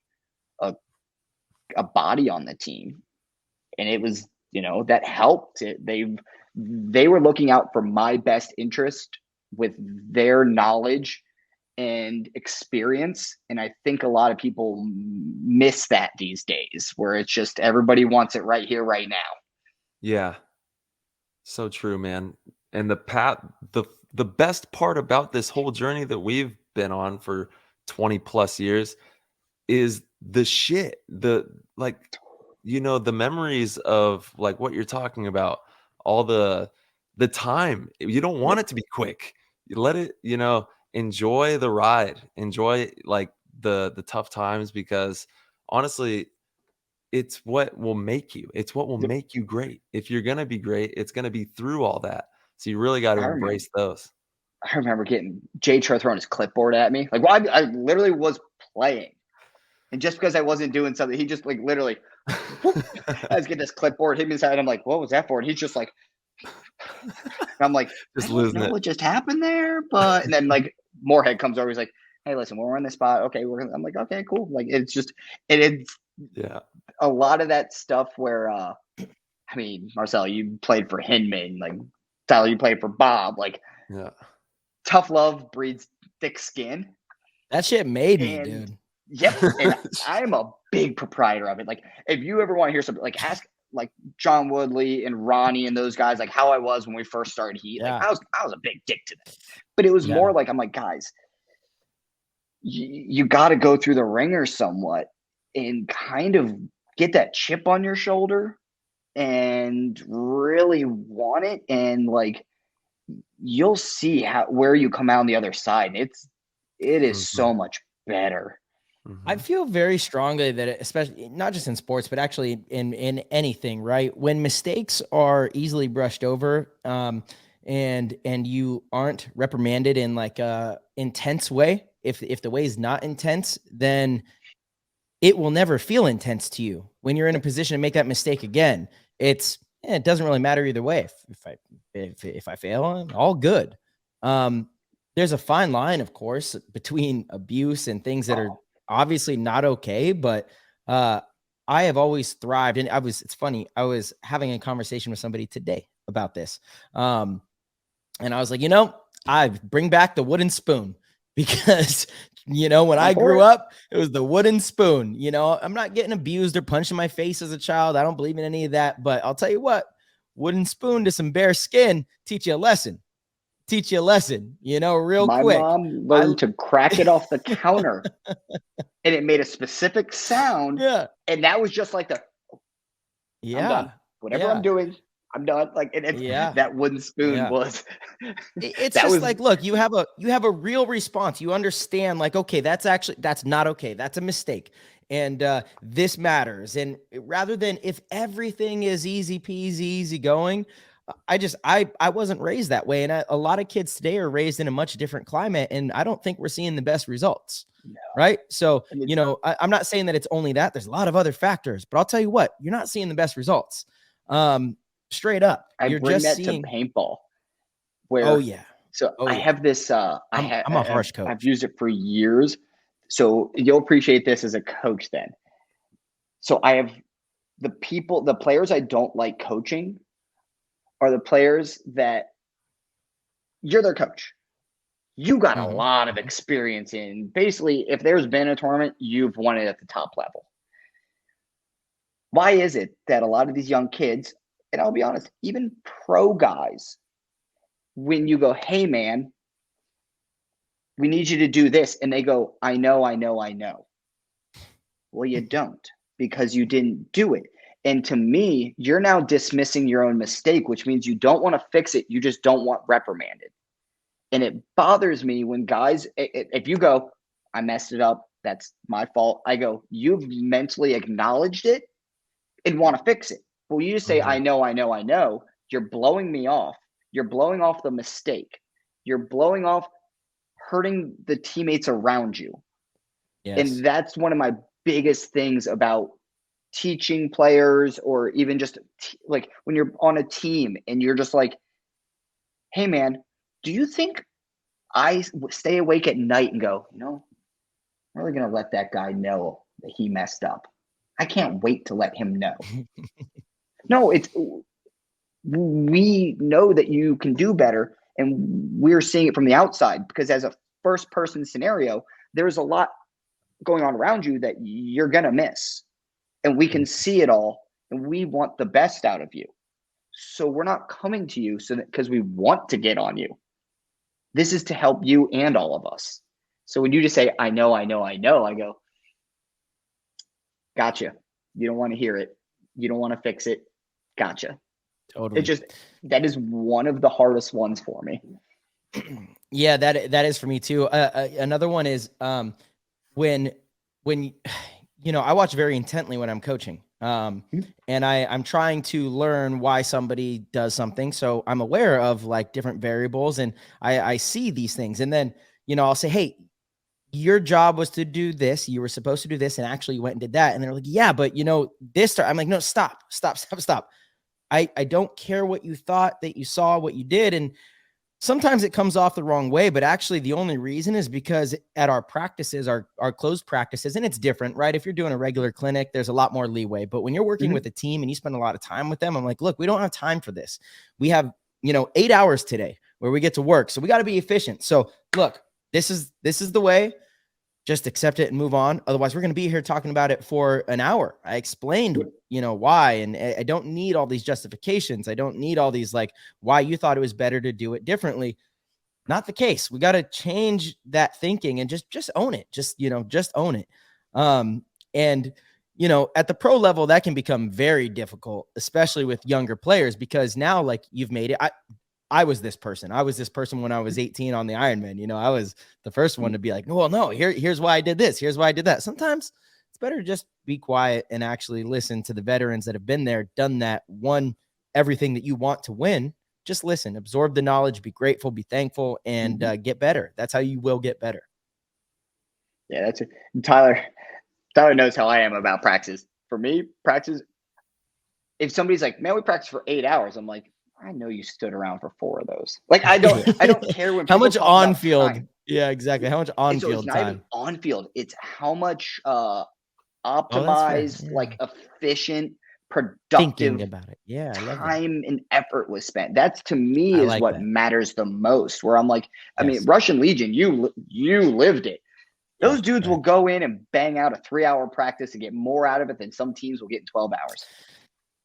S7: a body on the team. And it was, that helped. They were looking out for my best interest with their knowledge and experience. And I think a lot of people miss that these days, where it's just everybody wants it right here, right now.
S1: Yeah. So true, man. And the best part about this whole journey that we've been on for 20 plus years is the shit. The memories of like what you're talking about, all the time. You don't want it to be quick. You let it, enjoy the ride. Enjoy like the tough times, because honestly, it's what will make you. It's what will make you great. If you're gonna be great, it's gonna be through all that. So you really got to embrace those.
S7: I remember getting Jay Tro throwing his clipboard at me. Like, well, I literally was playing. And just because I wasn't doing something, he just like literally, I was getting this clipboard, hit me inside. I'm like, what was that for? And he's just like, I'm like,
S1: Just
S7: I don't
S1: losing
S7: know
S1: it.
S7: what just happened there. But, and then like Moorhead comes over. He's like, hey, listen, we're in this spot. Okay. I'm like, okay, cool. Like, it's
S1: Yeah.
S7: a lot of that stuff where, Marcel, you played for Hinman, like Tyler, you played for Bob, like
S1: Yeah.
S7: tough love breeds thick skin.
S2: That shit made me, dude.
S7: Yep. And I'm a big proprietor of it. Like, if you ever want to hear something, like ask like John Woodley and Ronnie and those guys, like how I was when we first started Heat.
S2: Yeah.
S7: Like I was a big dick to them. But it was more like, I'm like, guys, you got to go through the ringer somewhat and kind of get that chip on your shoulder and really want it. And like, you'll see where you come out on the other side. It is so much better.
S2: I feel very strongly that, especially not just in sports, but actually in anything, right? When mistakes are easily brushed over, and you aren't reprimanded in like a intense way, if the way is not intense, then it will never feel intense to you. When you're in a position to make that mistake again, it doesn't really matter either way. If I fail, all good. There's a fine line, of course, between abuse and things that are obviously not okay, but I have always thrived. And it's funny, I was having a conversation with somebody today about this. And I was like, I bring back the wooden spoon, because, when I grew up, it was the wooden spoon. I'm not getting abused or punched in my face as a child. I don't believe in any of that, but I'll tell you what, wooden spoon to some bare skin, teach you a lesson, real
S7: My
S2: quick.
S7: My mom learned to crack it off the counter, and it made a specific sound.
S2: Yeah.
S7: And that was just like I'm done. Whatever I'm doing, I'm done. Like, that wooden spoon was.
S2: It's just like, look, you have a real response. You understand, like, okay, that's not okay. That's a mistake. And this matters. And rather than if everything is easy peasy, easy going, I wasn't raised that way. And a lot of kids today are raised in a much different climate. And I don't think we're seeing the best results. No. Right. So, I'm not saying that it's only that. There's a lot of other factors, but I'll tell you what, you're not seeing the best results. Straight up.
S7: You're bring just that seeing to paintball. Where, I have this, I'm a harsh coach. I've used it for years. So you'll appreciate this as a coach then. So I have the players I don't like coaching are the players that you're their coach. You got a lot of experience in basically, if there's been a tournament, you've won it at the top level. Why is it that a lot of these young kids, and I'll be honest, even pro guys, when you go, hey man, we need you to do this, and they go, I know. Well, you don't, because you didn't do it. And to me, you're now dismissing your own mistake, which means you don't want to fix it. You just don't want reprimanded. And it bothers me when guys, if you go, I messed it up, that's my fault. I go, you've mentally acknowledged it and want to fix it. But when you just say, I know, you're blowing me off. You're blowing off the mistake. You're blowing off hurting the teammates around you.
S2: Yes.
S7: And that's one of my biggest things about teaching players, or even just like when you're on a team and you're just like, hey man, do you think I stay awake at night and go, I'm really going to let that guy know that he messed up. I can't wait to let him know. No, we know that you can do better, and we're seeing it from the outside, because as a first person scenario, there's a lot going on around you that you're going to miss. And we can see it all, and we want the best out of you. So we're not coming to you because we want to get on you. This is to help you and all of us. So when you just say, I know, I go, gotcha. You don't want to hear it. You don't want to fix it. Gotcha.
S2: Totally.
S7: That is one of the hardest ones for me.
S2: Yeah, that is for me too. Another one is when I watch very intently when I'm coaching. And I'm trying to learn why somebody does something. So I'm aware of like different variables, and I see these things. And then, I'll say, hey, your job was to do this. You were supposed to do this. And actually you went and did that. And they're like, yeah, but this, I'm like, no, stop. I don't care what you thought, that you saw, what you did. And sometimes it comes off the wrong way, but actually the only reason is because at our practices, our closed practices, and it's different, right? If you're doing a regular clinic, there's a lot more leeway, but when you're working with a team and you spend a lot of time with them, I'm like, look, we don't have time for this. We have, 8 hours today where we get to work. So we got to be efficient. So look, this is the way. Just accept it and move on. Otherwise, we're going to be here talking about it for an hour. I explained, why, and I don't need all these justifications. I don't need all these like why you thought it was better to do it differently. Not the case. We got to change that thinking and just own it. Just own it. And at the pro level, that can become very difficult, especially with younger players, because now like you've made it. I was this person. I was this person when I was 18 on the Ironman. I was the first one to be like, well, no, here's why I did this. Here's why I did that. Sometimes it's better to just be quiet and actually listen to the veterans that have been there, done that, won everything that you want to win. Just listen, absorb the knowledge, be grateful, be thankful, and get better. That's how you will get better.
S7: Yeah, that's it. Tyler knows how I am about practice. For me, practice, if somebody's like, man, we practice for 8 hours, I'm like, I know you stood around for 4 of those. Like, I don't care when
S2: how much on field.
S7: Time.
S2: Yeah, exactly. How much on field
S7: it's not
S2: time?
S7: even on field. It's how much optimized, like efficient, productive
S2: thinking about it. Yeah,
S7: time and effort was spent. That's to me is what matters the most. Where I'm like, I mean, Russian Legion, you lived it. Those dudes will go in and bang out a 3-hour practice and get more out of it than some teams will get in 12 hours.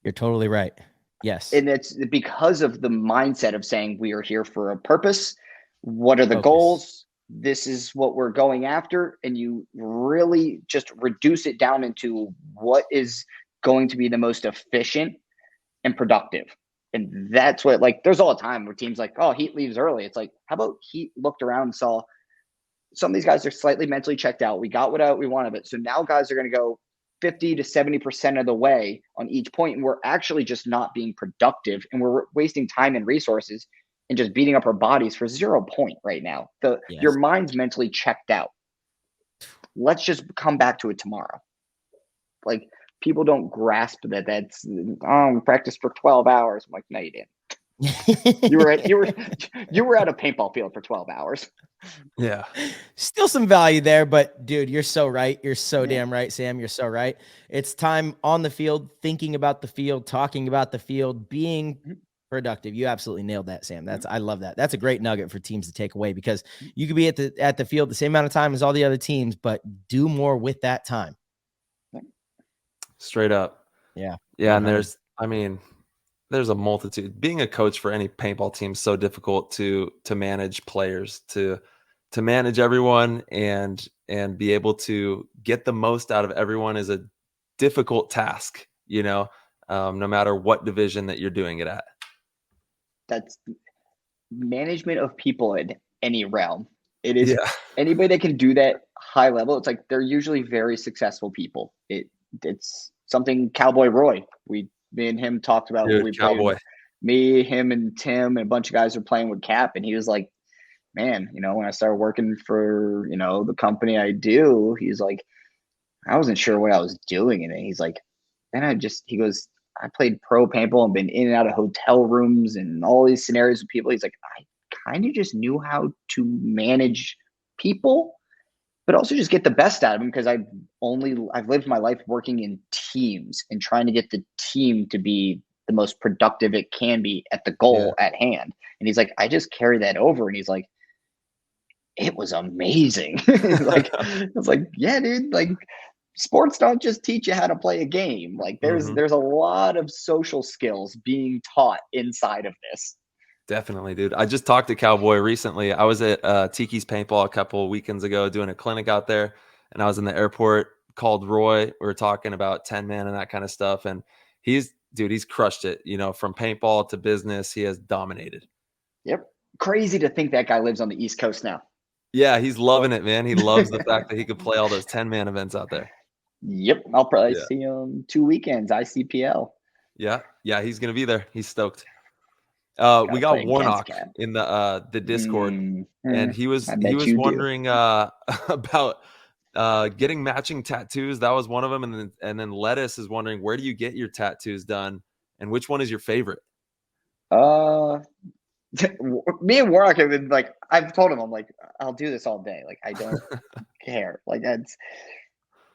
S2: You're totally right. Yes.
S7: And it's because of the mindset of saying we are here for a purpose. What are the goals? This is what we're going after. And you really just reduce it down into what is going to be the most efficient and productive. And that's what, like, there's all the time where teams like, oh, Heat leaves early. It's like, how about Heat looked around and saw some of these guys are slightly mentally checked out. We got what we wanted. But so now guys are going to go 50 to 70% of the way on each point, and we're actually just not being productive, and we're wasting time and resources and just beating up our bodies for 0 point right now. Your mind's mentally checked out. Let's just come back to it tomorrow. Like, people don't grasp that's practice for 12 hours. I'm like, no, you didn't. you were at a paintball field for 12 hours.
S2: Yeah. Still some value there, but dude, you're so right. You're so damn right, Sam. You're so right. It's time on the field, thinking about the field, talking about the field, being productive. You absolutely nailed that, Sam. I love that. That's a great nugget for teams to take away, because you could be at the field the same amount of time as all the other teams, but do more with that time.
S1: Straight up.
S2: Yeah.
S1: Yeah. And there's a multitude. Being a coach for any paintball team is so difficult to manage players, to manage everyone and be able to get the most out of everyone is a difficult task. no matter what division that you're doing it at.
S7: That's management of people in any realm. It is anybody that can do that high level. It's like they're usually very successful people. It's something Cowboy Roy. Me and him talked about when we
S1: Cowboy.
S7: played. Me, him, and Tim, and a bunch of guys were playing with Cap, and he was like, "Man, when I started working for the company I do, he's like, I wasn't sure what I was doing in it. He's like, he goes, I played pro paintball and been in and out of hotel rooms and all these scenarios with people. He's like, I kind of just knew how to manage people, but also just get the best out of them because I've lived my life working in teams and trying to get the team to be the most productive it can be at the goal at hand. And he's like, I just carry that over. And he's like, it was amazing. I was like, yeah, dude, like sports don't just teach you how to play a game. Like there's a lot of social skills being taught inside of this.
S1: Definitely, dude. I just talked to Cowboy recently. I was at Tiki's Paintball a couple of weekends ago doing a clinic out there, and I was in the airport, called Roy. We were talking about 10-man and that kind of stuff, and he's crushed it. From paintball to business, he has dominated.
S7: Yep. Crazy to think that guy lives on the East Coast now.
S1: Yeah, he's loving it, man. He loves the fact that he could play all those 10-man events out there.
S7: Yep. I'll probably see him 2 weekends, ICPL.
S1: Yeah, he's going to be there. He's stoked. We got Warnock in the Discord, and he was wondering about getting matching tattoos. That was one of them, and then Lettuce is wondering, where do you get your tattoos done, and which one is your favorite?
S7: Me and Warnock have been like, I've told him, I'm like, I'll do this all day. Like, I don't care. Like,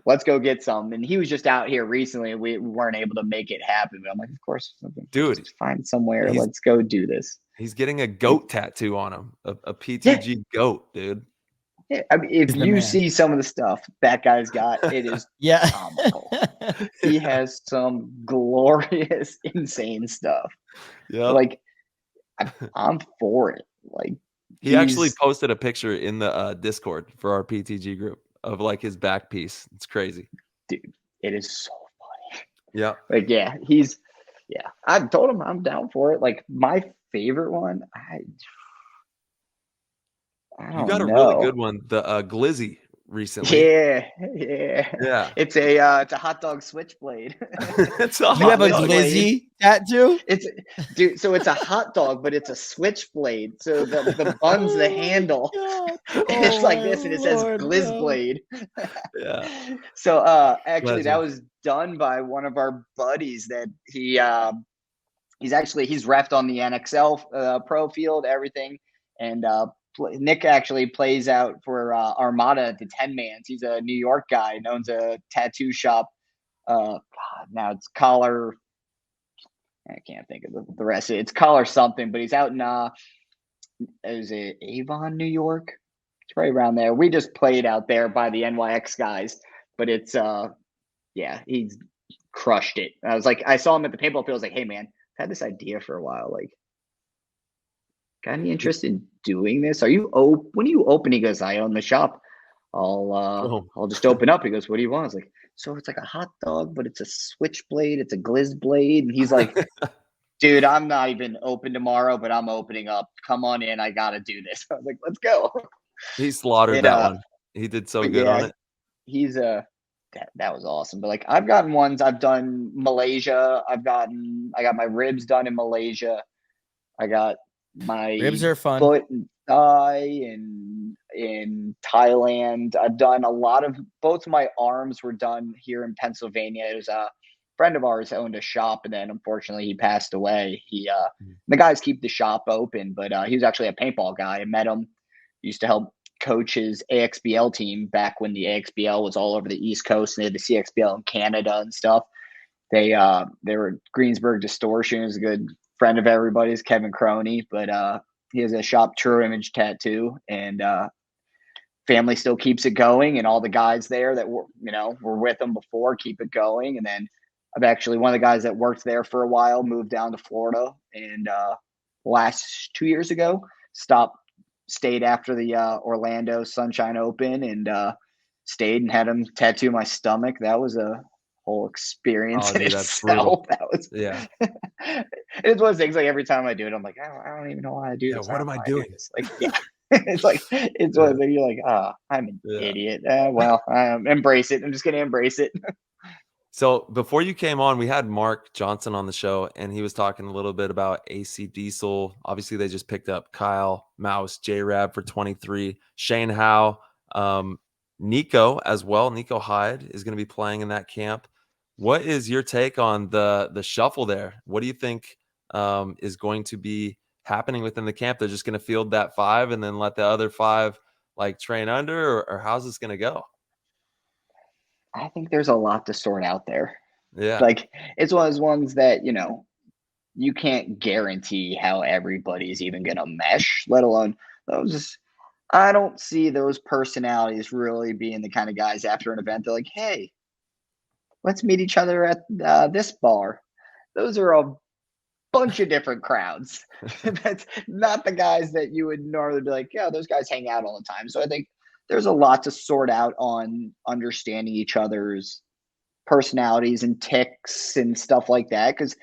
S7: let's go get some. And he was just out here recently, and we weren't able to make it happen. But I'm like, of course,
S1: dude,
S7: just find somewhere. Let's go do this.
S1: He's getting a goat tattoo on him, a PTG goat, dude.
S7: Yeah, I mean, if you see some of the stuff that guy's got, it is comical. He has some glorious, insane stuff. Yeah, like I'm for it. Like
S1: he actually posted a picture in the Discord for our PTG group of like his back piece. It's crazy,
S7: dude. It is so funny.
S1: Yeah,
S7: like I've told him I'm down for it. Like my favorite one, I don't
S1: you got a
S7: know.
S1: really good one, the Glizzy recently.
S7: Yeah. It's a hot dog switchblade.
S2: You have a Glizzy tattoo?
S7: So it's a hot dog, but it's a switchblade. So the bun's the handle. It's like this, and it says Glizzblade.
S1: Yeah.
S7: So actually, that was done by one of our buddies that he's reffed on the NXL pro field, everything, and Nick actually plays out for Armada at the 10-mans. He's a New York guy and owns a tattoo shop. Now it's Collar. I can't think of the rest of it. It's Collar something, but he's out in is it Avon, New York? It's right around there. We just played out there by the NYX guys, but it's he's crushed it. I saw him at the paintball field. I was like, hey man, I've had this idea for a while. Like, got any interest in doing this? Are you when you open? He goes, I own the shop. I'll just open up. He goes, what do you want? I was like, so it's like a hot dog, but it's a switchblade. It's a glizz blade. And he's like, dude, I'm not even open tomorrow, but I'm opening up. Come on in. I got to do this. I was like, let's go.
S1: He slaughtered that one. He did so good on it.
S7: He's that was awesome. But like, I've gotten ones. I've done Malaysia. I got my ribs done in Malaysia. I got my
S2: ribs are fun.
S7: Foot and thigh in Thailand. I've done a lot of both. My arms were done here in Pennsylvania. It was a friend of ours owned a shop, and then unfortunately he passed away. The guys keep the shop open, but he was actually a paintball guy. I met him. Used to help coach his AHSBIZ team back when the AHSBIZ was all over the East Coast, and they had the CXBL in Canada and stuff. They were Greensburg Distortion. Is a good friend of everybody's, Kevin Croney, but he has a shop, True Image Tattoo, and family still keeps it going, and all the guys there that were with them before keep it going. And then I've actually, one of the guys that worked there for a while moved down to Florida, and last 2 years ago stayed after the Orlando Sunshine Open, and stayed and had him tattoo my stomach. That was a whole experience
S1: Oh,
S7: in
S1: dude, that's brutal.
S7: itself. That was
S1: Yeah.
S7: it's one of those things, like every time I do it, I'm like, I don't even know why I do
S1: Yeah,
S7: this.
S1: what
S7: don't
S1: am I
S7: know why do
S1: doing?
S7: this. Like, yeah. It's one of those things, you're like, I'm an
S1: Yeah.
S7: idiot. Well, embrace it. I'm just gonna embrace it.
S1: So before you came on, we had Mark Johnson on the show, and he was talking a little bit about AC Diesel. Obviously, they just picked up Kyle, Mouse, J-Rab for 23, Shane Howe, Nico as well. Nico Hyde is going to be playing in that camp. What is your take on the shuffle there? What do you think is going to be happening within the camp? They're just going to field that 5 and then let the other 5 like train under, or how's this going to go?
S7: I think there's a lot to sort out there.
S1: Yeah.
S7: Like, it's one of those ones that, you can't guarantee how everybody's even going to mesh, let alone those. I don't see those personalities really being the kind of guys after an event. They're like, hey, let's meet each other at this bar. Those are a bunch of different crowds. That's not the guys that you would normally be like, yeah, those guys hang out all the time. So I think there's a lot to sort out on understanding each other's personalities and ticks and stuff like that, because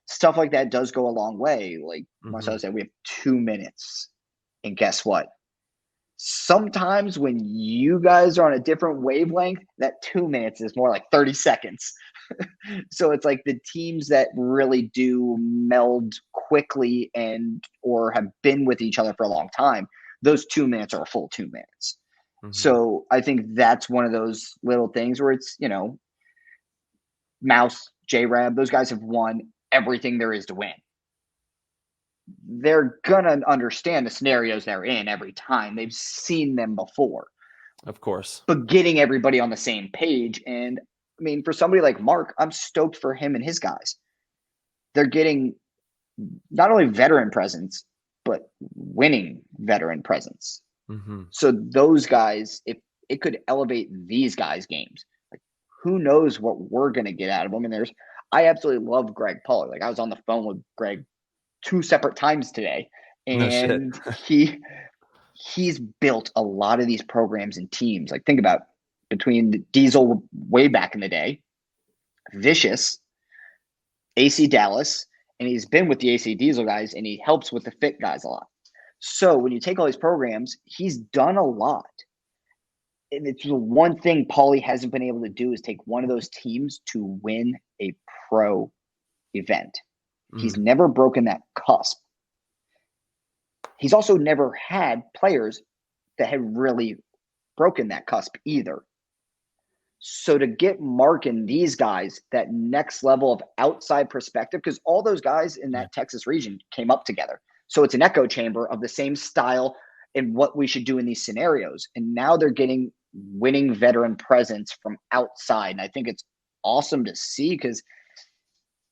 S7: stuff like that does go a long way. Like Marcelo said, we have 2 minutes, and guess what? Sometimes when you guys are on a different wavelength, that 2 minutes is more like 30 seconds. So it's like the teams that really do meld quickly or have been with each other for a long time, those 2 minutes are a full 2 minutes. So I think that's one of those little things where it's, Mouse, J-Rab, those guys have won everything there is to win. They're going to understand the scenarios they're in every time. They've seen them before.
S1: Of course.
S7: But getting everybody on the same page. And I mean, for somebody like Mark, I'm stoked for him and his guys. They're getting not only veteran presence, but winning veteran presence. So those guys, if it could elevate these guys' games, like who knows what we're going to get out of them. And I absolutely love Greg Pollard. Like I was on the phone with Greg 2 separate times today, and he's built a lot of these programs and teams. Like think about between the Diesel way back in the day, Vicious, AC Dallas, and he's been with the AC Diesel guys, and he helps with the Fit guys a lot. So when you take all these programs, he's done a lot. And it's the one thing Paulie hasn't been able to do is take one of those teams to win a pro event. He's never broken that cusp. He's also never had players that had really broken that cusp either. So to get Mark and these guys that next level of outside perspective, because all those guys in that Texas region came up together. So it's an echo chamber of the same style and what we should do in these scenarios. And now they're getting winning veteran presence from outside. And I think it's awesome to see because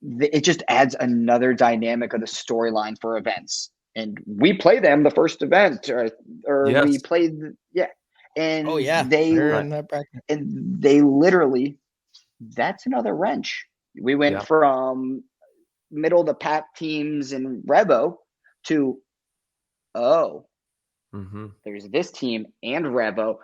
S7: it just adds another dynamic of the storyline for events. And we play them the first event or we played. And they literally, that's another wrench. We went from middle of the pack teams in Revo to, there's this team and Revo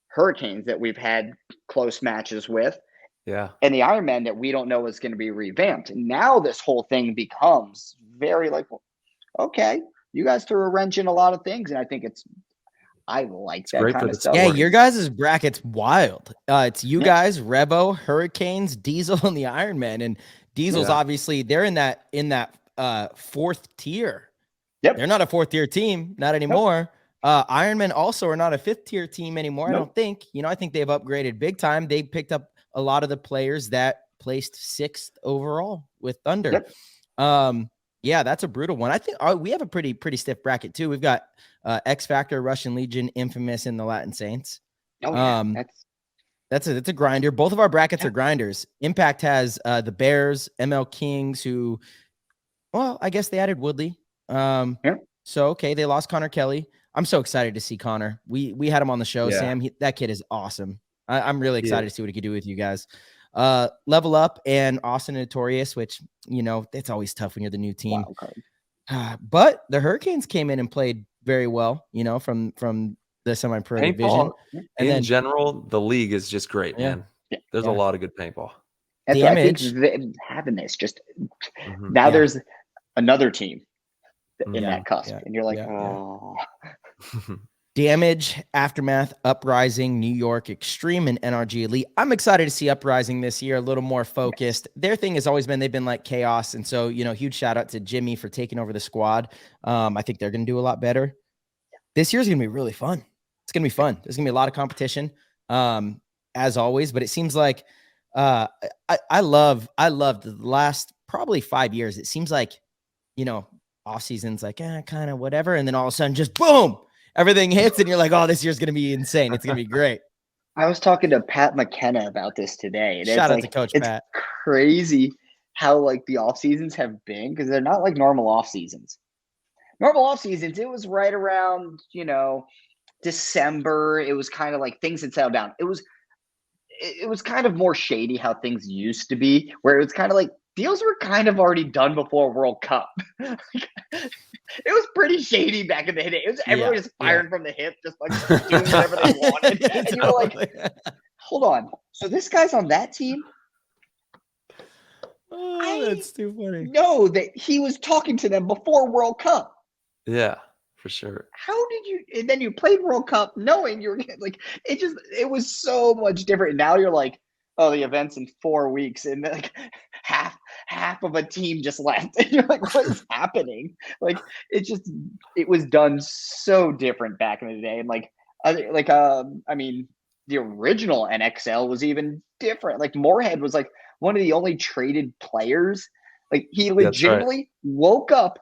S7: Hurricanes that we've had close matches with.
S1: Yeah.
S7: And the Ironman that we don't know is going to be revamped. And now this whole thing becomes very like, okay, you guys threw a wrench in a lot of things. And I think I like that kind of stuff.
S2: Yeah, your guys' bracket's wild. It's you guys, Revo, Hurricanes, Diesel, and the Ironman. And Diesel's obviously they're in that 4th tier.
S7: Yep.
S2: They're not a 4th tier team, not anymore. Ironman also are not a 5th tier team anymore. I don't think. I think they've upgraded big time. They picked up a lot of the players that placed 6th overall with Thunder. Yeah, that's a brutal one. I think we have a pretty stiff bracket too. We've got X Factor, Russian Legion, Infamous, and the Latin Saints. That's a grinder. Both of our brackets are grinders. Impact has the Bears, ML Kings, who, well, I guess they added Woodley. So okay, they lost Connor Kelly. I'm so excited to see Connor. We had him on the show. Sam, that kid is awesome. I'm really excited to see what he can do with you guys. Level Up and Austin Notorious, which it's always tough when you're the new team. But the Hurricanes came in and played very well. From the semi-pro division. And
S1: in general, the league is just great, man. There's a lot of good paintball.
S7: That's why I think
S2: Damage.
S7: having this just
S1: Mhm.
S7: now
S2: Yeah.
S7: there's another team in
S2: Yeah,
S7: that cusp,
S2: yeah,
S7: and you're like,
S2: yeah.
S7: oh,
S2: Damage, Aftermath, Uprising, New York, Extreme, and NRG Elite. I'm excited to see Uprising this year, a little more focused. Their thing has always been they've been like chaos. And so, huge shout out to Jimmy for taking over the squad. I think they're going to do a lot better. This year's going to be really fun. It's going to be fun. There's going to be a lot of competition, as always. But it seems like I loved the last probably 5 years. It seems like, off season's like, kind of whatever. And then all of a sudden, just boom, everything hits. And you're like, oh, this year's going to be insane. It's going to be great.
S7: I was talking to Pat McKenna about this today. And
S2: Shout out
S7: it's
S2: to
S7: like,
S2: Coach
S7: it's
S2: Pat.
S7: crazy how like the off seasons have been, because they're not like normal off seasons. Normal off seasons, it was right around, December. It was kind of like things had settled down. It was kind of more shady how things used to be, where it was kind of like deals were kind of already done before World Cup. It was pretty shady back in the day. It was everyone just firing from the hip, just like doing whatever they wanted. And you were like, hold on. So this guy's on that team?
S2: Oh, that's too funny.
S7: No, that he was talking to them before World Cup.
S1: Yeah, for sure.
S7: How did you? And then you played World Cup knowing you were like, it was so much different. Now you're like, oh, the event's in 4 weeks, and like half of a team just left, and you're like, what is happening? Like it was done so different back in the day, and I mean, the original NXL was even different. Like Moorhead was like one of the only traded players. Like he legitimately woke up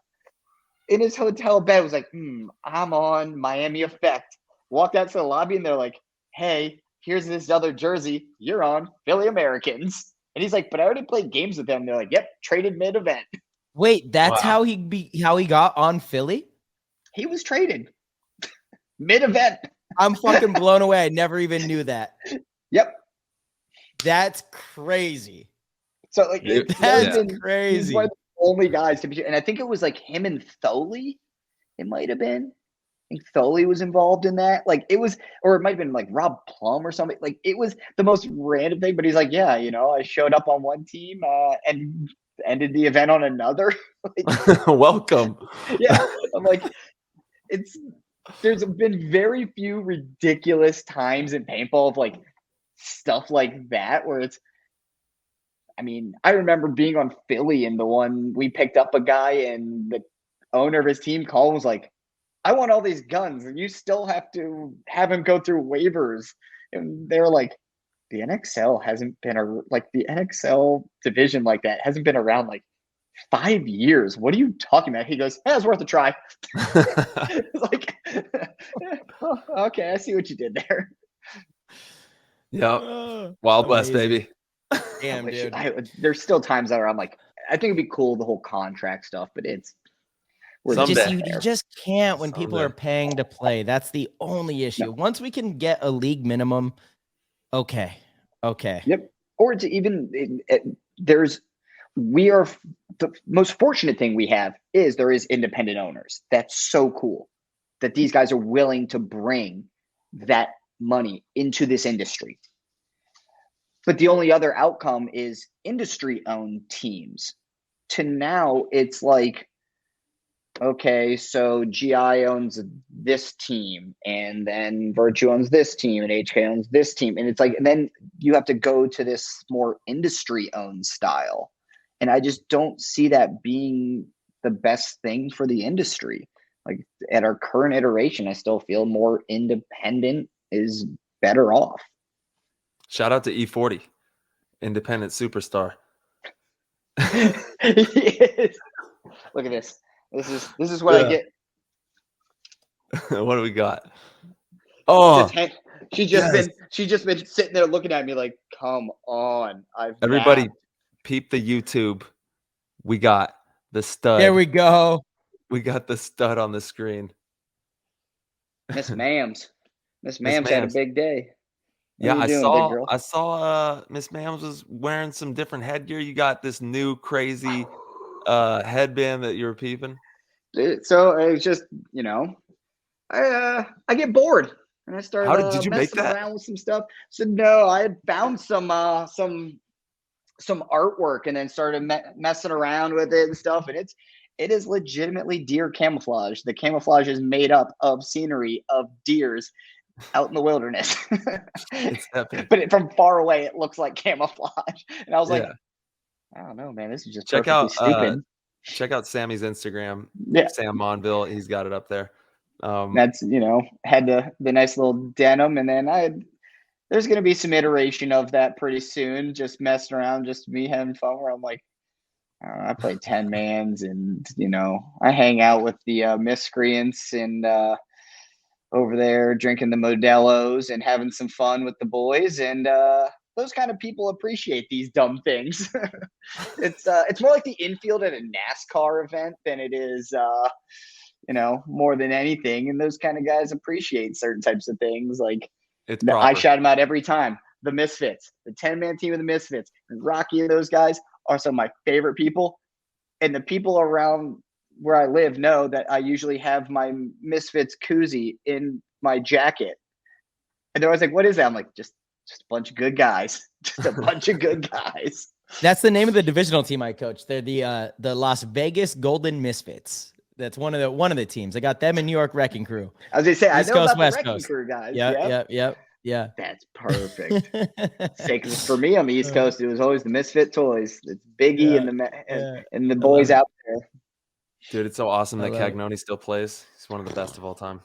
S7: in his hotel bed, was like, I'm on Miami Effect. Walked out to the lobby, and they're like, hey, here's this other jersey. You're on Philly Americans. And he's like, but I already played games with them. They're like, yep, traded mid-event.
S2: Wait, that's how he got on Philly?
S7: He was traded mid-event.
S2: I'm fucking blown away. I never even knew that.
S7: Yep.
S2: That's crazy.
S7: So like
S2: that's crazy.
S7: He's one of the only guys to be, and I think it was like him and Foley. It might have been. I think Foley was involved in that. Like it was, or it might have been like Rob Plum or something. Like it was the most random thing. But he's like, yeah, I showed up on one team and ended the event on another.
S1: Like, welcome.
S7: Yeah, I'm like, there's been very few ridiculous times in paintball of like stuff like that where it's. I mean, I remember being on Philly, and the one we picked up a guy, and the owner of his team called and was like, I want all these guns, and you still have to have him go through waivers. And they were like, the NXL hasn't been the NXL division like that hasn't been around like 5 years. What are you talking about? He goes, it's worth a try. It's like, okay, I see what you did there.
S1: Yep. Wild West, baby.
S2: Damn, dude.
S7: There's still times that I'm like, I think it'd be cool, the whole contract stuff, but
S2: you just can't when people are paying to play. That's the only issue.
S7: No.
S2: Once we can get a league minimum, okay.
S7: Yep. Or to even the most fortunate thing we have is there is independent owners. That's so cool that these guys are willing to bring that money into this industry. But the only other outcome is industry-owned teams. To now, it's like, okay, so GI owns this team, and then Virtue owns this team, and HK owns this team. And it's like, and then you have to go to this more industry-owned style. And I just don't see that being the best thing for the industry. Like at our current iteration, I still feel more independent is better off.
S1: Shout out to E40, independent superstar.
S7: Yes. Look at this. This is what I get.
S1: What do we got? Oh,
S7: she's just been sitting there looking at me like, come on.
S1: Everybody peep the YouTube. We got the stud.
S2: There we go.
S1: We got the stud on the screen.
S7: Miss Mams had a big day.
S1: Yeah, I saw Miss Mams was wearing some different headgear. You got this new crazy headband that you were peeping.
S7: So it was just, I get bored and I started
S1: did you make
S7: messing
S1: that?
S7: around with some stuff. So no, I had found some some artwork and then started messing around with it and stuff. And it is legitimately deer camouflage. The camouflage is made up of scenery of deers out in the wilderness.
S1: It's epic.
S7: But from far away, it looks like camouflage. And I was like,
S1: Yeah.
S7: I don't know, man. This is just
S1: Check
S7: perfectly
S1: out
S7: stupid.
S1: check out Sammy's Instagram.
S7: Yeah.
S1: Sam Monville. He's got it up there.
S7: That's, had the nice little denim. And then there's going to be some iteration of that pretty soon. Just messing around, just me having fun where I'm like, I play 10 mans and, I hang out with the miscreants and over there drinking the Modelo's and having some fun with the boys. And those kind of people appreciate these dumb things. It's more like the infield at a NASCAR event than it is, more than anything. And those kind of guys appreciate certain types of things. Like I shout them out every time. The Misfits, the 10-man team of the Misfits, and Rocky and those guys are some of my favorite people. And the people around where I live know that I usually have my Misfits koozie in my jacket. And they're always like, what is that? I'm like, just a bunch of good guys. Just a bunch of good guys.
S2: That's the name of the divisional team I coach. They're the Las Vegas Golden Misfits. That's one of the teams. I got them in New York Wrecking Crew.
S7: I was going to say,
S2: East
S7: I know
S2: Coast,
S7: about
S2: West
S7: the Wrecking
S2: Coast.
S7: Crew guys.
S2: Yep. Yeah.
S7: That's perfect. For me on the East Coast, it was always the Misfit Toys. It's Biggie and the boys out there.
S1: Dude, it's so awesome that Cagnoni still plays. He's one of the best of all time.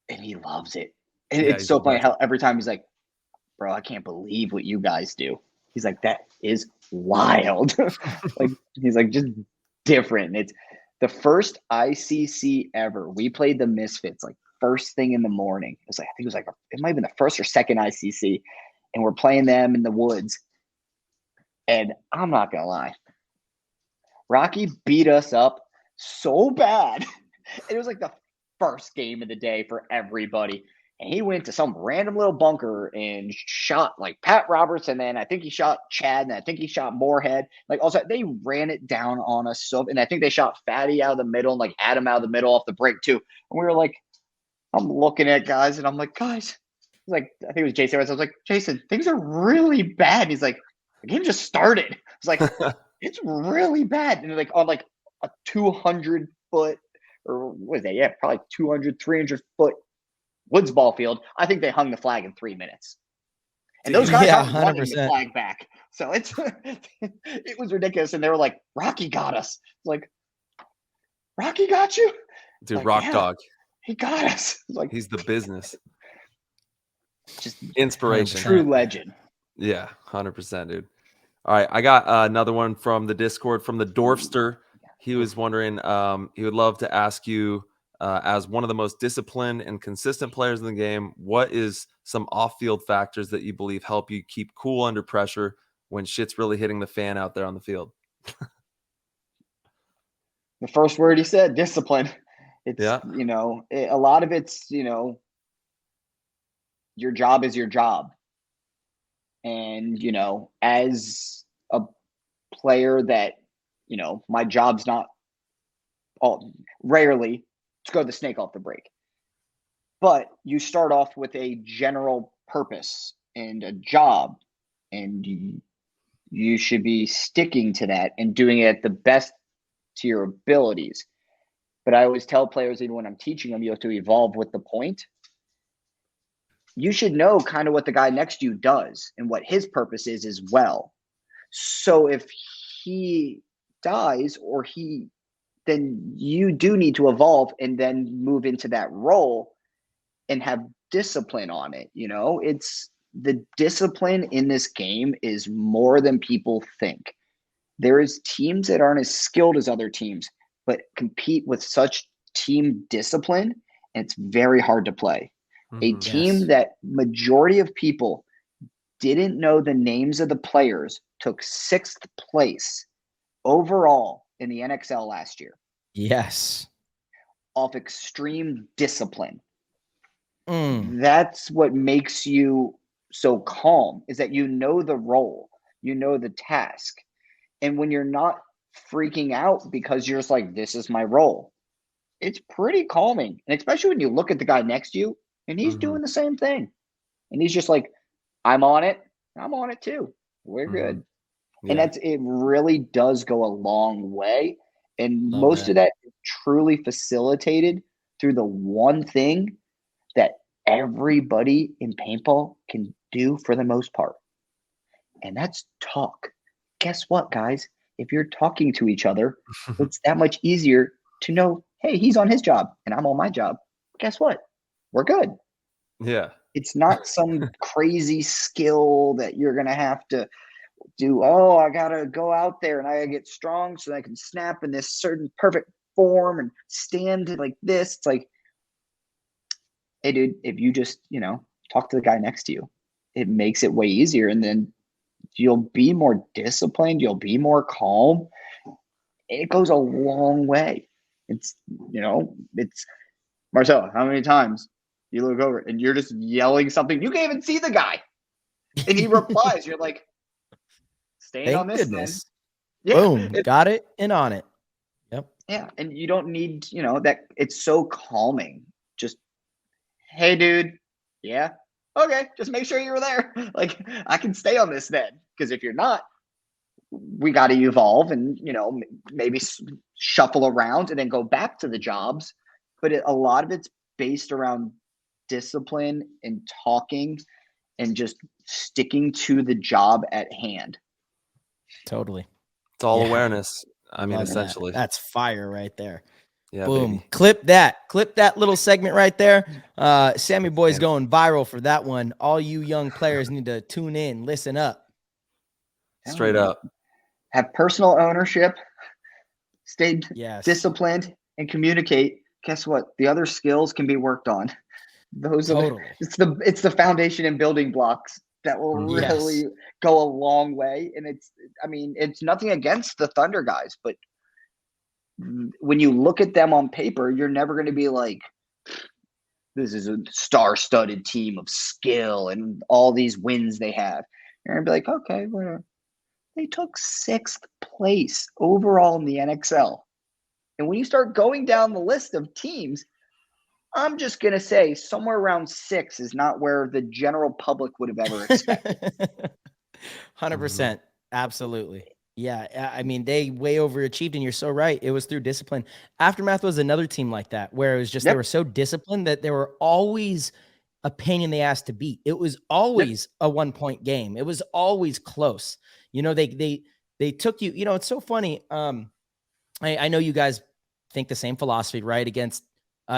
S7: And he loves it. And it's so funny how every time he's like, bro, I can't believe what you guys do. He's like, that is wild. He's like, just different. And it's the first ICC ever. We played the Misfits first thing in the morning. It might have been the first or second ICC. And we're playing them in the woods. And I'm not going to lie. Rocky beat us up so bad. It was like the first game of the day for everybody. And he went to some random little bunker and shot Pat Roberts. And then I think he shot Chad. And I think he shot Moorhead. Also, they ran it down on us. And I think they shot Fatty out of the middle and Adam out of the middle off the break too. And we were like, I'm looking at guys and I'm like, guys, I think it was Jason. I was like, Jason, things are really bad. And he's like, the game just started. I was like, it's really bad. And on a 200 foot or what is that? Yeah, probably 200, 300 foot woods ball field. I think they hung the flag in 3 minutes. And those guys are running the flag back. So it was ridiculous. And they were like, Rocky got us. Like, Rocky got you?
S1: Dude, Rock Dog.
S7: He got us.
S1: He's the business.
S7: Just
S1: inspiration.
S7: True legend.
S1: Yeah, 100%, dude. All right, I got another one from the Discord from the Dorfster. He was wondering, he would love to ask you, as one of the most disciplined and consistent players in the game, what is some off-field factors that you believe help you keep cool under pressure when shit's really hitting the fan out there on the field?
S7: The first word he said, discipline. It's, a lot of it's, your job is your job. And, as a player that, my job's not rarely to go the snake off the break. But you start off with a general purpose and a job, and you should be sticking to that and doing it at the best to your abilities. But I always tell players, even when I'm teaching them, you have to evolve with the point. You should know kind of what the guy next to you does and what his purpose is as well. So if he dies then you do need to evolve and then move into that role and have discipline on it. It's the discipline in this game is more than people think. There is teams that aren't as skilled as other teams, but compete with such team discipline, and it's very hard to play. A team that majority of people didn't know the names of the players took 6th place overall in the NXL last year.
S2: Yes.
S7: Off extreme discipline. That's what makes you so calm, is that you know the role, you know the task. And when you're not freaking out because you're just like, this is my role, it's pretty calming. And especially when you look at the guy next to you and he's doing the same thing. And he's just like, I'm on it too. we're
S1: Mhm.
S7: good.
S1: Yeah.
S7: And it really does go a long way. And
S2: Love
S7: most
S2: that.
S7: of that is truly facilitated through the one thing that everybody in paintball can do for the most part. And that's talk. Guess what, guys? If you're talking to each other, it's that much easier to know, hey, he's on his job and I'm on my job. Guess what? We're good.
S1: Yeah.
S7: It's not some crazy skill that you're going to have to do. Oh, I got to go out there and I got to get strong so that I can snap in this certain perfect form and stand like this. It's like, hey, dude, if you just, talk to the guy next to you, it makes it way easier. And then you'll be more disciplined. You'll be more calm. It goes a long way. It's Marcelo, how many times you look over and you're just yelling something? You can't even see the guy. And he replies, you're like, staying on
S2: Thank
S7: this
S2: goodness.
S7: then.
S2: Boom. Got it and on it. Yep.
S7: Yeah. And you don't need, that it's so calming. Just, hey, dude. Yeah. Okay. Just make sure you're there. Like, I can stay on this then. Because if you're not, we got to evolve and, maybe shuffle around and then go back to the jobs. But a lot of it's based around discipline and talking and just sticking to the job at hand.
S2: Totally.
S1: It's all
S2: Yeah.
S1: awareness. I mean,
S2: Love that.
S1: essentially.
S2: That's fire right there.
S1: Yeah,
S2: Boom.
S1: baby.
S2: Clip that little segment right there. Sammy Boy's going viral for that one. All you young players need to tune in, listen up.
S1: Straight up.
S7: Have personal ownership, stay
S2: Yes.
S7: disciplined, and communicate. Guess what? The other skills can be worked on. Those are it's the foundation and building blocks that will really go a long way. And it's nothing against the Thunder guys, but when you look at them on paper, you're never going to be like, this is a star-studded team of skill and all these wins they have. You're going to be like, okay, well, they took 6th place overall in the NXL. And when you start going down the list of teams, I'm just going to say somewhere around 6 is not where the general public would have ever expected.
S2: 100%. Absolutely. Yeah. I mean, they way overachieved, and you're so right. It was through discipline. Aftermath was another team like that, where it was just, they were so disciplined that they were always a pain in the ass to beat. It was always a 1-point game. It was always close. They took you, it's so funny. I know you guys think the same philosophy, right? Against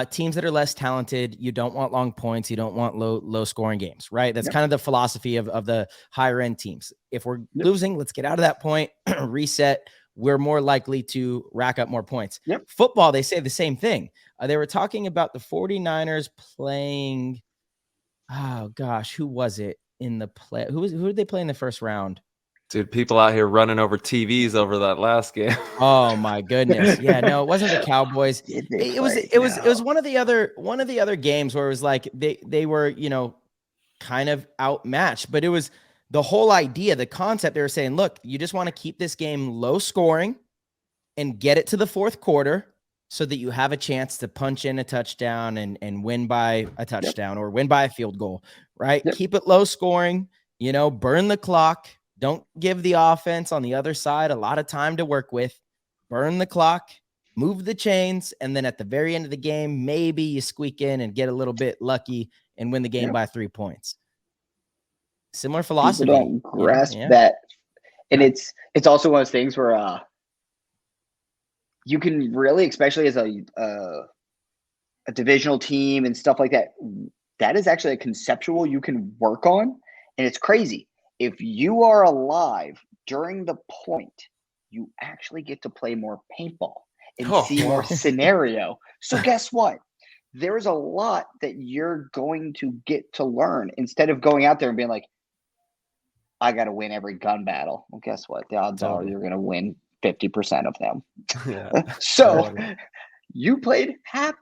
S2: teams that are less talented, you don't want long points. You don't want low scoring games, right? That's kind of the philosophy of the higher end teams. If we're losing, let's get out of that point, reset. We're more likely to rack up more points. Football, they say the same thing. They were talking about the 49ers playing, oh gosh, who was it in the play? Who did they play in the first round?
S1: Dude, people out here running over TVs over that last game.
S2: Oh my goodness. Yeah, no, it wasn't the Cowboys. It was one of the other games where it was like they were, kind of outmatched, but it was the whole idea, the concept. They were saying, look, you just want to keep this game low scoring and get it to the fourth quarter so that you have a chance to punch in a touchdown and win by a touchdown or win by a field goal, right? Keep it low scoring, burn the clock. Don't give the offense on the other side a lot of time to work with. Burn the clock, move the chains, and then at the very end of the game, maybe you squeak in and get a little bit lucky and win the game by 3 points. Similar philosophy.
S7: People don't grasp that. And it's also one of those things where you can really, especially as a divisional team and stuff like that, that is actually a conceptual you can work on. And it's crazy. If you are alive during the point, you actually get to play more paintball and see more scenario. So guess what? There's a lot that you're going to get to learn instead of going out there and being like, I got to win every gun battle. Well, guess what? The odds are you're going to win 50% of them. So you played half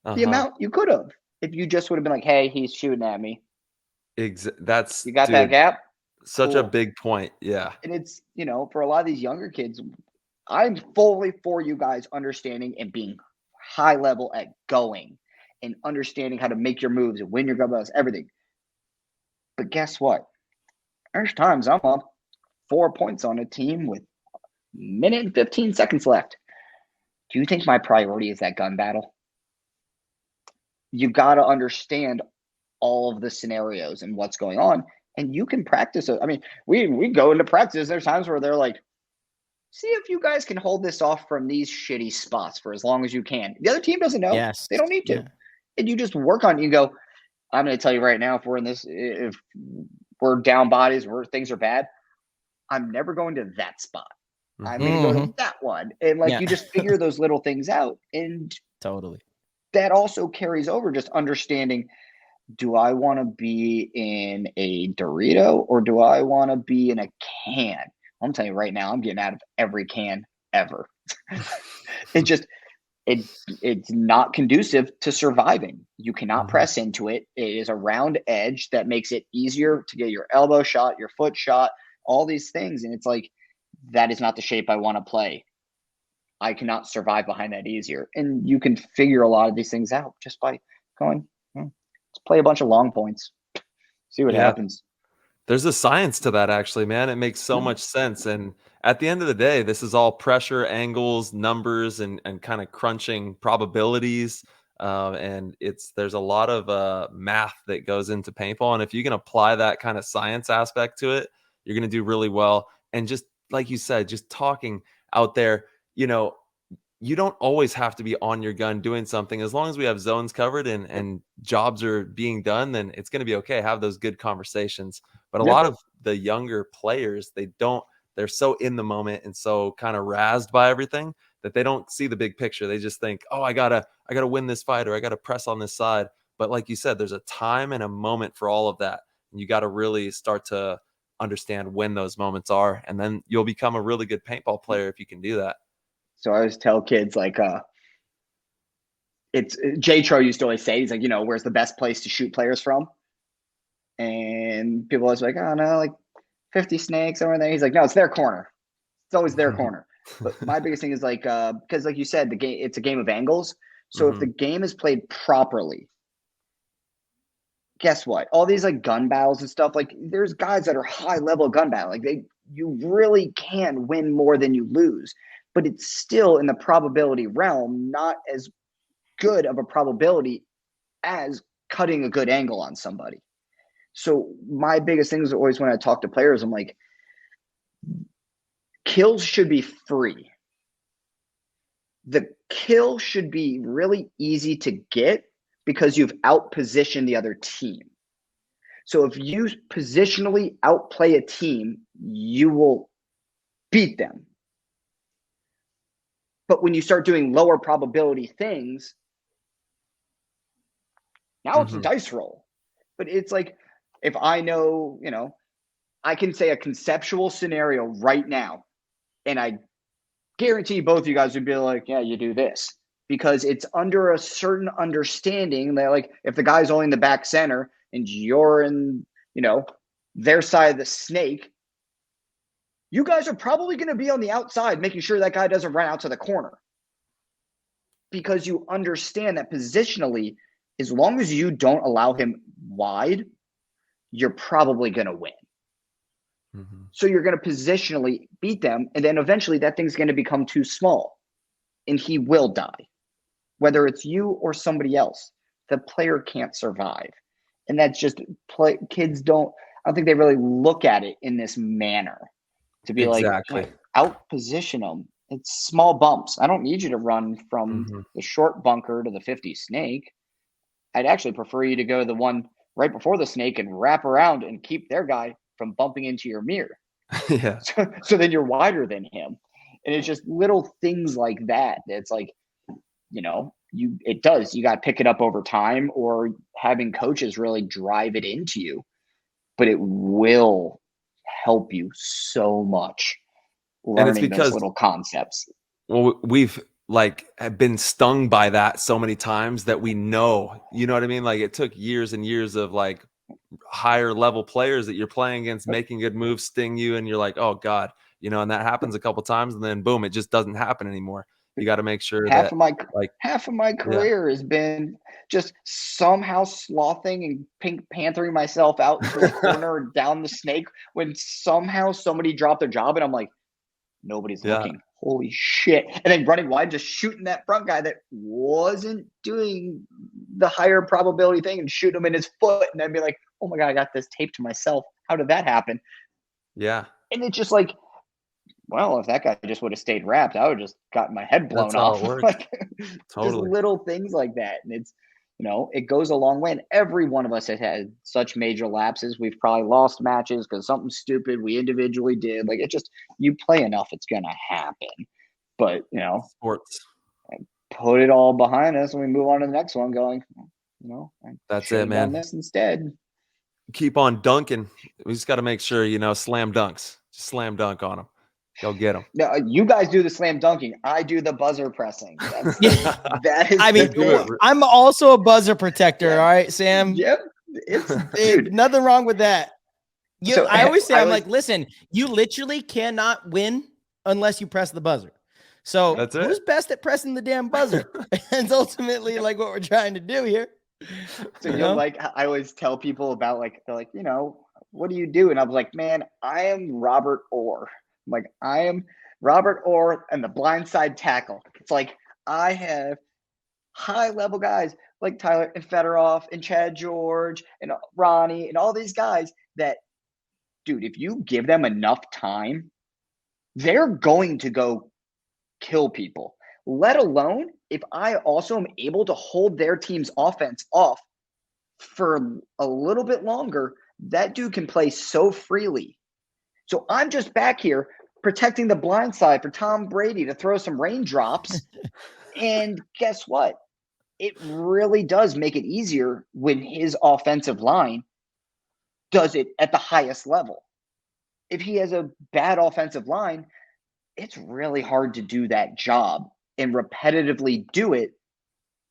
S7: the amount you could have if you just would have been like, hey, he's shooting at me. You got that gap?
S1: Such a big point. Yeah.
S7: And it's, for a lot of these younger kids, I'm fully for you guys understanding and being high level at going and understanding how to make your moves and win your gun battles, everything. But guess what? there's times I'm up 4 points on a team with minute and 15 seconds left. Do you think my priority is that gun battle? You got to understand all of the scenarios and what's going on, and you can practice it. I mean, we go into practice. There's times where they're like, see if you guys can hold this off from these shitty spots for as long as you can. The other team doesn't know.
S2: Yes.
S7: They don't need to.
S2: Yeah.
S7: And you just work on it. You go, I'm going to tell you right now, if we're down bodies, where things are bad, I'm never going to that spot. I'm going to go to that one. And like, you just figure those little things out. And
S2: Totally.
S7: that also carries over, just understanding, do I want to be in a Dorito or do I want to be in a can? I'm telling you right now, I'm getting out of every can ever. It's not conducive to surviving. You cannot press into it. It is a round edge that makes it easier to get your elbow shot, your foot shot, all these things. And it's like, that is not the shape I want to play. I cannot survive behind that easier. And you can figure a lot of these things out just by going, let's play a bunch of long points, see what happens.
S1: There's a science to that, actually, man. It makes so much sense. And at the end of the day, this is all pressure, angles, numbers, and kind of crunching probabilities. And there's a lot of math that goes into paintball. And if you can apply that kind of science aspect to it, you're going to do really well. And just like you said, just talking out there, you don't always have to be on your gun doing something. As long as we have zones covered and jobs are being done, then it's going to be okay. Have those good conversations. But a lot of the younger players, they're so in the moment and so kind of razzed by everything that they don't see the big picture. They just think, oh, I gotta win this fight, or I gotta press on this side. But like you said, there's a time and a moment for all of that. And you got to really start to understand when those moments are. And then you'll become a really good paintball player if you can do that.
S7: So I always tell kids, like, it's Jay Tro used to always say, he's like, where's the best place to shoot players from? And people always like, oh no, like 50 snakes over there. He's like, no, it's their corner. It's always their corner. But my biggest thing is like, because like you said, it's a game of angles. So if the game is played properly, guess what? All these like gun battles and stuff, like there's guys that are high level gun battle. Like you really can win more than you lose. But it's still in the probability realm, not as good of a probability as cutting a good angle on somebody. So my biggest thing is always when I talk to players, I'm like, kills should be free. The kill should be really easy to get because you've outpositioned the other team. So if you positionally outplay a team, you will beat them. But when you start doing lower probability things, now it's a dice roll. But it's like, if I know, I can say a conceptual scenario right now, and I guarantee both of you guys would be like, yeah, you do this. Because it's under a certain understanding that, like, if the guy's only in the back center and you're in, their side of the snake, you guys are probably going to be on the outside making sure that guy doesn't run out to the corner. Because you understand that positionally, as long as you don't allow him wide, you're probably going to win. So you're going to positionally beat them, and then eventually that thing's going to become too small, and he will die. Whether it's you or somebody else, the player can't survive. And that's just kids I don't think they really look at it in this manner. To be like, out position them. It's small bumps. I don't need you to run from the short bunker to the 50 snake. I'd actually prefer you to go to the one right before the snake and wrap around and keep their guy from bumping into your mirror. So then you're wider than him. And it's just little things like that. It's like, you got to pick it up over time, or having coaches really drive it into you. But it will help you so much learning those little concepts.
S1: Well, we've have been stung by that so many times that we know, you know what I mean? Like, it took years and years of like higher level players that you're playing against making good moves sting you, and you're like, oh God, and that happens a couple times, and then boom, it just doesn't happen anymore. You got to make sure
S7: half
S1: that
S7: of my
S1: like
S7: career has been just somehow slothing and Pink Panthering myself out into a corner or down the snake when somehow somebody dropped their job and I'm like, nobody's looking. Holy shit. And then running wide, just shooting that front guy that wasn't doing the higher probability thing and shooting him in his foot. And then be like, oh my God, I got this taped to myself. How did that happen?
S1: Yeah.
S7: And it's just like, well, if that guy just would have stayed wrapped, I would have just gotten my head blown off. Like, just little things like that. And it's, it goes a long way. And every one of us has had such major lapses. We've probably lost matches because something stupid we individually did. Like, it just, you play enough, it's going to happen. But,
S1: sports.
S7: Put it all behind us and we move on to the next one going,
S1: that's it, man.
S7: This instead.
S1: Keep on dunking. We just got to make sure, slam dunks. Just slam dunk on them. Go get them.
S7: No, you guys do the slam dunking. I do the buzzer pressing. That is.
S2: I mean, I'm also a buzzer protector. All right, Sam.
S7: Yep.
S2: Dude, nothing wrong with that. I always say, I'm like, listen, you literally cannot win unless you press the buzzer. So who's best at pressing the damn buzzer? It's ultimately like what we're trying to do here.
S7: So I always tell people about they're like, what do you do? And I was like, man, I am Robert Orr. Like, I am Robert Orr and the blindside tackle. It's like I have high-level guys like Tyler and Fedorov and Chad George and Ronnie and all these guys that, dude, if you give them enough time, they're going to go kill people. Let alone if I also am able to hold their team's offense off for a little bit longer, that dude can play so freely. So I'm just back here protecting the blind side for Tom Brady to throw some raindrops. And guess what? It really does make it easier when his offensive line does it at the highest level. If he has a bad offensive line, it's really hard to do that job and repetitively do it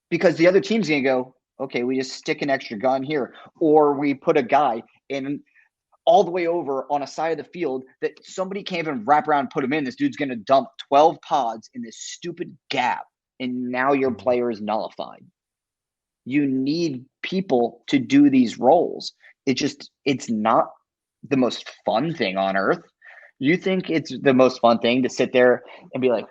S7: because the other team's going to go, okay, we just stick an extra gun here, or we put a guy in all the way over on a side of the field that somebody can't even wrap around and put him in. This dude's going to dump 12 pods in this stupid gap, and now your player is nullified. You need people to do these roles. It's not the most fun thing on earth. You think it's the most fun thing to sit there and be like,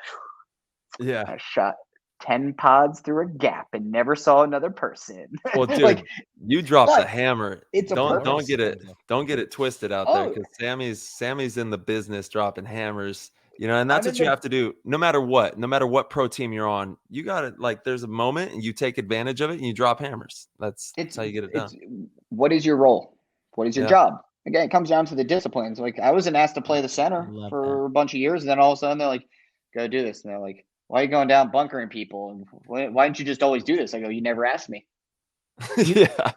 S1: yeah,
S7: I shot 10 pods through a gap and never saw another person.
S1: Well, dude, you dropped the hammer.
S7: It's
S1: don't get it twisted out there, because Sammy's in the business dropping hammers, and that's what you have to do no matter what pro team you're on. You got to, there's a moment and you take advantage of it and you drop hammers. That's how you get it done.
S7: What is your role? What is your job? Again, it comes down to the disciplines. Like, I wasn't asked to play the center for a bunch of years, and then all of a sudden they're like, go do this. And they're like, why are you going down bunkering people? And why didn't you just always do this? I go, you never asked me.
S1: Yeah.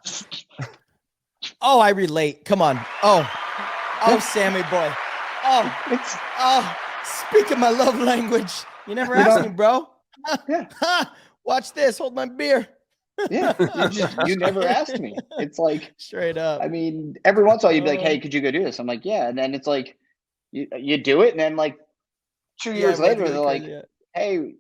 S2: Oh, I relate. Come on. Oh, Sammy boy. Speaking my love language. You never asked me, bro. Watch this. Hold my beer.
S7: Yeah, you never asked me. It's like,
S2: straight up.
S7: I mean, every once in a while you'd be like, hey, could you go do this? I'm like, yeah. And then it's like, you do it. And then 2 years later, they're like, hey,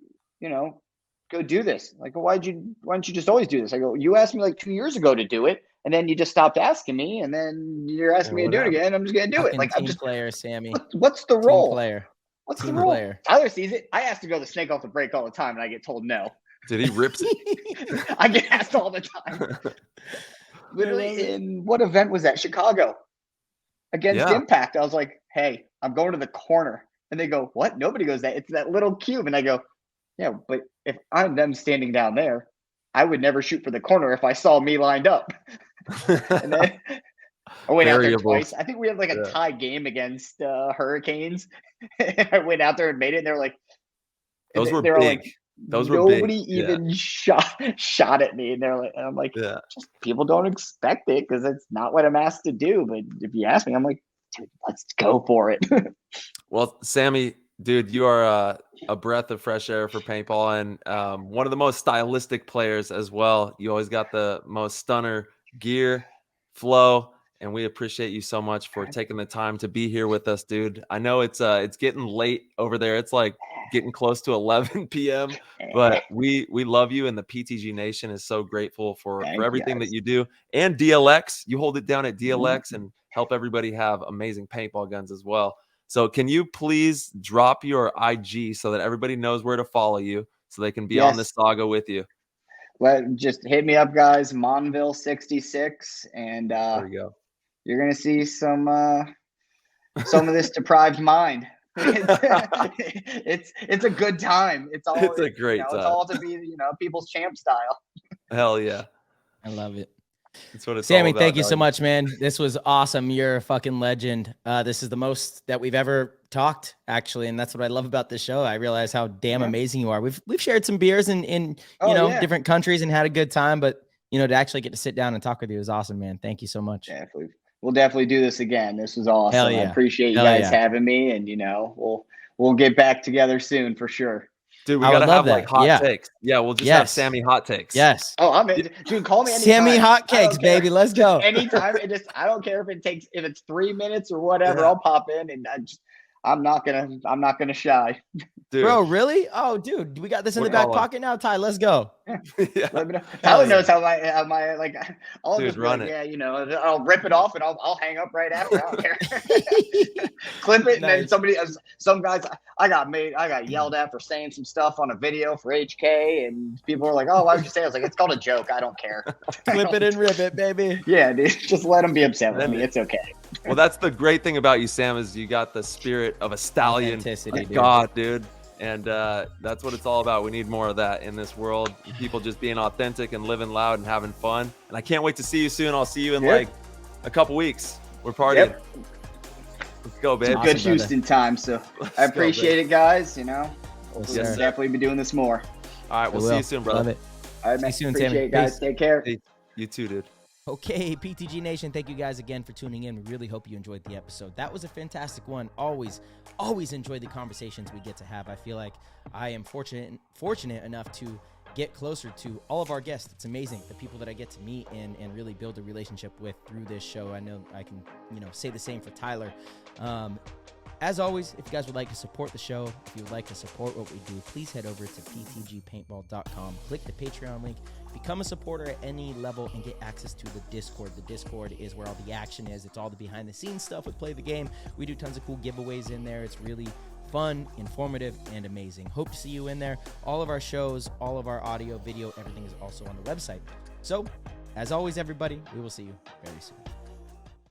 S7: go do this. Like, well, why don't you just always do this? I go, you asked me 2 years ago to do it. And then you just stopped asking me. And then you're asking me to do it again. I'm just going to do it. I'm just
S2: player, Sammy.
S7: What's the role?
S2: Player.
S7: What's the role? Tyler sees it. I ask to go the snake off the break all the time. And I get told no.
S1: Did he rip it?
S7: I get asked all the time. Literally, in what event was that? Chicago against Impact. I was like, hey, I'm going to the corner. And they go, what? Nobody goes that. It's that little cube. And I go, yeah, but if I'm them standing down there, I would never shoot for the corner if I saw me lined up. And then I went out there twice. I think we had a tie game against Hurricanes. I went out there and made it. And they're like,
S1: those were big.
S7: Nobody even shot at me, and I'm like, just people don't expect it because it's not what I'm asked to do. But if you ask me, I'm like, dude, let's go for it.
S1: Well, Sammy, dude, you are a breath of fresh air for paintball, and one of the most stylistic players as well. You always got the most stunner gear, flow, and we appreciate you so much for taking the time to be here with us, dude. I know it's getting late over there. It's getting close to 11 p.m. But we love you, and the PTG Nation is so grateful for
S7: Thank you,
S1: everything that
S7: guys.
S1: you do. And DLX, you hold it down at DLX and help everybody have amazing paintball guns as well. So can you please drop your IG so that everybody knows where to follow you so they can be on this saga with you?
S7: Just hit me up, guys. Monville 66, and
S1: There we go.
S7: you're gonna see some of this deprived mind. It's a good time. It's a great time. It's all to be people's champ style.
S1: Hell yeah,
S2: I love it.
S1: That's what it's
S2: Sammy,
S1: all about,
S2: thank you so much, man. This was awesome. You're a fucking legend. This is the most that we've ever talked, actually, and that's what I love about this show. I realize how damn amazing you are. We've shared some beers in different countries and had a good time, but to actually get to sit down and talk with you is awesome, man. Thank you so much.
S7: Definitely. We'll definitely do this again. This was awesome.
S2: Hell yeah.
S7: I appreciate you guys having me, and we'll get back together soon for sure.
S1: Dude, we gotta have like hot takes. Yeah, we'll just have Sammy hot takes.
S2: Yes.
S7: Oh, I'm in. Dude, call me anytime.
S2: Sammy hot cakes, baby. Let's go.
S7: Anytime. I don't care if it's 3 minutes or whatever. I'll pop in, and I'm not gonna shy.
S1: Dude.
S2: Bro, really? Oh, dude, we got this in the back pocket now, Ty. Let's go.
S7: Let me know. Tyler knows how my like. I'll just
S1: run
S7: it. Yeah, I'll rip it off and I'll hang up right after. I don't care. Clip it, and then some guys, I got yelled at for saying some stuff on a video for HK, and people were like, "Oh, why would you say?" I was like, "It's called a joke. I don't care."
S2: Clip it and rip it, baby.
S7: Yeah, dude, just let them be upset with me. It's okay.
S1: Well, that's the great thing about you, Sam, is you got the spirit of a stallion.
S2: Dude.
S1: God, dude. And that's what it's all about. We need more of that in this world. People just being authentic and living loud and having fun. And I can't wait to see you soon. I'll see you in like a couple weeks. We're partying.
S7: Yep.
S1: Let's go, babe.
S7: It's good Houston time. So I appreciate it, guys. We'll definitely be doing this more.
S1: All right. We'll see you soon, brother.
S2: Love it.
S7: All right, man.
S2: See you soon,
S7: appreciate
S2: Sammy.
S7: it, guys.
S2: Peace.
S7: Take care.
S1: Hey, you too, dude.
S2: Okay, PTG Nation, thank you guys again for tuning in. We really hope you enjoyed the episode. That was a fantastic one. Always enjoy the conversations we get to have. I feel like I am fortunate enough to get closer to all of our guests. It's amazing, the people that I get to meet and really build a relationship with through this show. I know I can, say the same for Tyler. As always, if you guys would like to support the show, if you would like to support what we do, please head over to ptgpaintball.com. Click the Patreon link. Become a supporter at any level and get access to the Discord. The Discord is where all the action is. It's all the behind-the-scenes stuff with Play the Game. We do tons of cool giveaways in there. It's really fun, informative, and amazing. Hope to see you in there. All of our shows, all of our audio, video, everything is also on the website. So, as always, everybody, we will see you very soon.